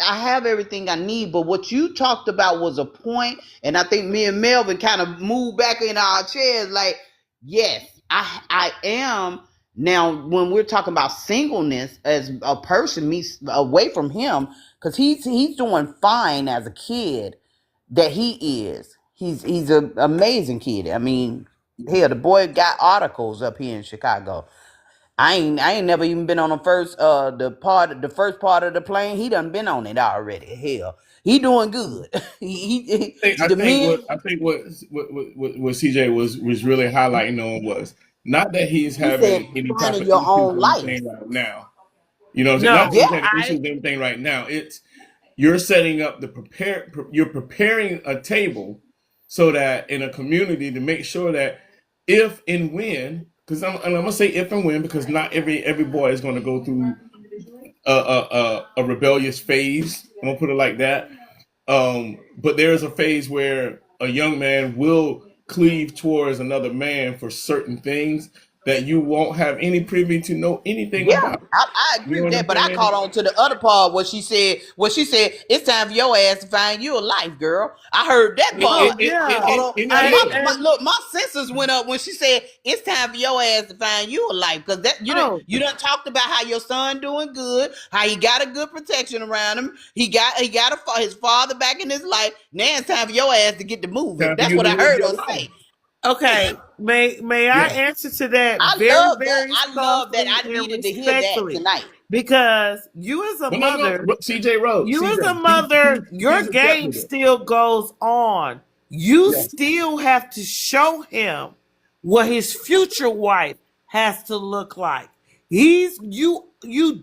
have everything I need, but what you talked about was a point, and I think me and Melvin kind of moved back in our chairs like, yes, I am. Now when we're talking about singleness as a person, me away from him, because he's doing fine as a kid, that he is. He's an amazing kid. I mean, hell, the boy got articles up here in Chicago. I ain't never even been on the first part of the plane. He done been on it already. Hell, he doing good. I The think men. what CJ was really highlighting on was not that he's He said having any type finding of your issues own or life. anything right now. You know what I'm saying? Not that No, he's Yeah. having issues with anything right now. It's you're setting up you're preparing a table so that in a community to make sure that if and when, because I'm gonna say if and when because not every boy is gonna go through a rebellious phase. I'm gonna put it like that. But there is a phase where a young man will cleave towards another man for certain things that you won't have any privy to know anything Yeah, about. I You agree know with what that, I'm but I saying? caught on to the other part what she said. What she said, it's time for your ass to find you a life, girl. I heard that oh part. yeah, Hold on. And it And I is. my and look, my senses went up when she said it's time for your ass to find you a life. Because that oh you done talked about how your son doing good, how he got a good protection around him. His father back in his life. Now it's time for your ass to get to moving. Time for That's you what to I live heard your her life. say. okay. May I Yeah. answer to that I very love that. very I love that. softly I and needed to hear that respectfully? tonight. Because you as a But no, mother, CJ wrote. you as a CJ, mother, your he's game accepted it. still goes on. You Yes. still have to show him what his future wife has to look like. You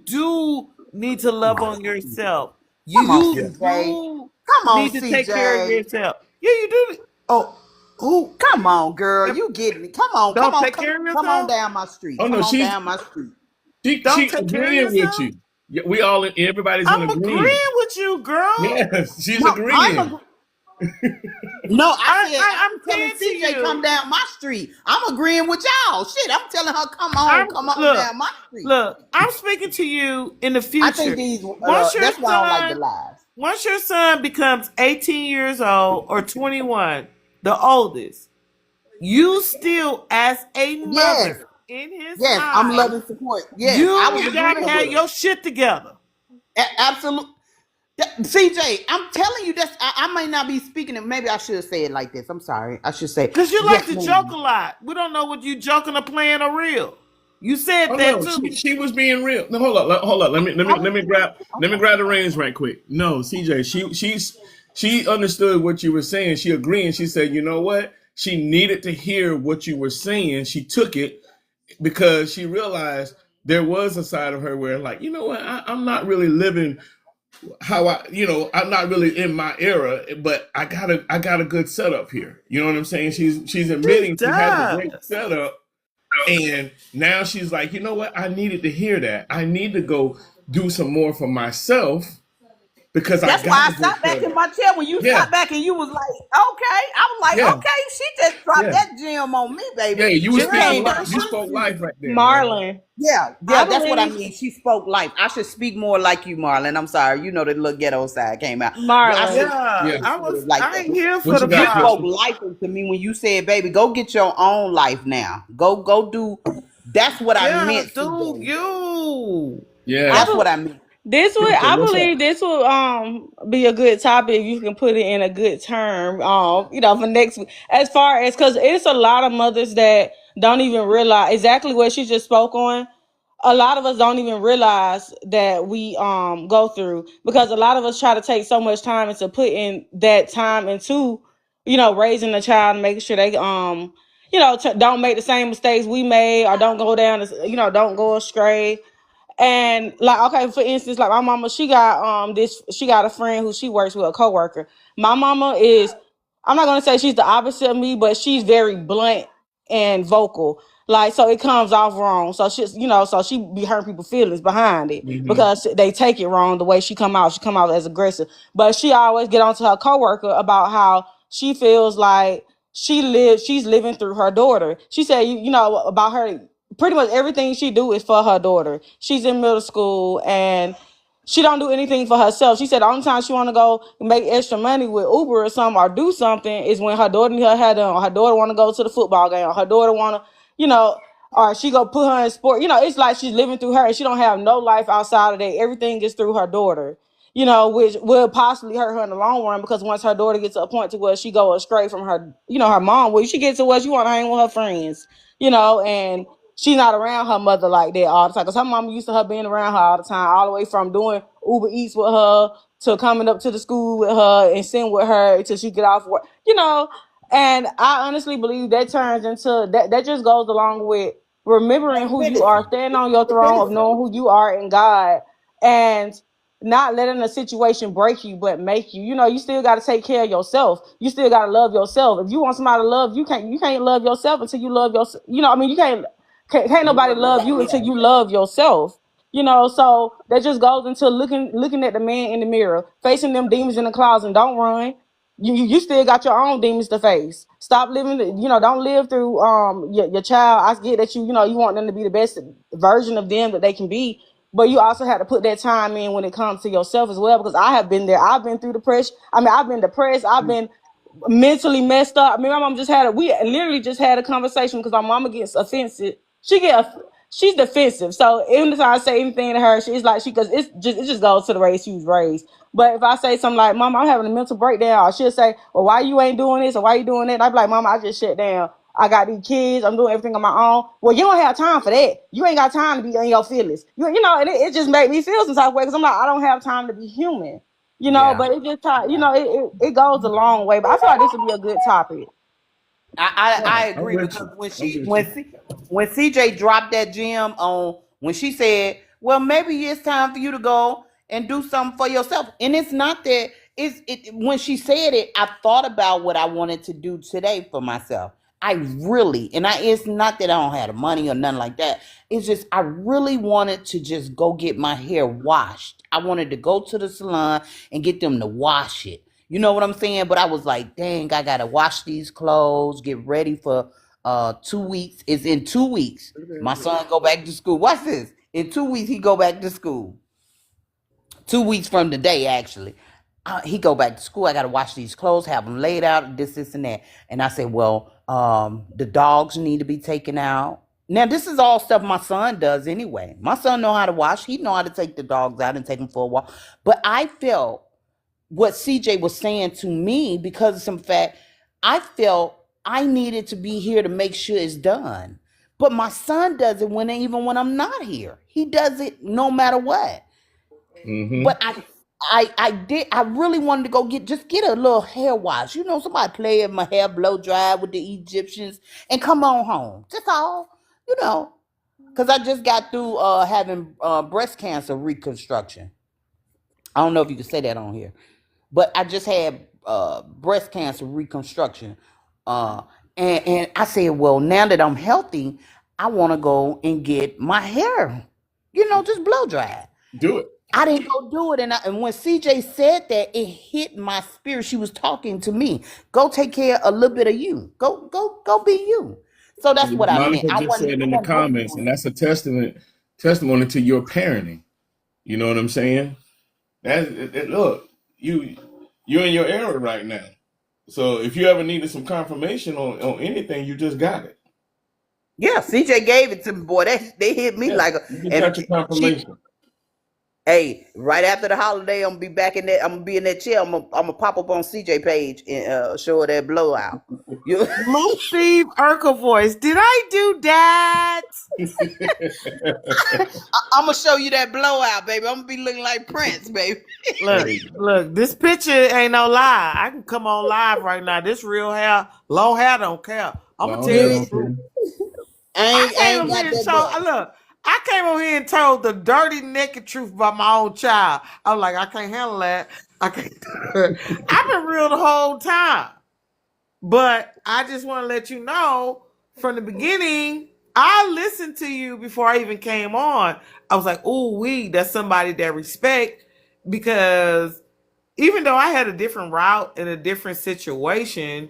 do need to love on yourself. Come on, You Yeah. CJ. do Come on, need to take care of CJ. yourself. Yeah, you do. Oh, who? Come on, girl. You getting me. Come on, come Don't on, take care of come on yourself? down my street. Oh no, Come on down my street. Don't she take care of agreeing with yourself? you. Yeah, we all everybody's in I'm agreement. agreeing with you, girl. Yes, she's No, agreeing. no, I said I'm I'm telling saying to CJ come you, down my street. I'm agreeing with y'all. Shit, I'm telling her I'm come on look, down my street. look, I'm speaking to you in the I think future. these Once your that's why I don't like the son, lies. Once your son becomes 18 years old or 21, the oldest, you still, as a Yes, mother in his yes, I'm eyes, loving support. Yes, I was you gotta agreeing with have her. your shit together. Absolutely. CJ, I'm telling you, I might not be speaking it. Maybe I should say it like this. I'm sorry. I should say, Cause you like yes, to joke ma'am. a lot. We don't know what you joking or playing or real. You said Oh that no, too. she was being real. No, hold up. Let me grab the reins right quick. No, CJ, she understood what you were saying. She agreed, and she said, you know what? She needed to hear what you were saying. She took it because she realized there was a side of her where, like, you know what? I'm not really living how I'm not really in my era, but I got a good setup here. You know what I'm saying? She's She admitting she has a great does. setup, and now she's like, you know what? I needed to hear that. I need to go do some more for myself because I That's got why a I good sat back in setup. my chair when you Yeah, sat back and you was like, okay. I was like, yeah, okay, she just dropped yeah, that gem on me, yeah. baby. You were She Girl, speaking came life. back cause You my she spoke life right there, man. Marlon, Yeah, I yeah, that's what I believe mean. She spoke life. I should speak more like you, Marlon. I'm sorry. You know the little ghetto side came out. I Marlon. should yeah, Yeah. say it like I that. ain't here for What the you You got, spoke Crystal? drama. life into me when you said, baby, go get your own life now. Go do. That's what I Yeah, meant, do CJ. you. I Yeah, That's what bel I meant. This would, Crystal. I What's up? believe, this would be a good topic if you can put it in a good term. For next week, as far as, because it's a lot of mothers that don't even realize exactly what she just spoke on. A lot of us don't even realize that we go through, because a lot of us try to take so much time into putting that time into raising a child and making sure they don't make the same mistakes we made, or don't go down don't go astray. And like, okay, for instance, like my mama, she got a friend who she works with, a coworker. My mama is, I'm not gonna say she's the opposite of me, but she's very blunt and vocal. Like, so it comes off wrong. So so she be hurting people's feelings behind it Hmm. because they take it wrong the way she come out. She come out as aggressive. But she always get on to her coworker about how she feels like she's living through her daughter. She said, about her, pretty much everything she do is for her daughter. She's in middle school and she don't do anything for herself. She said the only time she want to go make extra money with Uber or something, or do something, is when her daughter need her hair done, or her daughter want to go to the football game, or her daughter want to, or she go put her in sport. It's like she's living through her, and she don't have no life outside of that. Everything is through her daughter. Which will possibly hurt her in the long run, because once her daughter gets to a point to where she go astray from her, her mom, where she gets to where she want to hang with her friends, and she's not around her mother like that all the time. Because her mama used to her being around her all the time, all the way from doing Uber Eats with her to coming up to the school with her and sitting with her until she get off work. And I honestly believe that turns into that just goes along with remembering who you are, Credibility. standing on your throne of Credibility. knowing who you are in God, and not letting a situation break you but make you. You still got to take care of yourself. You still got to love yourself. If you want somebody to love you, can't love yourself until you love yourself. You can't nobody love you until you love yourself. So that just goes into looking at the man in the mirror, facing them demons in the closet, and don't run. You still got your own demons to face. Stop living, don't live through your child. I get that you want them to be the best version of them that they can be, but you also have to put that time in when it comes to yourself as well, because I have been there. I've been through depression. I mean, I've been depressed. I've been mentally messed up. I mean, my mom we literally just had a conversation, because my mama gets offensive. She's defensive. So anytime I say anything to her, she's like, because it just goes to the way she was raised. But if I say something like, Mom, I'm having a mental breakdown, or she'll say, well, why you ain't doing this, or why you doing that? And I'd be like, Mom, I just shut down. I got these kids. I'm doing everything on my own. Well, you don't have time for that. You ain't got time to be in your feelings. And it just made me feel some type of way, because I'm like, I don't have time to be human. Yeah. But it just it goes a long way. But I feel like this would be a good topic. I I'm agree, with because you. I'm with you. when CJ dropped that gem on, when she said, "Well, maybe it's time for you to go and do something for yourself," and it's not that, when she said it, I thought about what I wanted to do today for myself. I really, and it's not that I don't have the money or nothing like that. It's just I really wanted to just go get my hair washed. I wanted to go to the salon and get them to wash it. You know what I'm saying? But I was like, dang, I gotta wash these clothes, get ready for 2 weeks. It's in 2 weeks. My son go back to school. Watch this. In 2 weeks, he go back to school. 2 weeks from today, actually. he go back to school. I got to wash these clothes, have them laid out, this, and that. And I said, well, the dogs need to be taken out. Now, this is all stuff my son does anyway. My son know how to wash. He know how to take the dogs out and take them for a walk. But I felt what CJ was saying to me, because of some fact, I felt I needed to be here to make sure it's done. But my son does it even when I'm not here. He does it no matter what. Mm-hmm. But I really wanted to go get a little hair wash. You know, somebody play in my hair blow dry with the Egyptians and come on home. Just all, you know. Because I just got through having breast cancer reconstruction. I don't know if you can say that on here. But I just had breast cancer reconstruction. And I said, well, now that I'm healthy, I want to go and get my hair, just blow dried. Do it. I didn't go do it. And when CJ said that, it hit my spirit. She was talking to me. Go take care of a little bit of you. Go be you. So that's what I meant. Monica just said in the comments, and that's a testimony to your parenting. You know what I'm saying? Look, you're in your era right now. So if you ever needed some confirmation on anything, you just got it. Yeah, CJ gave it to me, boy. They hit me like a. You got your confirmation. Hey, right after the holiday, I'm gonna be back in that. I'm gonna be in that chair. I'm gonna pop up on CJ page and show her that blowout. Luke Steve Urkel voice. Did I do that? I'm gonna show you that blowout, baby. I'm gonna be looking like Prince, baby. Look, this picture ain't no lie. I can come on live right now. This real hair, long hair don't care. I'm gonna tell you the truth. I came over here and told the dirty, naked truth about my own child. I was like, I can't handle that. I can't. I've been real the whole time. But I just want to let you know from the beginning, I listened to you before I even came on. I was like, ooh, that's somebody that respect, because even though I had a different route in a different situation,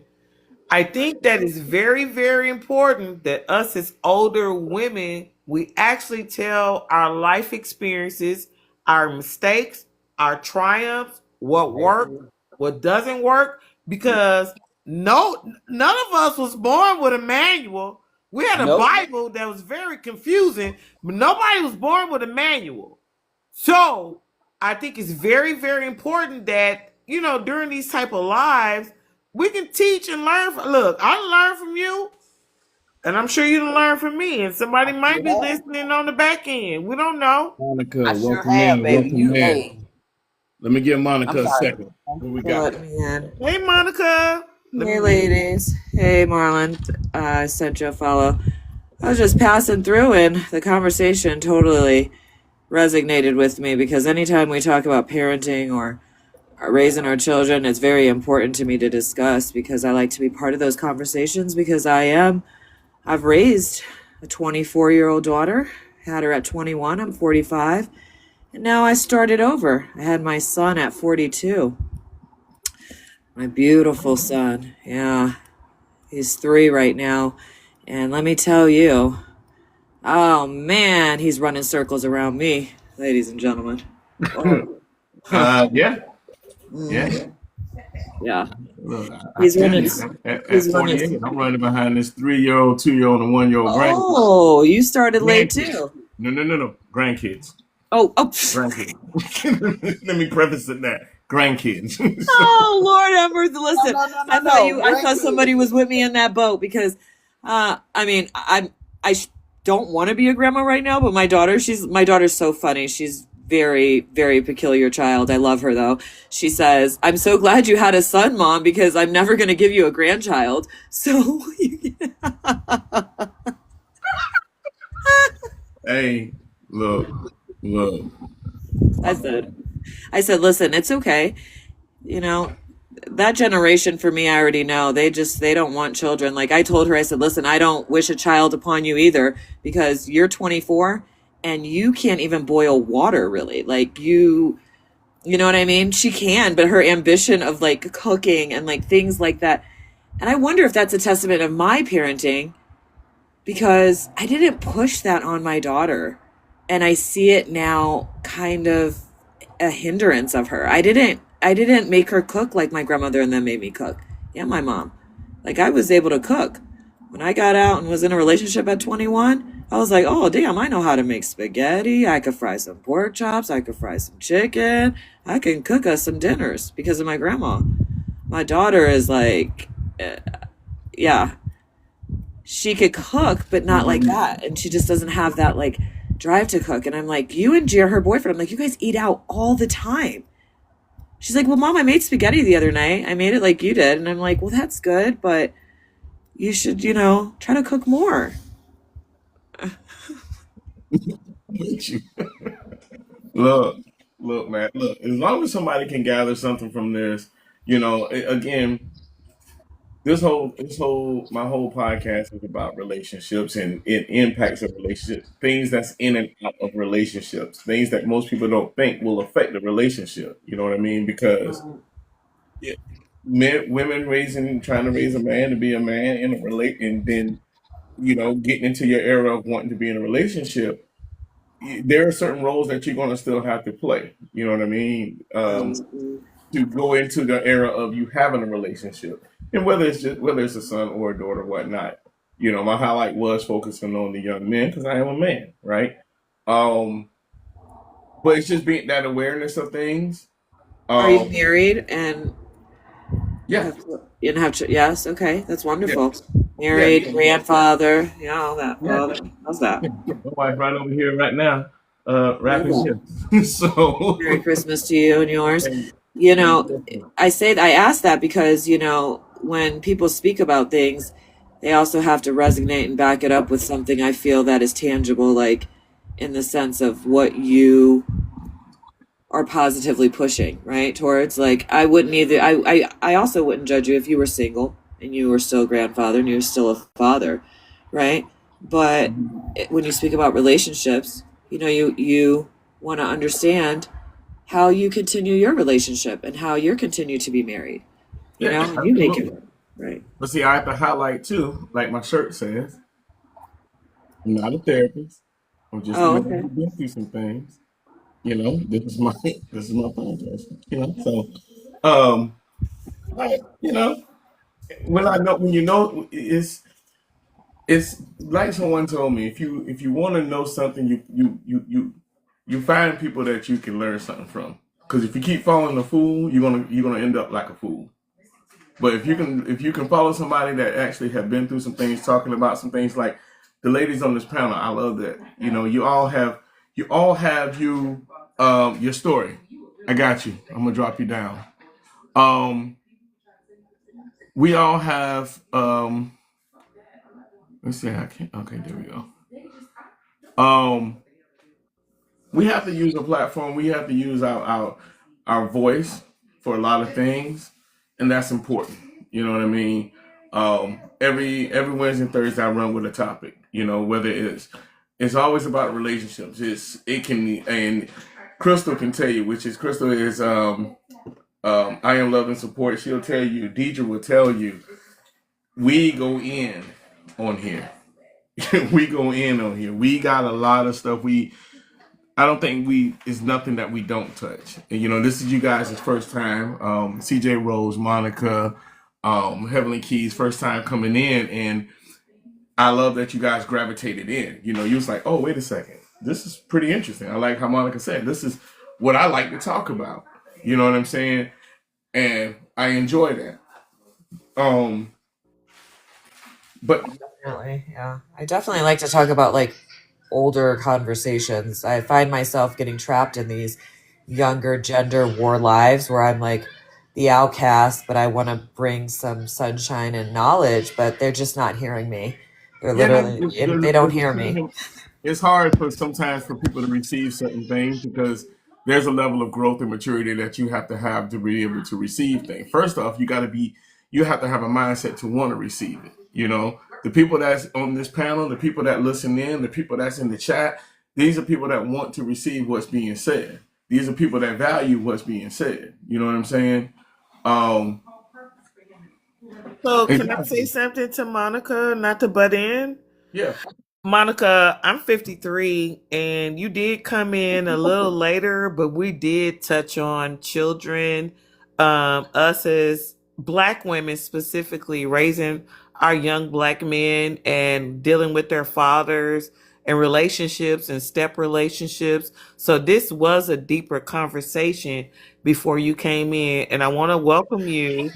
I think that is very, very important that us as older women, we actually tell our life experiences, our mistakes, our triumphs, what worked, what doesn't work, because none of us was born with a manual. We had a Bible that was very confusing, but nobody was born with a manual. So I think it's very, very important that, during these type of lives, we can teach and learn. Look, I learned from you, and I'm sure you can learn from me. And somebody might be listening on the back end. We don't know. Monica, I sure have, baby. Let me give Monica a second. What we got? Hey, Monica. Hey, ladies. Hey, Marlon. I sent you a follow. I was just passing through, and the conversation totally resonated with me, because anytime we talk about parenting or raising our children, it's very important to me to discuss, because I like to be part of those conversations, because I've raised a 24-year-old daughter, had her at 21, I'm 45, and now I started over. I had my son at 42. My beautiful son. Yeah. He's 3 right now. And let me tell you, oh man, he's running circles around me, ladies and gentlemen. Yeah. Look, He's running. At 48, I'm running behind this 3-year-old, 2-year-old, and 1-year-old grandkids. Oh, you started late too. No. Grandkids. Oh. Grandkids. Let me preface it that. Grandkids. Oh, Lord have mercy. Listen, No, I thought somebody was with me in that boat, because, I don't want to be a grandma right now, but my daughter's so funny. She's very, very peculiar child. I love her though. She says, I'm so glad you had a son, Mom, because I'm never going to give you a grandchild. So, hey, look. I said, listen, it's okay. That generation for me, I already know, they don't want children. Like I told her, I said, listen, I don't wish a child upon you either, because you're 24 and you can't even boil water really. Like you know what I mean? She can, but her ambition of like cooking and like things like that. And I wonder if that's a testament of my parenting, because I didn't push that on my daughter. And I see it now kind of a hindrance of her. I didn't I didn't make her cook like my grandmother and then made me cook. Yeah, my mom. Like I was able to cook. When I got out and was in a relationship at 21, I was like, oh damn, I know how to make spaghetti. I could fry some pork chops. I could fry some chicken. I can cook us some dinners because of my grandma. My daughter is like, yeah, she could cook, but not like that. And she just doesn't have that like drive to cook. And I'm like, you and her boyfriend, I'm like, you guys eat out all the time. She's like, well, Mom, I made spaghetti the other night. I made it like you did. And I'm like, well, that's good, but you should, try to cook more. Look, look, man. Look, as long as somebody can gather something from this, again, my whole podcast is about relationships and it impacts of relationships, things that's in and out of relationships, things that most people don't think will affect the relationship. You know what I mean? Because it, women trying to raise a man to be a man in a relate, and then getting into your era of wanting to be in a relationship, there are certain roles that you're going to still have to play. You know what I mean? To go into the era of you having a relationship, and whether it's a son or a daughter, or whatnot. My highlight was focusing on the young men because I am a man, right? Um, but it's just being that awareness of things. Are you Um, married and yeah, yes, okay, that's yeah, wonderful. yeah, Married, grandfather, all that. yeah. Father. How's that? Yeah. My wife right over here right now, Love wrapping that. gifts. So, Merry Christmas to you and yours. and, You and know, I ask that because, when people speak about things, they also have to resonate and back it up with something I feel that is tangible, like in the sense of what you are positively pushing, right? Towards like I wouldn't either I also wouldn't judge you if you were single and you were still a grandfather and you were still a father, right? But when you speak about relationships, you want to understand how you continue your relationship and how you continue to be married, yeah, and you make it absolutely. work, right? But see, I have to highlight too, like my shirt says, I'm not a therapist. I'm just a Oh, man okay. who's been through some things. This is my this is my podcast. So you know, when you know it's like someone told me, if you want to know something, you find people that you can learn something from. Because if you keep following a fool, you're gonna end up like a fool. But if you can follow somebody that actually have been through some things, talking about some things like the ladies on this panel, I love that. You all have your story. I got you. I'm gonna drop you down. Um, we all have let's see. I can't. Okay, there we go. Um, we have to use a platform. We have to use our voice for a lot of things, and that's important. You know what I mean? Every Wednesday and Thursday, I run with a topic. Whether it's always about relationships. It can, and Crystal can tell you, which is Crystal is I am love and support. She'll tell you. Deidre will tell you. We go in on here. We go in on here. We got a lot of stuff. I don't think it's nothing that we don't touch. And this is you guys' first time. CJ Rose, Monica, Heavenly Keys, first time coming in, and I love that you guys gravitated in. You was like, oh, wait a second, this is pretty interesting. I like how Monica said, this is what I like to talk about. You know what I'm saying? And I enjoy that. But Definitely, yeah. I definitely like to talk about like older conversations. I find myself getting trapped in these younger gender war lives where I'm like the outcast, but I want to bring some sunshine and knowledge, but they're just not hearing me. They're yeah, literally, they don't hear me. it's hard sometimes for people to receive certain things because there's a level of growth and maturity that you have to be able to receive things. First off, you have to have a mindset to want to receive it. The people that's on this panel, the people that listen in, the people that's in the chat, these are people that want to receive what's being said. These are people that value what's being said. You know what I'm saying? Um, So can I say exactly. something to Monica, not to butt in? Yeah. Monica, I'm 53 and you did come in a little later, but we did touch on children, us as Black women specifically raising our young Black men and dealing with their fathers and relationships and step relationships. So this was a deeper conversation before you came in, and I want to welcome you.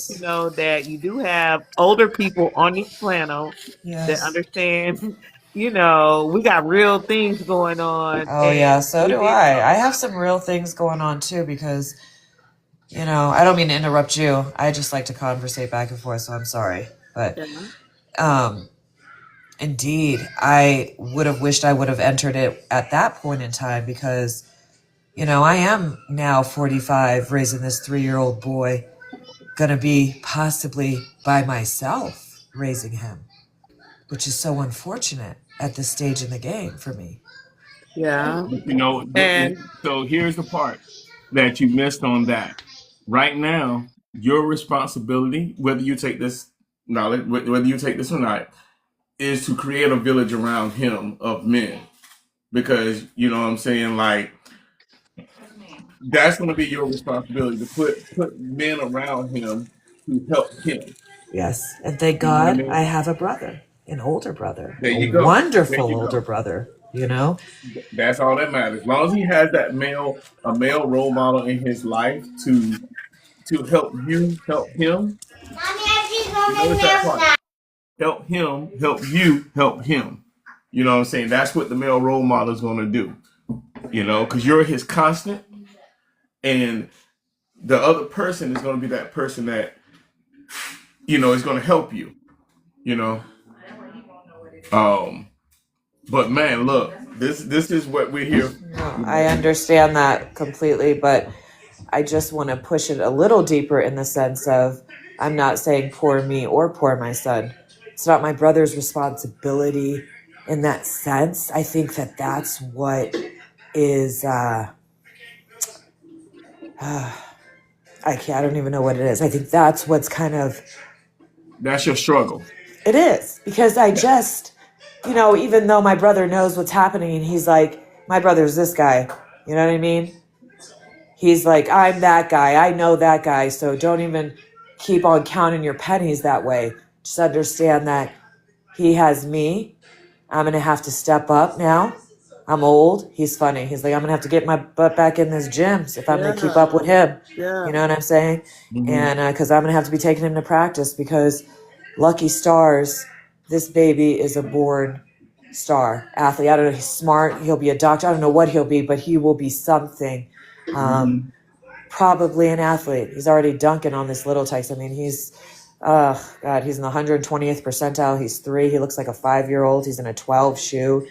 You Yes. know that you do have older people on this panel that Yes. understand. You know, we got real things going on, Oh and yeah, so we do did I. talk I have about some real things going on too because, I don't mean to interrupt you. I just like to conversate back and forth, so I'm sorry. But it. um indeed, I would have wished I would have entered it at that point in time because, I am now 45 raising this 3-year-old boy, gonna be possibly by myself raising him, which is so unfortunate at this stage in the game for me. Yeah, But and so here's the part that you missed on that. Right now, your responsibility, whether you take this knowledge, whether you take this or not, is to create a village around him of men. Because you know what I'm saying, like that's going to be your responsibility to put men around him to help him. Yes, and thank You know what I God I mean? have a brother, an older brother, There a you go. There wonderful you older go. brother, you know? That's all that matters. As long as he has that a male role model in his life to help you help him. You notice that part. Help him, help you, help him. You know what I'm saying? That's what the male role model is going to do. Because you're his constant, and the other person is going to be that person that is going to help you. You know. Um. But man, look, this is what we're here. No, I understand that completely, but I just want to push it a little deeper in the sense of I'm not saying poor me or poor my son. It's not my brother's responsibility in that sense. I think that that's what is I don't even know what it is. I think that's what's kind of That's your struggle. it is because I just even though my brother knows what's happening and he's like my brother's this guy, you know what I mean? He's like, I'm that guy. I know that guy. So don't even keep on counting your pennies that way. Just understand that he has me. I'm going to have to step up now. I'm old. He's funny. He's like, I'm going to have to get my butt back in this gym if I'm going to keep up with him. yeah, You know what I'm saying? Mm-hmm. And because I'm going to have to be taking him to practice because lucky stars, this baby is a born star athlete. I don't know. He's smart. He'll be a doctor. I don't know what he'll be, but he will be something. Mm-hmm. Probably an athlete. He's already dunking on this little Tex. I mean, he's, God, he's in the 120th percentile. He's 3. He looks like a 5-year-old. He's in a 12 shoe.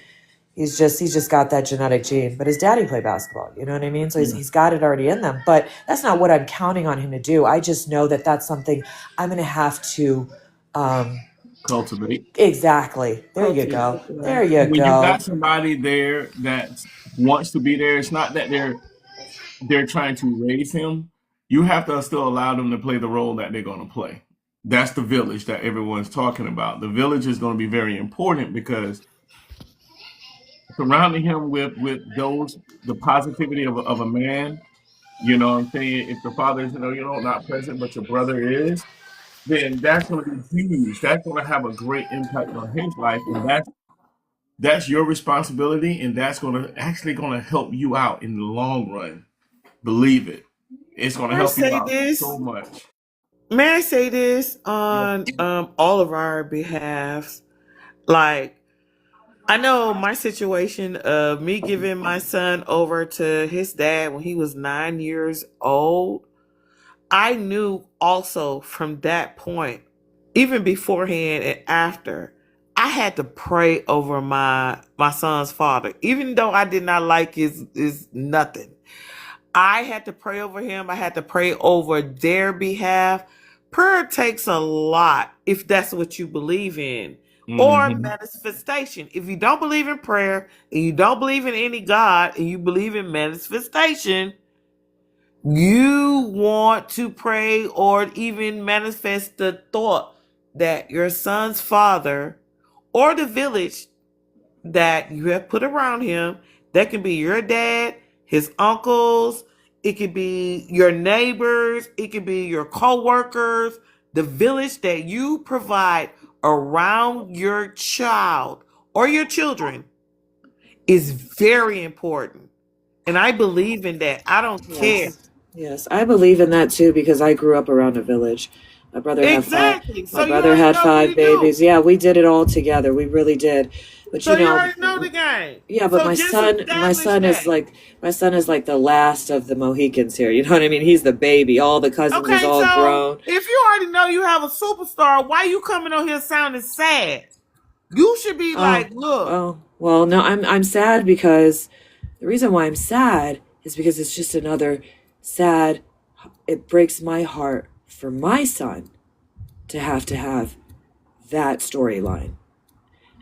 He's just got that genetic gene. But his daddy played basketball. You know what I mean? So Yeah. he's got it already in them. But that's not what I'm counting on him to do. I just know that that's something I'm going to have to, um, Cultivate. exactly. There you cultivate. go. Yeah. There you When you go. got somebody there that wants to be there, it's not that they're trying to raise him. You have to still allow them to play the role that they're going to play. That's the village that everyone's talking about. The village is going to be very important because surrounding him with those the positivity of a man. You know what I'm saying? If the father is, not present, but your brother is, then that's going to be huge. That's going to have a great impact on his life, and that's your responsibility, and that's going to help you out in the long run. Believe it. It's going to May I help you say out so this? much. May I say this Yeah. on all of our behalves? Like, I know my situation of me giving my son over to his dad when he was 9 years old. I knew also from that point, even beforehand and after, I had to pray over my son's father, even though I did not like his nothing. I had to pray over him. I had to pray over their behalf. Prayer takes a lot if that's what you believe in. Or Hmm. manifestation. If you don't believe in prayer and you don't believe in any God and you believe in manifestation, you want to pray or even manifest the thought that your son's father or the village that you have put around him, that can be your dad, his uncles, It could be your neighbors. It could be your coworkers. The village that you provide around your child or your children is very important. And I believe in that. I don't care. Yes, I believe in that too because I grew up around a village. My brother had Exactly. my So you brother already had know what 5 to do. babies. Yeah, we did it all together. We really did. But So you already know the game. yeah, but So my just son establish that. my son is like the last of the Mohicans here. You know what I mean? He's the baby. All the cousins is Okay, all so grown. if you already know you have a superstar, why you coming on here sounding sad? You should be like, look. Well, no, I'm sad because the reason why I'm sad is because it's just another sad. It breaks my heart for my son to have that storyline.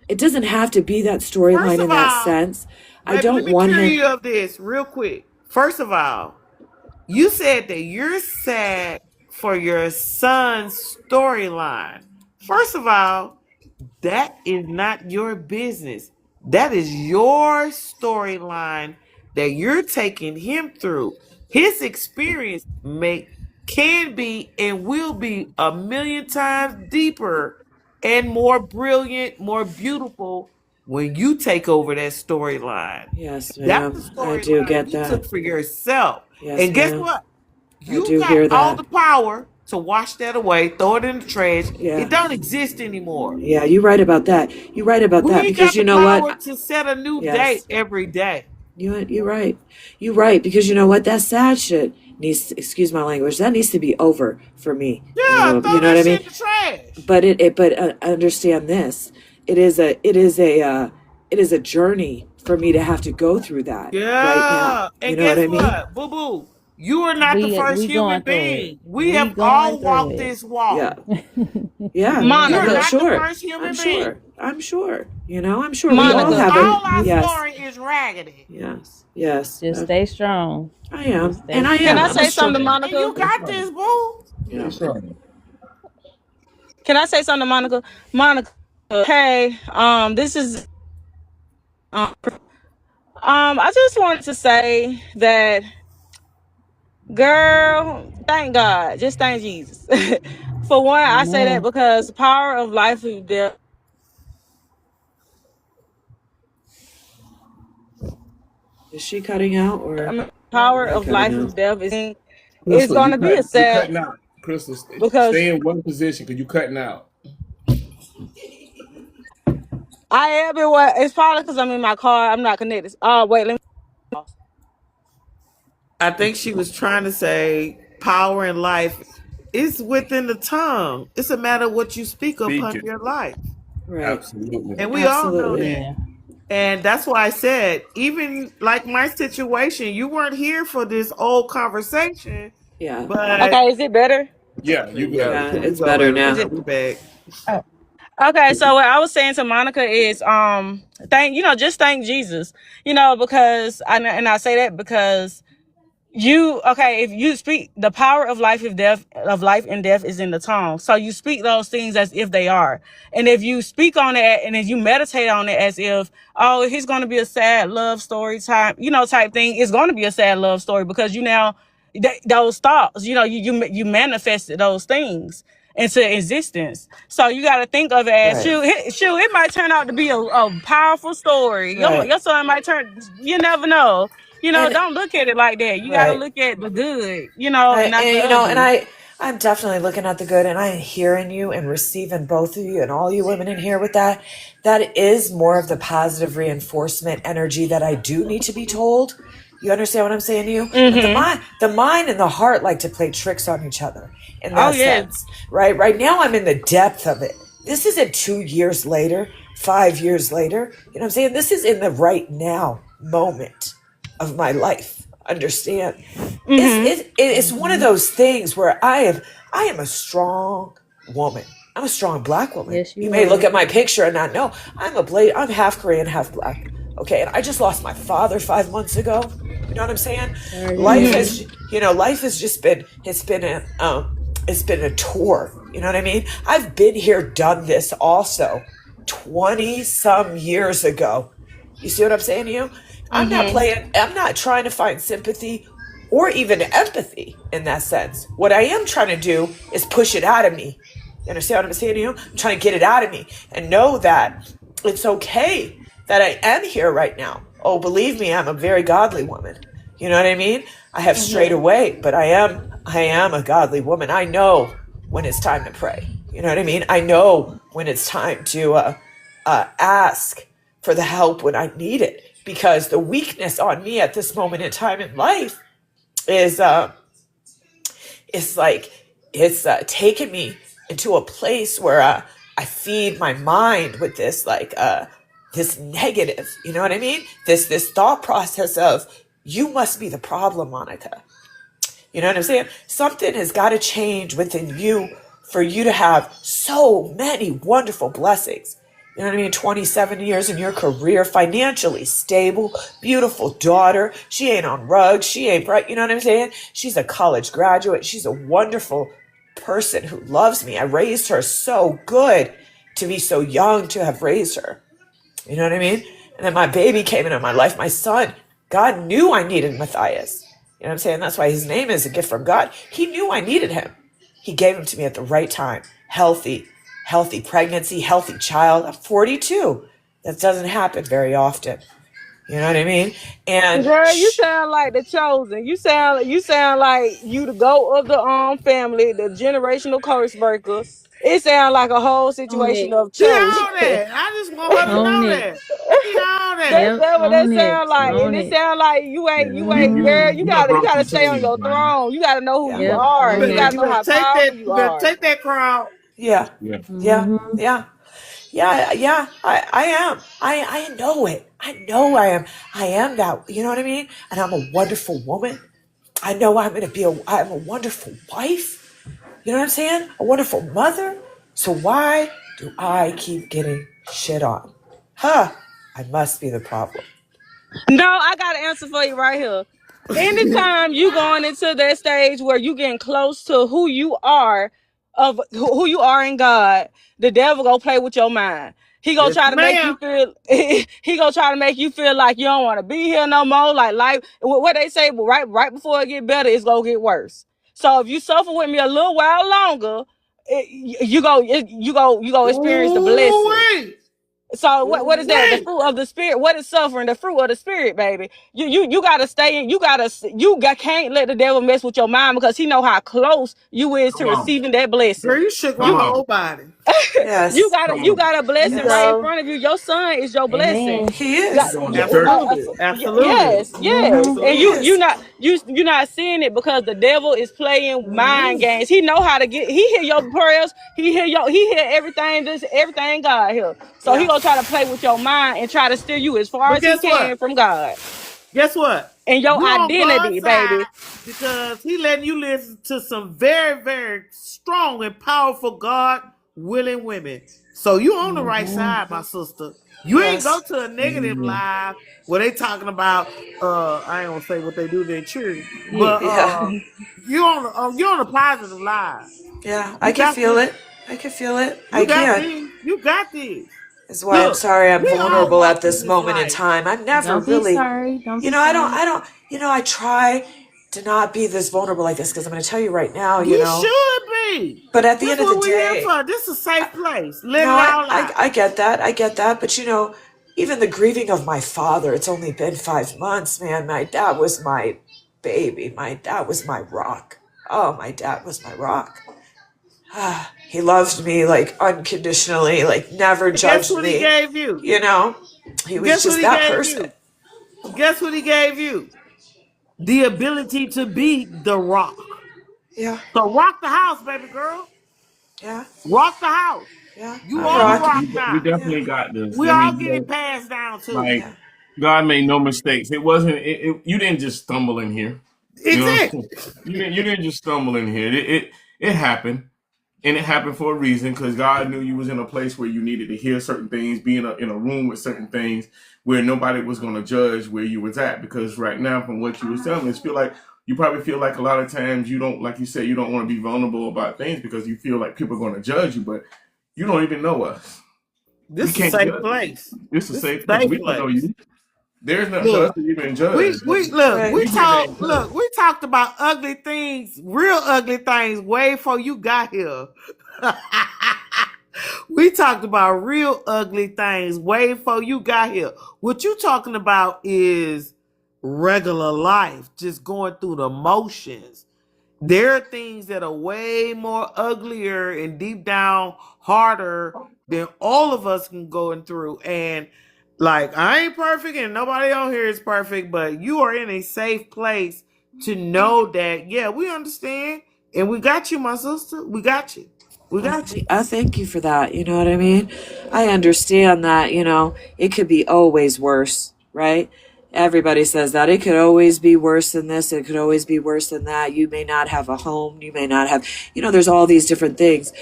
It doesn't have to be that First storyline of in that all, sense. I baby, let don't me want cure him. you of this real quick. First of all, you said that you're sad for your son's storyline. First of all, that is not your business. That is your storyline that you're taking him through. His experience can be and will be a million times deeper and more brilliant, more beautiful when you take over that storyline. Yes, That's ma'am. the I do storyline get you that. took for yourself. Yes, And guess ma'am. what? I You do got hear all that. the power to wash that away, throw it in the trash. Yeah. It don't exist anymore. Yeah, you're right about that. You're right about that We because got you the know power what? to set a new Yes. date every day. You're right. You're right because you know what? That sad shit needs. Excuse my language. That needs to be over for me. Yeah, throw You know that what I shit mean. in the trash. But understand this. It is a journey for me to have to go through that right now. Yeah. You And know what guess I mean? what? Boo boo. You are not the first We human going through it. being. We We have going all through walked it. this walk. Yeah. Yeah. Monica. You're I'm not sure. the first human I'm being. sure. I'm sure. You know, I'm sure we all Monica. have All our it. Yes. story is raggedy. Yes. Yes. Just stay strong. I am. Just stay And I Can am. I I'm say a strong. something to And you Monica? got this, boo. Yeah. Can I say something to Monica? Monica, hey, this is I just wanted to say that, girl, thank God, just thank Jesus. For one, I say that Amen. because the power of life and death. Is she cutting out or I mean, power am I of cutting life out? and death is Crystal, going to be a you're sad cutting out. Crystal, because stay in one position because you're cutting out. I am in what it's probably because I'm in my car. I'm not connected. Oh wait, let me. I think she was trying to say power in life is within the tongue. It's a matter of what you speak upon Speaking. your life. Right. Absolutely. And we all know Absolutely. that. Yeah. And that's why I said, even like my situation, you weren't here for this old conversation, Yeah. but Okay, is it better? Yeah, you good. Yeah. here we It's go, better baby. Is now. it? We back. Oh. Okay, so what I was saying to Monica is, just thank Jesus, because I say that because if you speak, the power of life and death is in the tongue. So you speak those things as if they are. And if you speak on it and if you meditate on it as if, oh, he's going to be a sad love story type thing, it's going to be a sad love story because those thoughts, you manifested those things into existence. So you got to think of it as, Right. it might turn out to be a powerful story. Right. Your son might you never know. And Don't look at it like that. You got to right. look at the good, and I, not the and ugly. I'm definitely looking at the good and I'm hearing you and receiving both of you and all you women in here with that. That is more of the positive reinforcement energy that I do need to be told. You understand what I'm saying to you? But the mind and the heart like to play tricks on each other in that sense, right? Right now I'm in the depth of it. This isn't 2 years later, 5 years later. You know what I'm saying? This is in the right now moment of my life. Understand? It's one of those things where I am a strong woman. I'm a strong black woman. Yes, You you may are. look at my picture and not know I'm half Korean, half black. Okay, and I just lost my father 5 months ago. You know what I'm saying? Life has just been it's been a tour. You know what I mean? I've been here, done this also 20 some years ago. You see what I'm saying to you? I'm not trying to find sympathy or even empathy in that sense. What I am trying to do is push it out of me. You understand what I'm saying to you? I'm trying to get it out of me and know that it's okay that I am here right now. Oh, believe me, I'm a very godly woman. You know what I mean? I have strayed away, but I am a godly woman. I know when it's time to pray. You know what I mean? I know when it's time to ask for the help when I need it, because the weakness on me at this moment in time in life is it's like it's taken me into a place where I feed my mind with this this negative, you know what I mean? This thought process of you must be the problem, Monica. You know what I'm saying? Something has got to change within you for you to have so many wonderful blessings. You know what I mean? 27 years in your career, financially stable, beautiful daughter. She ain't on rugs. She ain't bright. You know what I'm saying? She's a college graduate. She's a wonderful person who loves me. I raised her so good to be so young to have raised her. You know what I mean? And then my baby came into my life, my son. God knew I needed Matthias. You know what I'm saying? That's why his name is a gift from God. He knew I needed him. He gave him to me at the right time. Healthy pregnancy, healthy child. I'm 42. That doesn't happen very often. You know what I mean? And Girl, you sound like the chosen. You sound like you the goat of the family, the generational curse breaker. It sounds like a whole Own situation it. of She chosen. on that. I just want her to Own know it. that. She on That's that. Yep. what that Own it. sound like, and Own it it. sound like you Yeah, ain't girl. You Mm-hmm. gotta broke some stay on chains, your man. throne. You gotta know who yeah, you Yep. are. You Own You better, it. gotta you know better how take powerful that. you You better are. take that crowd. yeah, Yeah. yeah, Mm-hmm. yeah. Yeah, I am. I know it. I know I am. I am that. You know what I mean? And I'm a wonderful woman. I know I'm a wonderful wife. You know what I'm saying? A wonderful mother. So why do I keep getting shit on? Huh. I must be the problem. No, I got an answer for you right here. Anytime you going into that stage where you getting close to who you are, of who you are in God, the devil gonna play with your mind. He gonna Yes, try to make you ma'am. feel. He gonna try to make you feel like you don't want to be here no more. Like life, what they say, but right before it get better, it's gonna get worse. So if you suffer with me a little while longer, you go experience the blessing. Ooh-wee. So what is that? The Ooh-wee. fruit of the spirit. What is suffering? The fruit of the spirit, baby. You gotta stay in. Can't let the devil mess with your mind, because he know how close you is to Come on. receiving that Girl, blessing. you shook my Come You on. whole body. Yes. Come you on. got a You blessing right Yes. in go. front of you. Your son is your blessing. Amen. He God, He's is. going to church. Absolutely. Absolutely. yes, yes. Mm-hmm. And He Absolutely. you is. not you're not seeing it because the devil is playing mind Mm-hmm. games. He know how to get. He hear your prayers. He hear everything. Everything God hear. So he Yeah. gonna try to play with your mind and try to steer you as far But as he guess can what? from God Guess what? and your You on identity, God's baby. side because he letting you listen to some very, very strong and powerful God willing women. So you on the right Mm-hmm. side, my sister. You ain't go Yes. to a negative Amen. live where they talking about I ain't gonna say what they do in church, Yeah. but Yeah. you on a positive live. Yeah. I You can got feel this. it. I can feel it. I You got can. this. You got this. That's why I'm Look, sorry I'm we all vulnerable at walking this this moment in life. time. I'm never Don't be really, sorry. Don't you be know, sorry. I try to not be this vulnerable like this because I'm going to tell you right now, You should be. but at the This end of the what we here day, for. This is a safe place. Let no, it all out. I get that. I get that. But even the grieving of my father, it's only been 5 months, man. My dad was my baby. My dad was my rock. Oh, my dad was my rock. He loved me like unconditionally, like never Guess judged what he me. gave you? You know, he was Guess what just he that gave person. you? Guess what he gave you? The ability to be the rock. Yeah, So rock the house, baby girl. yeah, Rock the house. yeah. You I'm are the We, rocking. rock we, we now. Yeah, definitely got this. We I all mean, getting passed down to you. like, yeah, God made no mistakes. It wasn't, you didn't just stumble in here. You know what I'm saying? Exactly. You didn't just stumble in here. It happened. And it happened for a reason because God knew you was in a place where you needed to hear certain things, be in a room with certain things where nobody was going to judge where you was at. Because right now, from what you was telling us, you probably feel like a lot of times you don't, like you said, you don't want to be vulnerable about things because you feel like people are going to judge you, but you don't even know us. We This is a can't safe judge. place. It's a This is safe a place. safe We don't know place. you. There's nothing for us Look, to even judge. Right. We getting that judge. we talked about ugly things, real ugly things, way before you got here. We talked about real ugly things way before you got here. What you talking about is regular life, just going through the motions. There are things that are way more uglier and deep down harder than all of us can going through. And like, I ain't perfect and nobody on here is perfect, but you are in a safe place to know that, yeah, we understand and we got you, my sister. We got you. We got you. I thank you for that. You know what I mean? I understand that, it could be always worse, right? Everybody says that. It could always be worse than this. It could always be worse than that. You may not have a home. You may not have, there's all these different things.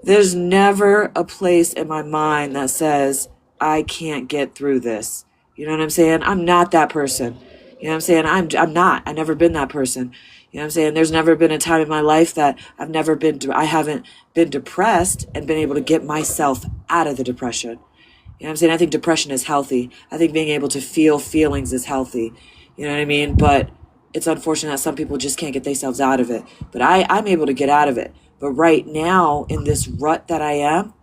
There's never a place in my mind that says, I can't get through this. You know what I'm saying? I'm not that person. You know what I'm saying? I'm not. I've never been that person. You know what I'm saying? There's never been a time in my life that I haven't been depressed and been able to get myself out of the depression. You know what I'm saying? I think depression is healthy. I think being able to feel feelings is healthy. You know what I mean? But it's unfortunate that some people just can't get themselves out of it. But I'm able to get out of it. But right now, in this rut that I am,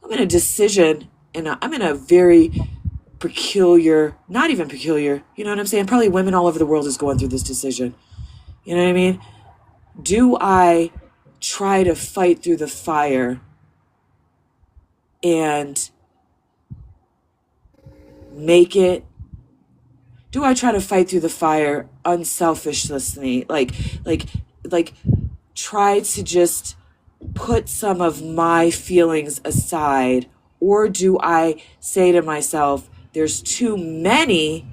I'm in a decision, and I'm in a very peculiar, not even peculiar, you know what I'm saying? Probably women all over the world is going through this decision. You know what I mean? Do I try to fight through the fire and make it? Do I try to fight through the fire unselfishly? Like try to just put some of my feelings aside? Or do I say to myself, there's too many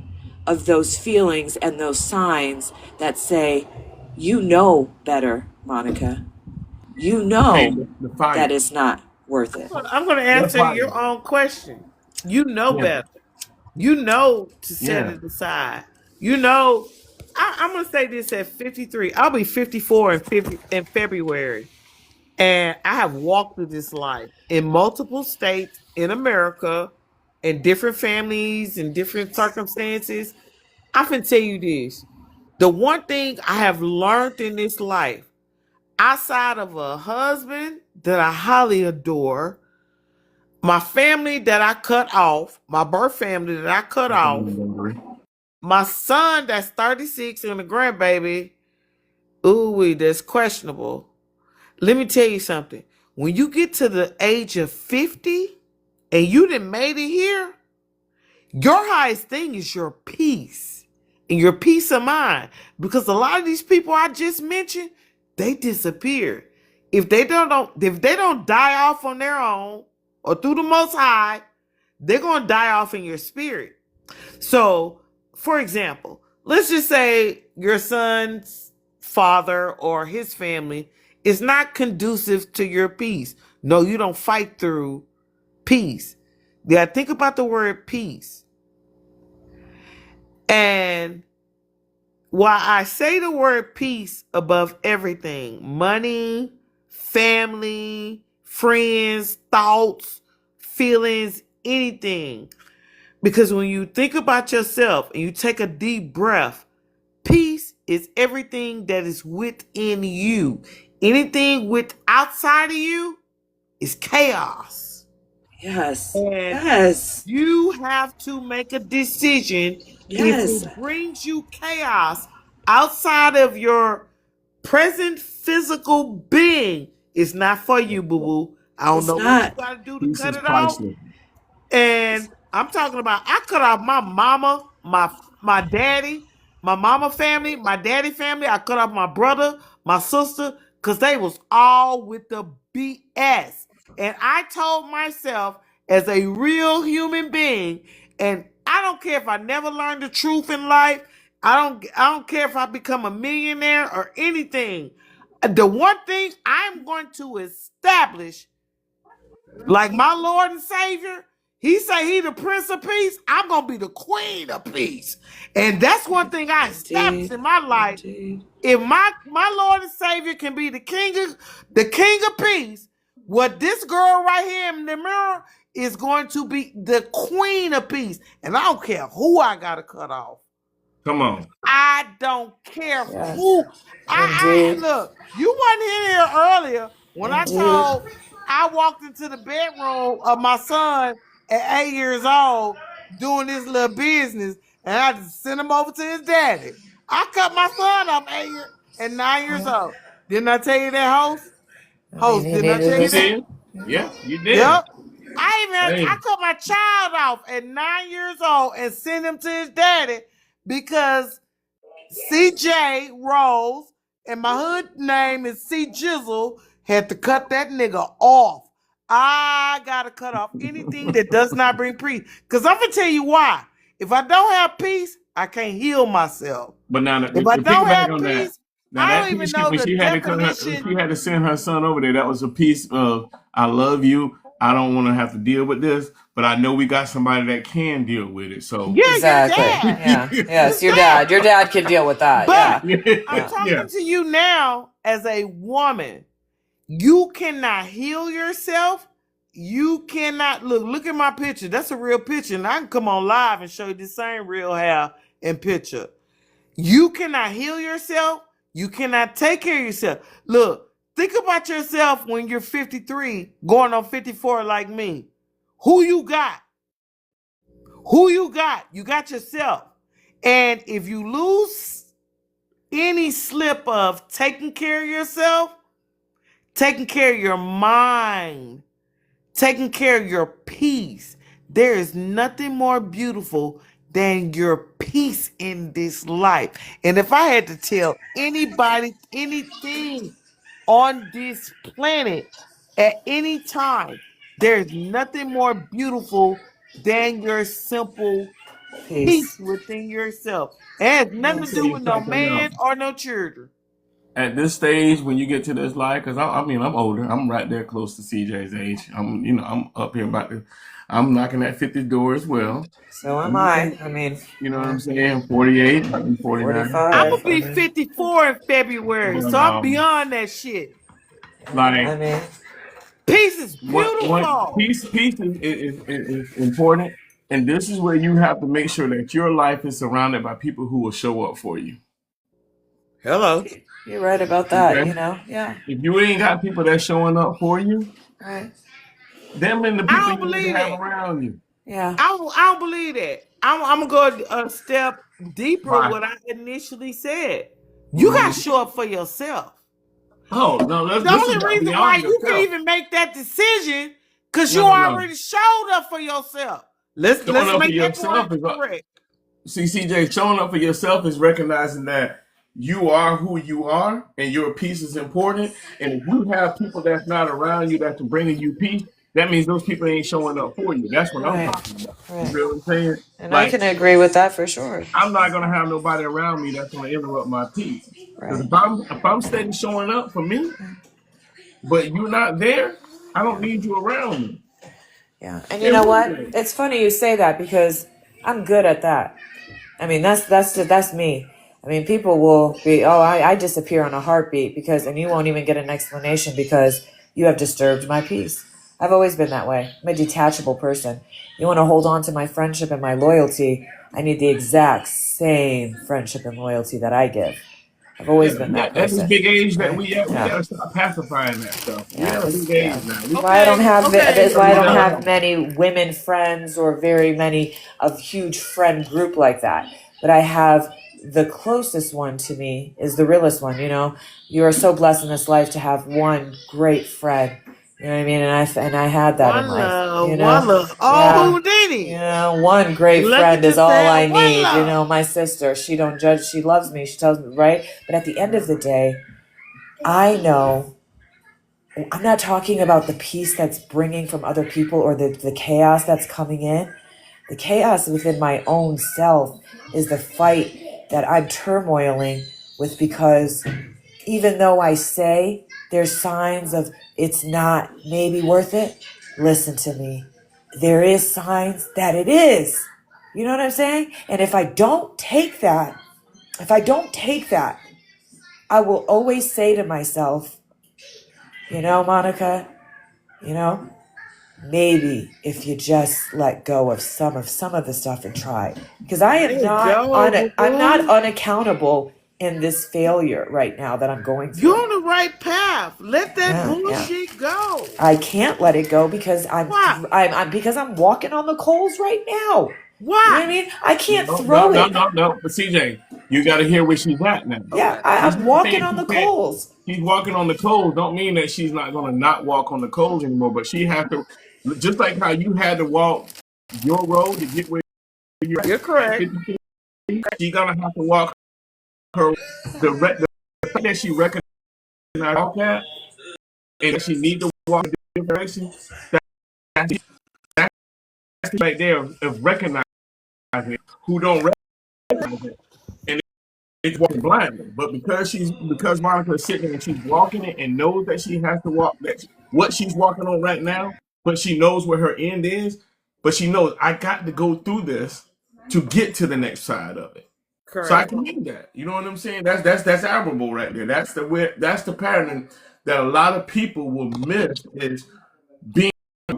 of those feelings and those signs that say, you know better, Monica. You Hey, know the fire. that it's not worth it. I'm going to The answer fire. your own question. You know Yeah. better. You know to set Yeah. it aside. You know, I'm going to say this at 53. I'll be 54 in February. And I have walked through this life in multiple states in America, in different families, in different circumstances. I can tell you this. The one thing I have learned in this life, outside of a husband that I highly adore, my family that I cut off, my birth family that I cut off, my son that's 36 and a grandbaby, ooh, that's questionable. Let me tell you something. When you get to the age of 50 and you done made it here, your highest thing is your peace and your peace of mind. Because a lot of these people I just mentioned, they disappear. If they don't die off on their own or through the Most High, they're gonna die off in your spirit. So, for example, let's just say your son's father or his family is not conducive to your peace. No, you don't fight through peace. Yeah, think about the word peace. And while I say the word peace above everything, money, family, friends, thoughts, feelings, anything, because when you think about yourself and you take a deep breath, peace is everything that is within you. Anything with outside of you is chaos. Yes. And Yes. you have to make a decision if Yes. it brings you chaos outside of your present physical being. It's not for you, boo boo. I don't It's know what you not. got to do to Peace cut is it off. priceless. And I'm talking about I cut off my mama, my daddy, my mama family, my daddy family. I cut off my brother, my sister, because they was all with the BS. And I told myself as a real human being, and I don't care if I never learned the truth in life. I don't care if I become a millionaire or anything. The one thing I'm going to establish, like my Lord and Savior, he say he the Prince of Peace. I'm gonna be the Queen of Peace, and that's one thing I established Indeed. in my life. Indeed. If my Lord and Savior can be the King of Peace, What this girl right here in the mirror is going to be the queen of peace. And I don't care who I got to cut off. Come on. I don't care Yes. who. I Indeed. look, you wasn't in here earlier when Indeed. I walked into the bedroom of my son at 8 years old doing this little business, and I just sent him over to his daddy. I cut my son off 9 years old. Didn't I tell you that, host? I mean, Host, he didn't I needed tell You you this. that? did? Yeah, you did. Yep. I Hey, cut my child off at 9 years old and sent him to his daddy because CJ Rose and my hood name is C Jizzle had to cut that nigga off. I gotta cut off anything that does not bring peace. Cause I'm gonna tell you why. If I don't have peace, I can't heal myself. but now If I to don't piggyback have on that, peace, now I that don't even piece know when the she had to cut her, when definition. she had to send her son over there, that was a piece of I love you. I don't want to have to deal with this, but I know we got somebody that can deal with it. So Yeah, your Exactly. dad. Yeah. Yes, Your your dad. dad. Your dad can deal with that. But Yeah. I'm Yeah. talking to you now as a woman. You cannot heal yourself. You cannot look at my picture. That's a real picture. And I can come on live and show you the same real hair and picture. You cannot heal yourself. You cannot take care of yourself. Look, think about yourself when you're 53, going on 54 like me. Who you got? Who you got? You got yourself. And if you lose any slip of taking care of yourself, taking care of your mind, taking care of your peace, there is nothing more beautiful than your peace in this life. And if I had to tell anybody anything on this planet at any time, there's nothing more beautiful than your simple peace Peace. within yourself. It has let nothing me to tell do you with no something man else. or no children. At this stage, when you get to this life, because I mean, I'm older. I'm right there close to CJ's age. I'm up here I'm knocking at 50 door as well. So am When you I. get, I mean, you know what I'm yeah. saying? 48, about to be 49. I'm So, gonna 45. I be mean, 54 in February, but so I'm beyond that shit. I like, mean, Peace is what beautiful. peace is important, and this is where you have to make sure that your life is surrounded by people who will show up for you. Hello. you're right about that, Okay, you know? Yeah. if you ain't got people that's showing up for you, Right. them and the I people don't you need to believe have that. around you. Yeah. I don't believe that. I'm gonna go a step deeper Bye. what I initially said. You gotta Mhm. show up for yourself. Oh no, The this is only not reason why beyond you can yourself. even make that decision, because you No. already showed up for yourself. Showing Let's up for make that point yourself is correct. see, CJ, showing up for yourself is recognizing that you are who you are and your peace is important. And if you have people that's not around you that's bringing you peace, that means those people ain't showing up for you. That's what I'm Right. talking about. You Right. feel what I'm saying? And I Like, can agree with that for sure. I'm not gonna have nobody around me that's gonna interrupt my peace. Because Right. if I'm steady showing up for me, but you're not there, I don't Yeah. need you around me. Yeah. And you And know what what? is It's funny you say that because I'm good at that. I mean, that's me. I mean, people will be, oh, I disappear on a heartbeat because, and you won't even get an explanation because you have disturbed my peace. I've always been that way. I'm a detachable person. You want to hold on to my friendship and my loyalty, I need the exact same friendship and loyalty that I give. I've Yeah, always been that at this person, big age that right? we at, we Yeah. gotta stop pacifying that stuff. We Yeah, at a big yeah. age now. That's why I don't have that's Okay. why I We don't gotta have many women friends or very many of huge friend group like that. But I have the closest one to me is the realest one. You know, you are so blessed in this life to have one great friend. You know what I mean? And I had that in One life. love, You one know, love. Oh, yeah. Houdini. You know, one great Look friend at is you all saying I one need. You love. know, my sister, she don't judge. She loves me. She tells me right. But at the end of the day, I know I'm not talking about the peace that's bringing from other people or the chaos that's coming in. The chaos within my own self is the fight that I'm turmoiling with because even though I say there's signs of it's not maybe worth it, listen to me. There is signs that it is. You know what I'm saying? And if I don't take that, I will always say to myself, you know, Monica, You know, maybe if you just let go of some of the stuff and try, because I am There you not go, I'm not boo-boo. unaccountable in this failure right now that I'm going You're through. on the right path. Let that Yeah. bullshit go. I can't let it go because Why? I'm walking on the coals right now. You know what Why? I mean? I can't No, no, throw no, it. no, no. But CJ, you got to hear where she's at now. Yeah, Okay. Just I'm walking saying on she the can't. coals. She's walking on the coals. Don't mean that she's not going to not walk on the coals anymore. But she has to, just like how you had to walk your road to get where you're You're at correct. 53. She's gonna have to walk her the fact that she recognized that and that she need to walk in a different direction. That's right there of recognizing it, who don't recognize it. And it's walking blindly. But because Monica is sitting there and she's walking it and knows that she has to walk that what she's walking on right now, but she knows where her end is. But she knows I got to go through this to get to the next side of it. So I Correct. commend that. You know what I'm saying? That's admirable right there. That's the pattern that a lot of people will miss is being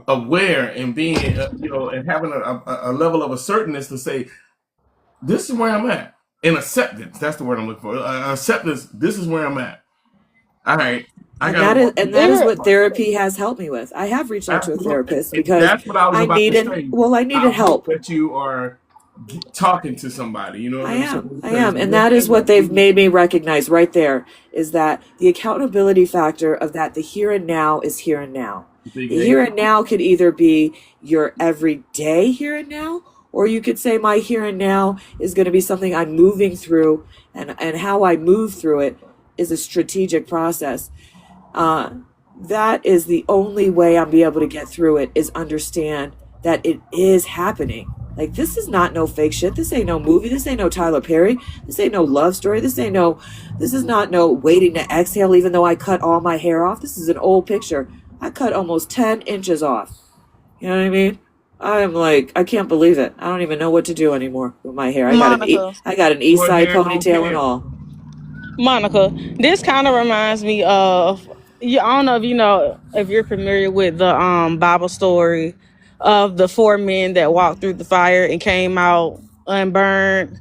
aware and being and having a level of assertiveness to say this is where I'm at. And acceptance. That's the word I'm looking for. Acceptance. This is where I'm at. All right. I And got to that is walk and through that is this what part. therapy has helped me with. I have reached out to a Absolutely. therapist And because that's what I was I about to needed say. well, I I needed hope help. that you are talking to somebody. You know what I I'm am. saying? I Because am. And one that is thing what that they've made me recognize right there is that the accountability factor of that the here and now is here and now. The here and now could either be your everyday here and now, or you could say my here and now is going to be something I'm moving through, and how I move through it is a strategic process. Uh, that is the only way I'll be able to get through it is understand that it is happening. Like, this is not no fake shit. This ain't no movie. This ain't no Tyler Perry. This ain't no love story. This is not no waiting to exhale, even though I cut all my hair off. This is an old picture. I cut almost 10 inches off. You know what I mean? I'm like, I can't believe it. I don't even know what to do anymore with my hair. Monica. I got an east short side hair, don't ponytail and care. all. Monica, this kind of reminds me of you. I don't know if you know if you're familiar with the Bible story of the four men that walked through the fire and came out unburned,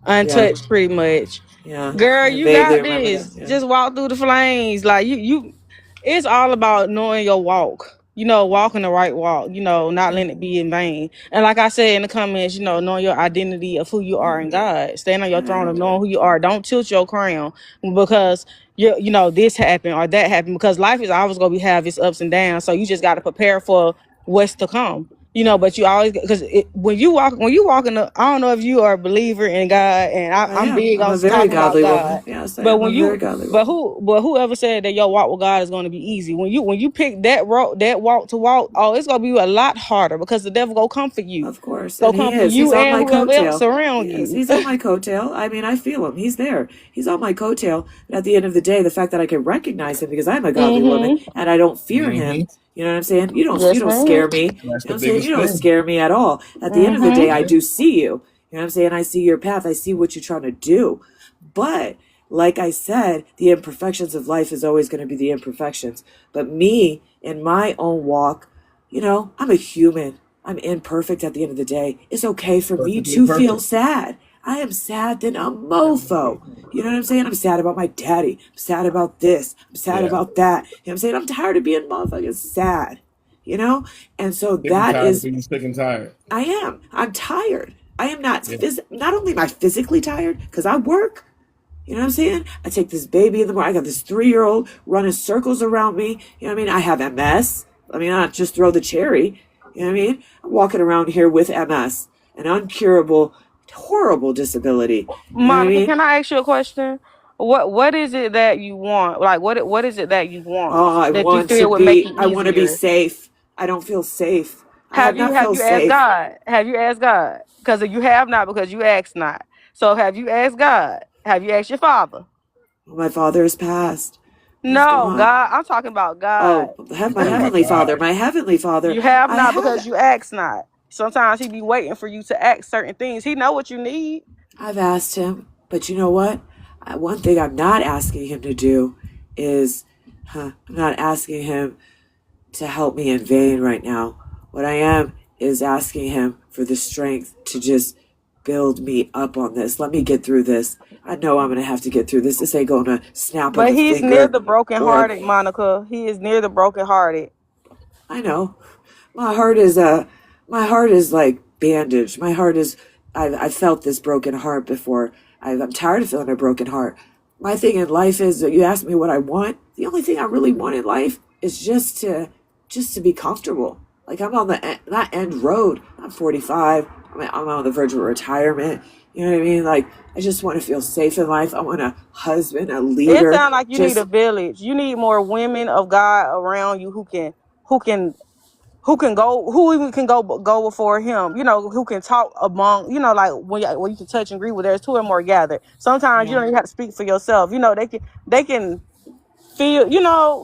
Yeah, untouched, pretty much. yeah. Girl, I you vaguely got remember that. this. Yeah. Just walk through the flames, like you. It's all about knowing your walk. Walking the right walk. Not letting it be in vain. And like I said in the comments, knowing your identity of who you are in God. Stand on your throne of knowing who you are. Don't tilt your crown because this happened or that happened. Because life is always gonna have its ups and downs. So you just got to prepare for what's to come. But you always because when you walk in the, I don't know if you are a believer in God, and I I'm am. big I'm on a very talking about godly God. woman. Yes, I But am a when very you godly but woman. whoever said that your walk with God is going to be easy, when you pick that road, that walk to walk, oh, it's going to be a lot harder because the devil go come for you, Of course. go And he come for is. you He's on and my whoever else coattail. He around is. you. He's on my coattail. I mean, I feel him. He's there. He's on my coattail. But at the end of the day, the fact that I can recognize him because I'm a godly woman Mm-hmm. and I don't fear him. Mm-hmm. You know what I'm saying? You Yes, don't ma'am. scare me. You know That's what the I'm saying? You biggest don't thing. scare me at all. At the end of the day, Mm-hmm. I do see you. You know what I'm saying? I see your path. I see what you're trying to do. But like I said, the imperfections of life is always going to be the imperfections. But me, in my own walk, I'm a human. I'm imperfect at the end of the day. It's okay for me Perfectly to feel perfect. sad. I am sad than a mofo. You know what I'm saying? I'm sad about my daddy. I'm sad about this. I'm sad Yeah. about that. You know what I'm saying? I'm tired of being motherfucking sad. You know? And so Sick and that tired of is being sick and tired. I am. I'm tired. I am Yeah. not only am I physically tired because I work, you know what I'm saying? I take this baby in the morning. I got this 3-year-old running circles around me. You know what I mean? I have MS. I mean, not just throw the cherry. You know what I mean? I'm walking around here with MS, an uncurable, horrible disability. You know what I Monica, mean? can I ask you a question? What is it that you want? Like what is it that you want Oh, that you feel would make it I want to be easier? safe. I don't feel safe. I have Have you not have felt you asked safe. God? Have you asked God? Because you have not, because you asked not. So have you asked God? Have you asked your father? My father has passed. He's No, gone. God. I'm talking about God. Oh, You my talking about heavenly father. God. My heavenly father. You have I not have. because you ask not. Sometimes he be waiting for you to ask certain things. He know what you need. I've asked him, but you know what? One thing I'm not asking him to do is, I'm not asking him to help me in vain right now. What I am is asking him for the strength to just build me up on this. Let me get through this. I know I'm going to have to get through this. This ain't going to snap of But a he's near finger the or brokenhearted, Monica. He is near the brokenhearted. I know. My heart is like bandaged. My heart is I've felt this broken heart before. I'm tired of feeling a broken heart. My thing in life is that you ask me what I want. The only thing I really want in life is just to be comfortable. Like I'm on that end road. I'm 45. I'm on the verge of retirement. You know what I mean? Like I just want to feel safe in life. I want a husband, a It leader. sounds like you need a Just village. You need more women of God around you who can who even can go before him, who can talk among, like when you can touch and agree with, there's two or more gathered. Sometimes you yeah, don't even have to speak for yourself. They can feel,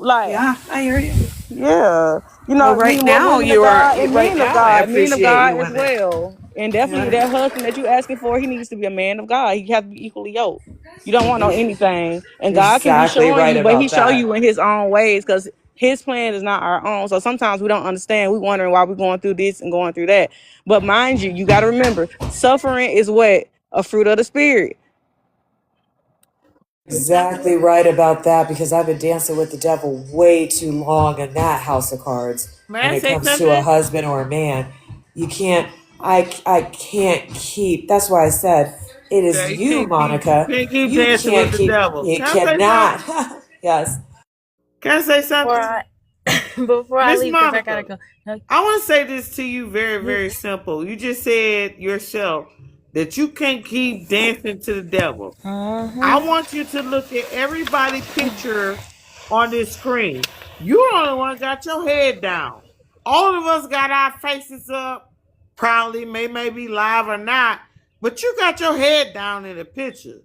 like, yeah. I hear you. yeah, Well, you need right more now women of you are. God and Right now, I men of appreciate you God as women. well. And definitely Yeah, that husband that you asking for, he needs to be a man of God. He has to be equally yoked. You don't want no anything. And you're God can be exactly showing right you, but he about show that. you in his own ways, because his plan is not our own. So sometimes we don't understand. We wondering why we're going through this and going through that. But mind you, you got to remember, suffering is what? A fruit of the spirit. Exactly right about that because I've been dancing with the devil way too long in that house of cards. May When I it say comes to a something? husband or a man, you can't. I can't keep. That's why I said it Yeah, is you you, you Monica. can't keep You dancing with can't the keep. devil. You Can I say cannot. something? Yes. Can I say Before something? I before I Miss leave, because I gotta Monica, go. I want to say this to you very, You, very simple. You just said yourself that you can't keep dancing to the devil. I mm-hmm. want you to look at everybody picture on this screen. You the only one got your head down. All of us got our faces up, proudly, may be live or not, but you got your head down in the picture.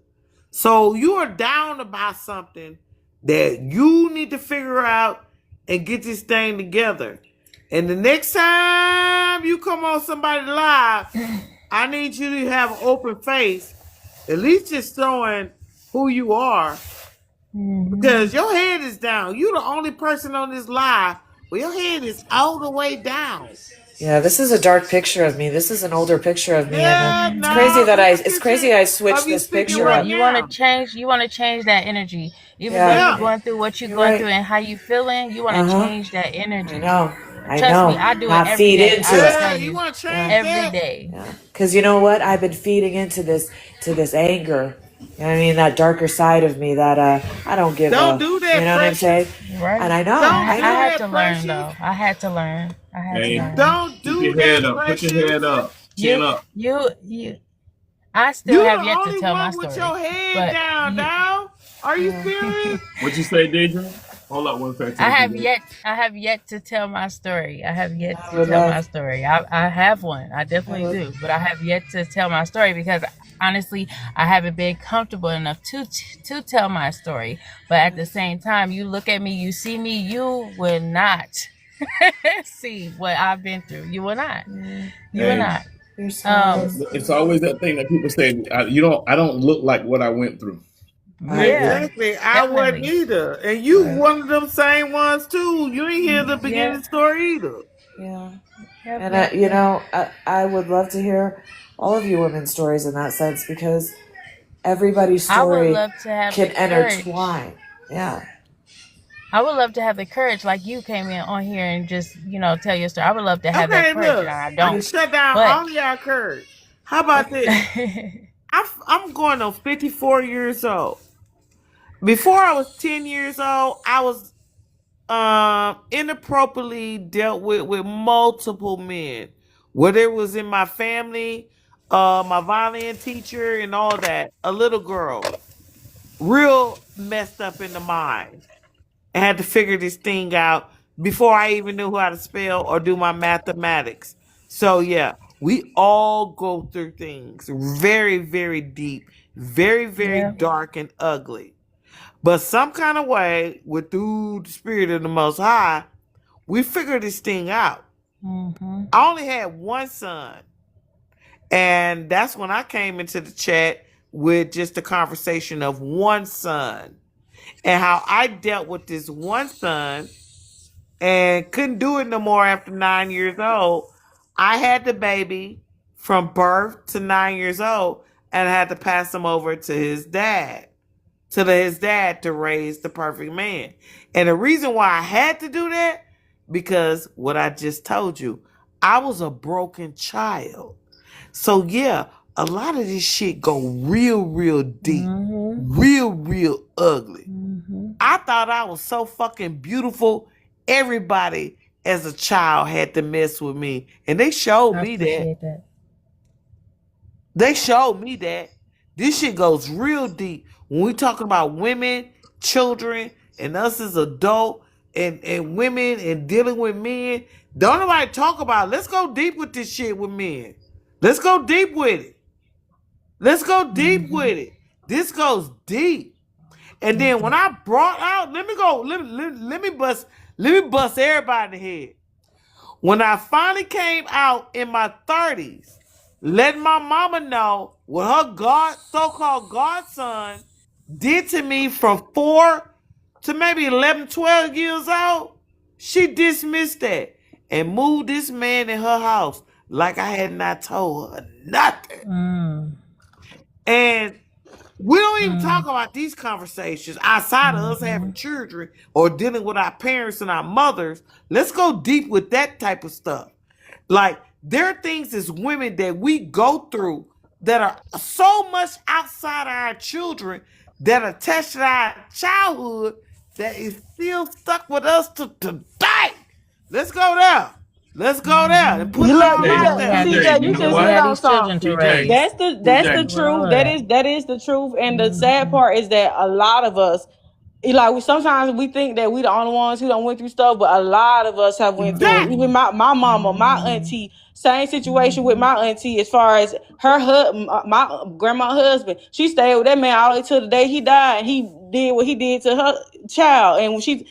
So you are down about something that you need to figure out and get this thing together. And the next time you come on somebody live, I need you to have an open face, at least just showing who you are, Mm-hmm. because your head is down. You're the only person on this live where your head is all the way down. Yeah, this is a dark picture of me. This is an older picture of me, and Yeah, it's crazy no, that it's a it's picture crazy I of switched you this speaking You picture right want up. you want to now. change. You want to change that energy, even though Yeah, you're Yeah. going through what you're you're going through right. and how you feeling. You want Uh to huh. change that I energy. know. I Trust me, know. I do it Not every feed day. I into will it. tell Yeah, you you want to Yeah. change every that? day. Yeah. Because you know what? I've been feeding into this anger. You know what I mean? That darker side of me that I don't give Don't a. do You that, know what I'm saying? Precious. And Right? I know. Don't I I do know. had to that, learn Precious. though. I had to learn. I had to Hey, learn. Don't keep do your head that, up. Put your head Precious. up. Chin You up. you. I still You have the yet to only tell my one with story, your head but down, you. dog. Are you serious? What you say, Deidre? Hold up one second. Deidre. I have yet to tell my story. I have yet I to would tell my love. story. I have one. I I definitely would. do, but I have yet to tell my story because honestly, I haven't been comfortable enough to tell my story. But at the same time, you look at me, you see me, you will not see what I've been through. You will not. You will Hey, not. You're smart. Um, it's always that thing that people say. You don't. I don't look like what I went through. I agree. yeah, Exactly. I wouldn't definitely. either. And you Right. one of them same ones too. You ain't hear the Yeah. beginning story either. Yeah. Yep. And Yep. you Yep. know, I would love to hear all of you women's stories in that sense because everybody's I would story love to have can the courage. intertwine. Yeah. I would love to have the courage, like you came in on here and just, tell your story. I would love to have that Okay, courage, and look. I I'm gonna don't. shut down But all of y'all courage. How about this? I'm going on 54 years old. Before I was 10 years old, I was inappropriately dealt with multiple men. Whether it was in my family, my violin teacher and all that, a little girl, real messed up in the mind. I had to figure this thing out before I even knew how to spell or do my mathematics. So yeah, we all go through things very, very deep, very, very yeah. dark and ugly. But some kind of way, with through the spirit of the Most High, we figured this thing out. Hmm. I only had one son, and that's when I came into the chat with just the conversation of one son and how I dealt with this one son and couldn't do it no more after 9 years old. I had the baby from birth to 9 years old, and I had to pass him over to his dad, to raise the perfect man. And the reason why I had to do that, because what I just told you, I was a broken child. So yeah, a lot of this shit go real, real deep, real ugly. I thought I was so fucking beautiful. Everybody as a child had to mess with me, and they showed I me that. appreciate that. They showed me that this shit goes real deep when we talking about women, children, and us as adult and women and dealing with men. Don't nobody talk about it. Let's go deep with this shit with men. Let's go deep with it. Let's go deep with it. This goes deep. And then when I brought out, let me bust everybody in the head. When I finally came out in my 30s, letting my mama know what her so-called godson did to me from 4 to maybe 11, 12 years old, she dismissed that and moved this man in her house like I had not told her nothing. And we don't even talk about these conversations outside of us having children or dealing with our parents and our mothers. Let's go deep with that type of stuff. Like, there are things as women that we go through that are so much outside of our children, that are attached to our childhood, that is still stuck with us to today. Let's go there. Let's go there and put You it look, all you out just, there. CJ, you you know just what? hit on These children something. to raise. That's the CJ, truth. All of That that. is the truth. And the sad part is that a lot of us, like, sometimes we think that we the only ones who don't went through stuff, but a lot of us have went through it. That Even my mama, my auntie, same situation with my auntie. As far as my grandma husband, she stayed with that man all the way till the day he died, and he did what he did to her child. And when she,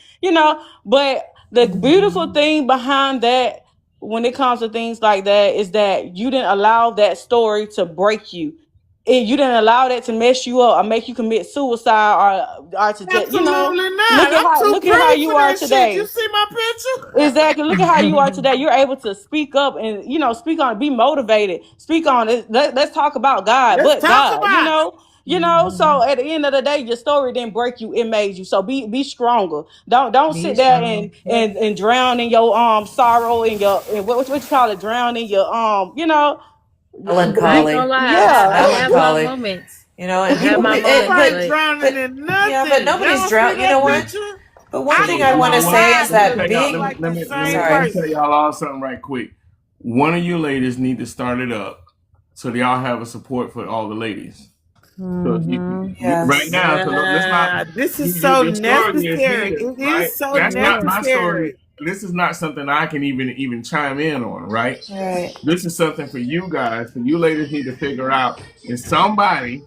but the beautiful thing behind that, when it comes to things like that, is that you didn't allow that story to break you. You didn't allow that to mess you up or make you commit suicide or to just, absolutely not. look at I'm too how pretty you for are that shit. You today. see my picture? Exactly. Look at how you are today. You're able to speak up and, speak on it, be motivated, speak on it. Let's talk about God, Let's but talk God, about it. so at the end of the day, your story didn't break you, it made you. So be stronger. Don't Be sit there strong. and drown in your sorrow and your, and what you call it, drown in your I ain't Melancholy. gonna lie. I yeah. have my Melancholy. moments. You know, I and have people, my Ain't moments, nobody but drowning but in yeah, but nothing. nobody's Y'all see drowned. You that know what? picture? But one I thing you I close want know to my what? say eyes is and Let me that look tell just y'all. being like the same Let sorry. me tell person. y'all all something right quick. One of you ladies need to start it up so that y'all have a support for all the ladies. So right Yes. now, so let's not. This is so Your story is necessary. here, It right? is so That's not my story. necessary. This is not something I can even chime in on, right? Right. This is something for you guys. So you ladies need to figure out, and somebody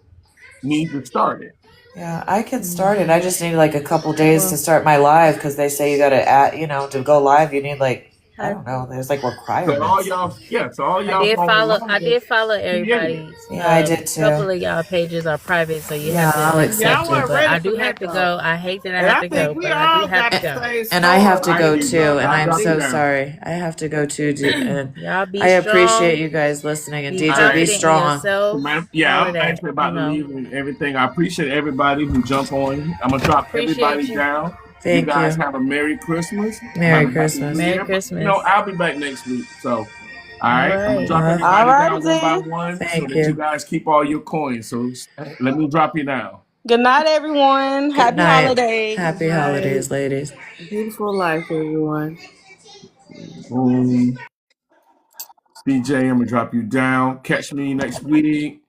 needs to start it. Yeah, I can start it. I just need like a couple days to well, start my live because they say you got to to go live. You need like I I don't know. There's like So all requirements. y'all, yeah. So all I y'all did following follow. along, I just did follow create. everybody's. Yeah, I did A too. couple of y'all pages are private, so you Yeah, have I'll to Y'all accept accept it. it. weren't But ready I for do have that to though. go. I hate that I And have I to think go, we but I do all have to got the go. same And I have story. to I go hear you. too, and I'll I'm drop you so down. sorry. I have to go too, and Y'all be I appreciate strong. you guys listening. And Be All DJ, be right. confident in strong. So, yourself. yeah, All of I'm that. actually about to leave and everything. I appreciate everybody who jump on. I'm gonna drop everybody Appreciate you. down. You Thank guys you. have a Merry Christmas. Have Merry a Happy New Christmas. Merry Year. But Christmas. I'll be back next week. So, all All right, I'm gonna right. drop All everybody righty down one by then. one so Thank that you you. guys keep all your coins. So let me drop you down. Good night, everyone. Good Happy night. holidays. Good Happy night. holidays, ladies. Beautiful life, everyone. Boom. CJ, I'm gonna drop you down. Catch me next week.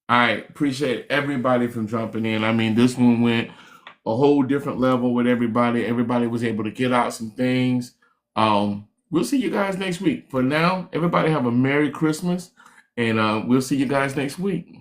All right, appreciate everybody from jumping in. I mean, this one went a whole different level with everybody. Everybody was able to get out some things. We'll see you guys next week. For now, everybody have a Merry Christmas, and we'll see you guys next week.